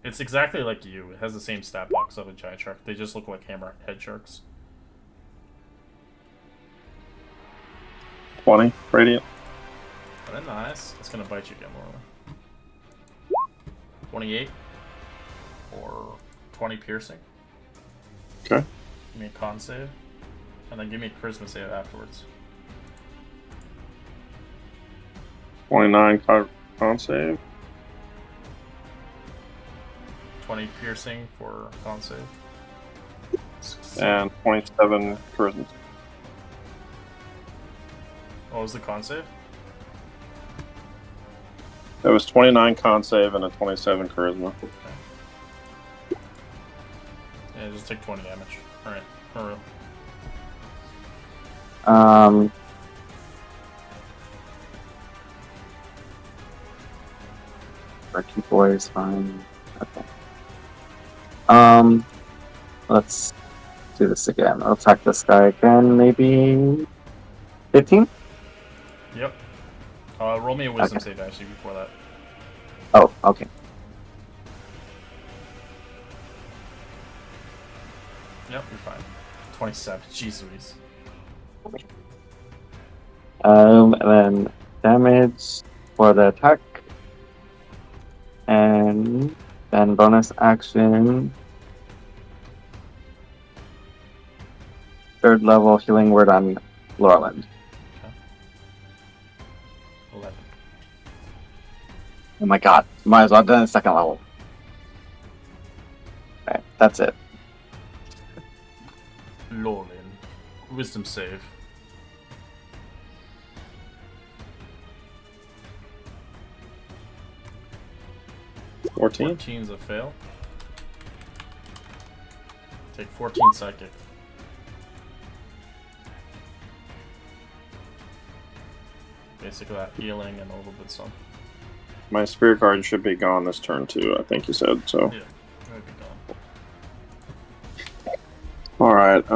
It's exactly like you. It has the same stat box of a giant shark. They just look like hammerhead sharks. 20 radiant. Very nice. It's gonna bite you again, Laura. 28 or 20 piercing. Okay. Give me a con save, and then give me a charisma save afterwards. 29 con save. 20 piercing for con save. And 27 charisma. What was the con save? That was 29 con save and a 27 charisma. Yeah, just take 20 damage. Alright, for real. Lucky boy is fine. Okay. Let's do this again. I'll attack this guy again. Maybe 15. Yep. Roll me a wisdom Okay. save actually before that. Oh, okay. Yep, you're fine. 27. Jeez Louise. And then damage for the attack, and then bonus action. Third level healing word on Laurelland. Okay. 11. Oh my god, might as well have done the second level. Okay, that's it. Lorlin. Wisdom save. 14. 14's a fail. Take 14 psychic. Basically that healing and a little bit some. My spirit guard should be gone this turn too, I think you said, so. Yeah, it would be gone. Alright,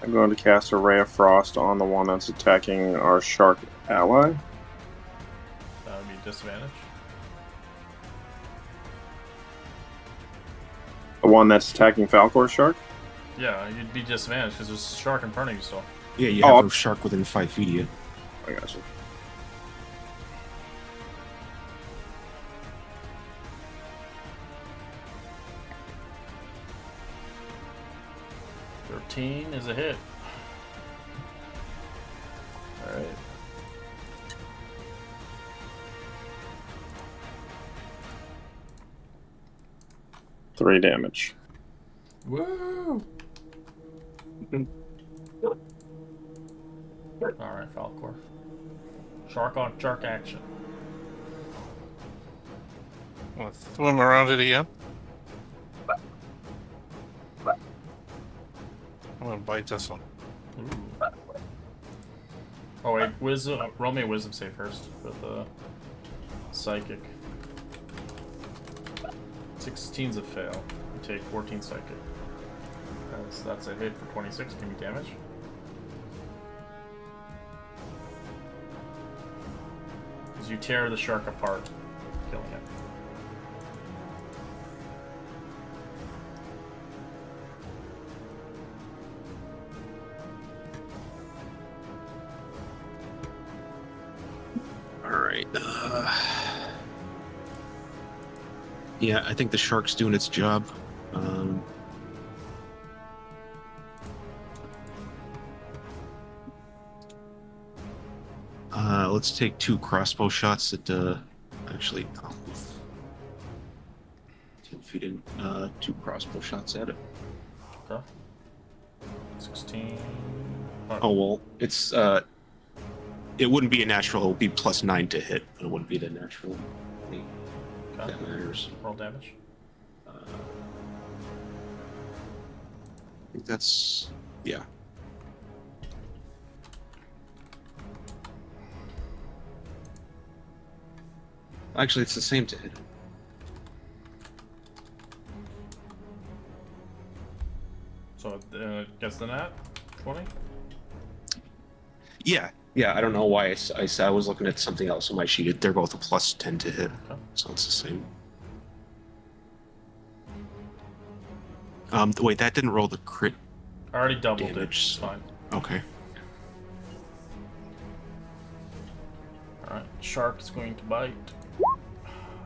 I'm going to cast a Ray of Frost on the one that's attacking our shark ally. That would be disadvantage. The one that's attacking Falcor's shark? Yeah, you'd be disadvantaged because there's a shark in front of you still. Yeah, you Oh, have a shark within 5 feet of you. I got you. $13 is a hit. Alright. Three damage. Woo! Alright, Falcor. Shark on shark action. I'm gonna swim around it again. I'm gonna bite this one. Ooh. Oh wait, wisdom. Roll me a wisdom save first with psychic. 16's a fail. You take 14 psychic. That's a hit for 26. Give me damage. As you tear the shark apart, killing it. Alright. Yeah, I think the shark's doing its job. Let's take 2 crossbow shots at actually, I'll move 10 feet in. 2 crossbow shots at it. Okay. 16. Oh well, it's it wouldn't be a natural. It would be +9 to hit, but it wouldn't be the natural. Okay. That matters. Roll damage. I think that's yeah. Actually, it's the same to hit. So gets the nat 20. Yeah, yeah. I don't know why I was looking at something else on my sheet. They're both a +10 to hit, Okay. so it's the same. Wait, that didn't roll the crit. I already doubled it. Damage, It's so- fine. Okay. All right. Shark is going to bite.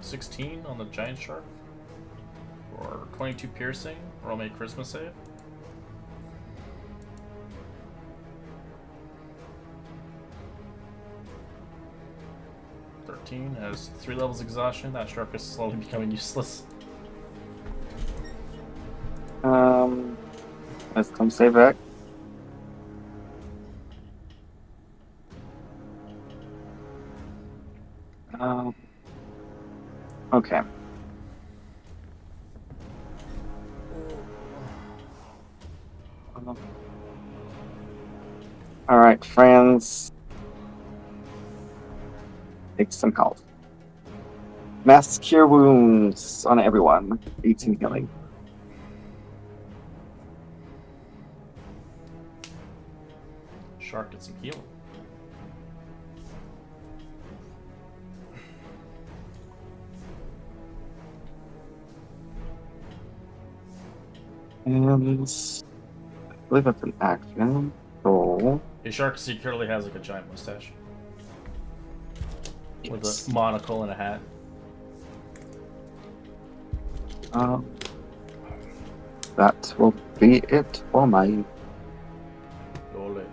16 on the giant shark. For 22 piercing. Roll me a charisma save. Has 3 levels exhaustion. That shark is slowly becoming useless. Let's come save back. Okay. All right, friends. Take some health. Mass cure wounds on everyone. 18 healing. Shark gets some healing. And I believe that's an action. Roll. A shark secretly has like a giant mustache with Yes. a monocle and a hat. That will be it for my. Roll it.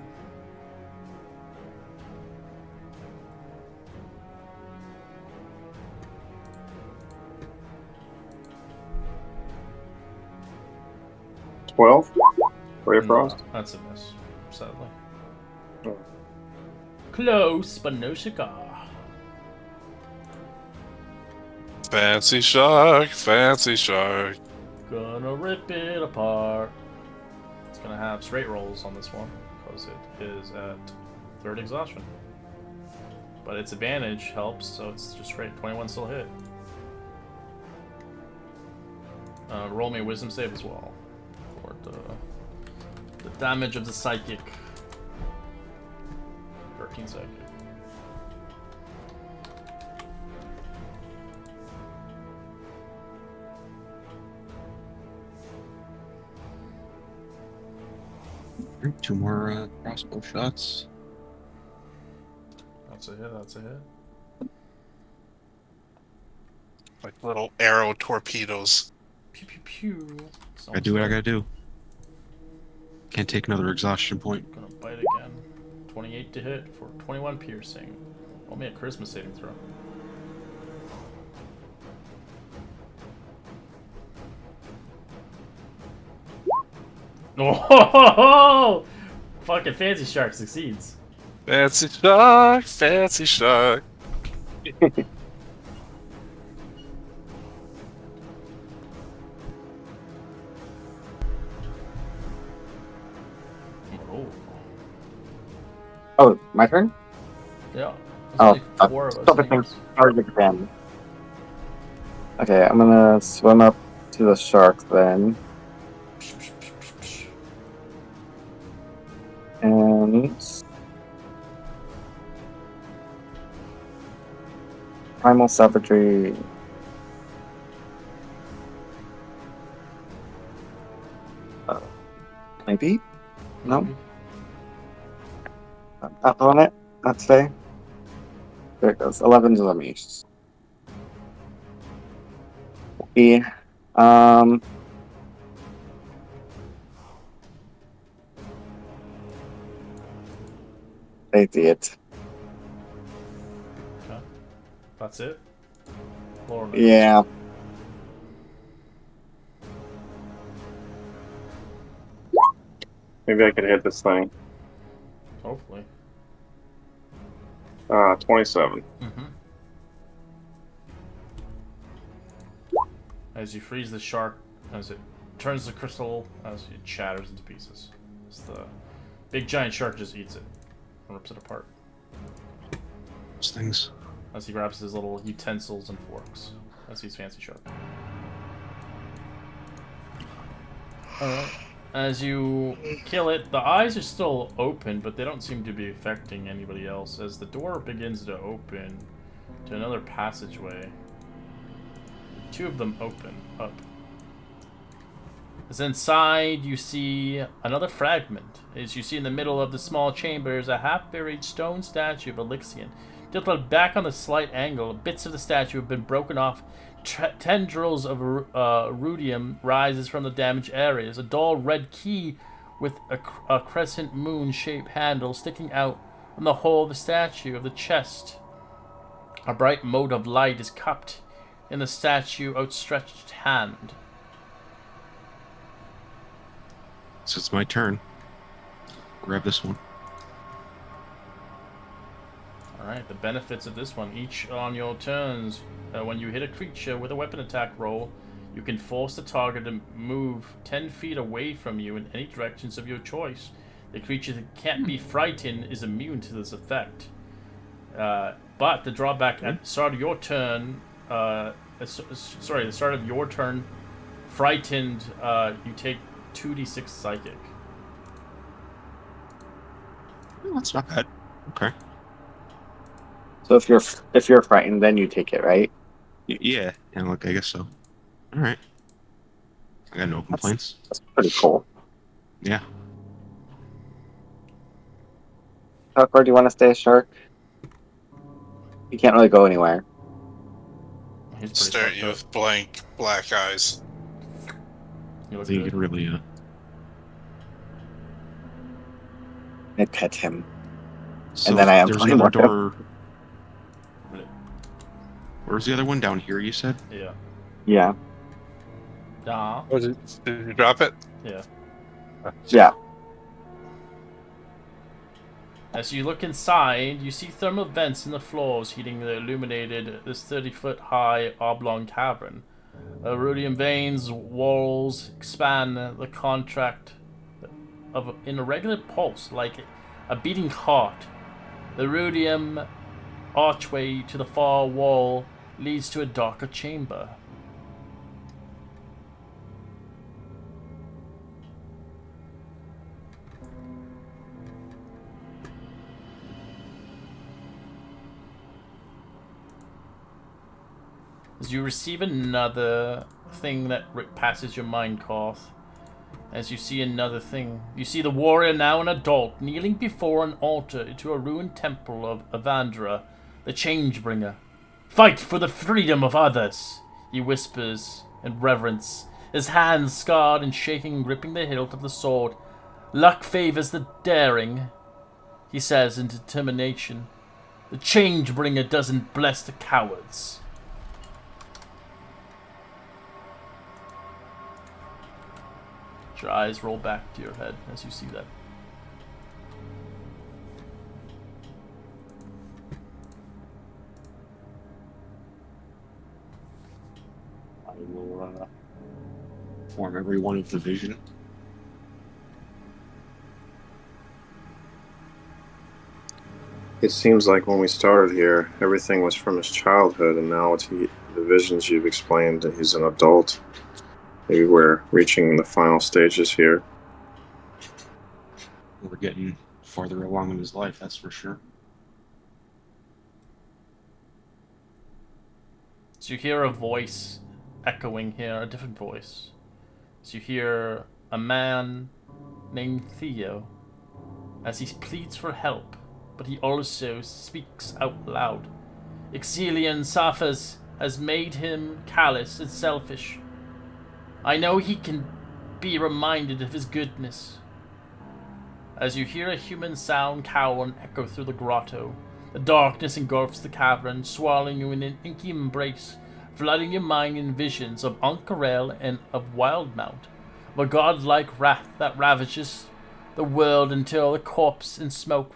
Ray of Frost. No, that's a miss, sadly. Oh. Close, but no cigar. Fancy shark, fancy shark. Gonna rip it apart. It's gonna have straight rolls on this one because it is at 3rd exhaustion. But its advantage helps, so it's just straight. 21 still hit. Roll me a wisdom save as well for the damage of the psychic. 13 psychic. Two more crossbow shots. That's a hit, that's a hit. Like little arrow torpedoes. Pew pew pew. I do what I gotta do. Can't take another exhaustion point. Gonna bite again. 28 to hit for 21 piercing. Roll me a charisma saving throw. Oh, fucking fancy shark succeeds. Fancy shark, fancy shark. Oh, Oh, my turn? yeah. There's Oh, only 4 of us. stop it, anyways. target again. Okay, I'm gonna swim up to the shark then. And primal savagery. Maybe? No? Up on it? Not today? There it goes. 11 damage. Okay. They did. Okay. That's it? Lord, Yeah. Maybe I could hit this thing. hopefully. 27. Mm-hmm. As you freeze the shark, as it turns the crystal, as it shatters into pieces. As the big giant shark just eats it and rips it apart. Those things. As he grabs his little utensils and forks. As he's fancy shark. Alright. As you kill it, the eyes are still open, but they don't seem to be affecting anybody else. As the door begins to open to another passageway, 2 of them open up. As inside, you see another fragment. As you see in the middle of the small chamber is a half-buried stone statue of Elixion. Tilted back on a slight angle, bits of the statue have been broken off. Tendrils of rudium rises from the damaged areas. A dull red key with a crescent moon-shaped handle sticking out from the hole of the statue of the chest. A bright mote of light is cupped in the statue's outstretched hand. So it's my turn. Grab this one. Alright, the benefits of this one. Each on your turns, When you hit a creature with a weapon attack roll, you can force the target to move 10 feet away from you in any directions of your choice. The creature that can't be frightened is immune to this effect. But the drawback at the start of your turn, the start of your turn, frightened, you take 2d6 psychic. Oh, that's not bad. Okay. So if you're frightened, then you take it, right? Yeah. Yeah. Look, I guess so. All right. I got no complaints. That's pretty cool. Yeah. How far do you want to stay a shark? You can't really go anywhere. He's pretty Stare at fucked you up. with blank black eyes. You I look think you good. can really. I pet him, So and then I there's unplay another more. door. Where's the other one? Down here, you said? Yeah. Yeah, Yeah. Oh, did you drop it? Yeah. yeah. As you look inside, you see thermal vents in the floors heating the illuminated this 30-foot high oblong cavern. Rudium veins walls expand the contract of in a regular pulse like a beating heart. The rudium archway to the far wall leads to a darker chamber. As you receive another thing that passes your mind, Koth. As you see another thing, you see the warrior, now an adult, kneeling before an altar to a ruined temple of Avandra, the Changebringer. Fight for the freedom of others, he whispers in reverence, his hands scarred and shaking, gripping the hilt of the sword. Luck favors the daring, he says in determination. The Changebringer doesn't bless the cowards. Your eyes roll back to your head as you see that. I will form every one of the vision. It seems like when we started here, everything was from his childhood, and now it's the visions you've explained that he's an adult. Maybe we're reaching the final stages here. We're getting farther along in his life, that's for sure. So you hear a voice echoing here, a different voice. So you hear a man named Theo as he pleads for help, but he also speaks out loud. Exilian Safas has made him callous and selfish. I know he can be reminded of his goodness. As you hear a human sound cowl and echo through the grotto, the darkness engulfs the cavern, swallowing you in an inky embrace, flooding your mind in visions of Ank'Harel and of Wildmount, of a godlike wrath that ravages the world until the corpse in smoke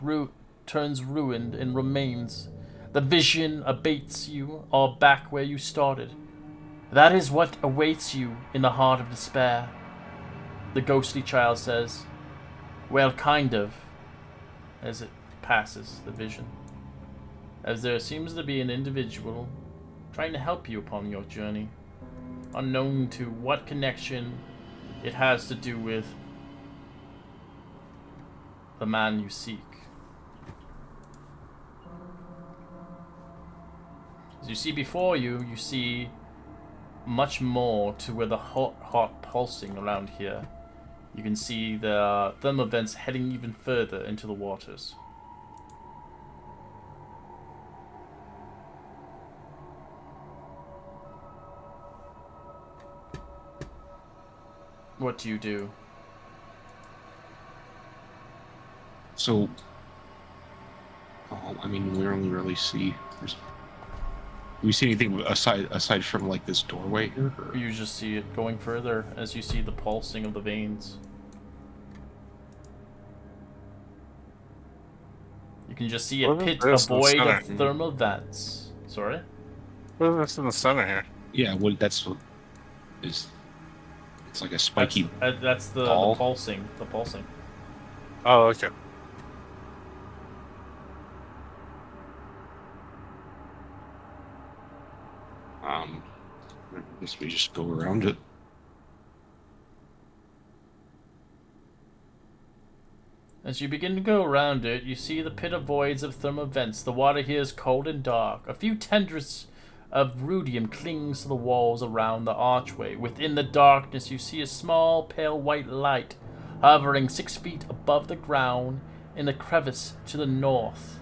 turns ruined and remains. The vision abates you, all back where you started. That is what awaits you in the heart of despair, the ghostly child says. Well, kind of, as it passes the vision. As there seems to be an individual trying to help you upon your journey, unknown to what connection it has to do with the man you seek. As you see before you, you see much more to where the hot pulsing around here. You can see the thermal vents heading even further into the waters. What do you do? So, I mean, we only really see. Do we see anything aside from like this doorway here? Or? You just see it going further as you see the pulsing of the veins. You can just see a What is pit this in the void center? of thermal vents. Sorry? What is this in the center here? Yeah, well, that's what is. It's like a That's, spiky that's the ball. pulsing. The pulsing. Oh, okay. I guess we just go around it. As you begin to go around it, you see the pit of voids of thermal vents. The water here is cold and dark. A few tendrils of rudium clings to the walls around the archway. Within the darkness, you see a small, pale white light hovering 6 feet above the ground in the crevice to the north.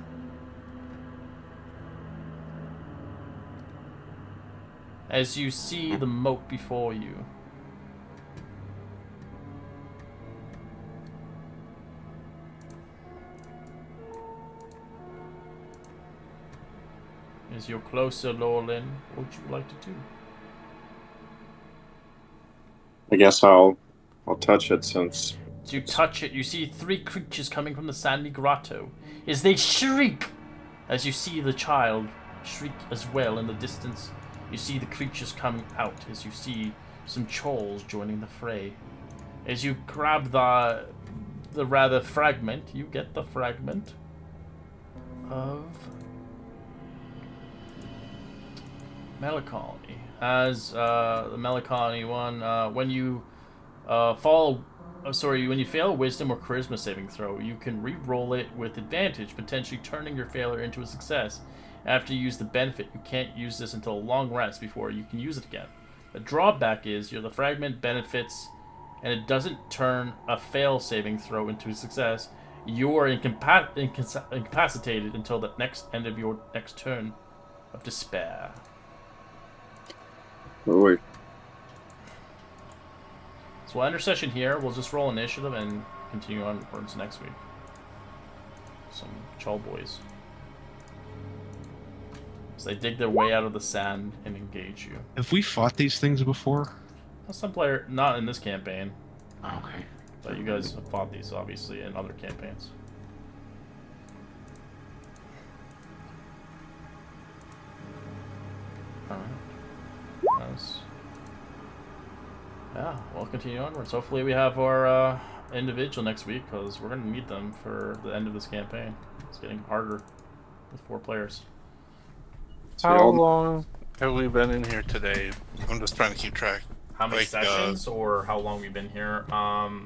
As you see the moat before you. As you're closer, Lorlin, what would you like to do? I guess I'll touch it since. As you touch it, you see 3 creatures coming from the sandy grotto. As they shriek, as you see the child shriek as well in the distance, you see the creatures coming out. As you see some trolls joining the fray. As you grab the rather fragment, you get the fragment of melancholy. As the melancholy one, when you when you fail a wisdom or charisma saving throw, you can re-roll it with advantage, potentially turning your failure into a success. After you use the benefit, you can't use this until a long rest before you can use it again. The drawback is the fragment benefits, and it doesn't turn a fail saving throw into a success. You are incapacitated until the next end of your next turn of despair. Ooh, So we'll end our session here. We'll just roll initiative and continue onwards next week. Some troll boys. So they dig their way out of the sand and engage you. Have we fought these things before? Some player, not in this campaign, Okay. but you guys have fought these obviously in other campaigns. Alright. Nice. Yeah, we'll continue onwards. Hopefully we have our individual next week, because we're going to need them for the end of this campaign. It's getting harder with 4 players. How long have we been in here today? I'm just trying to keep track. How many Like, sessions or how long we've been here? Hour.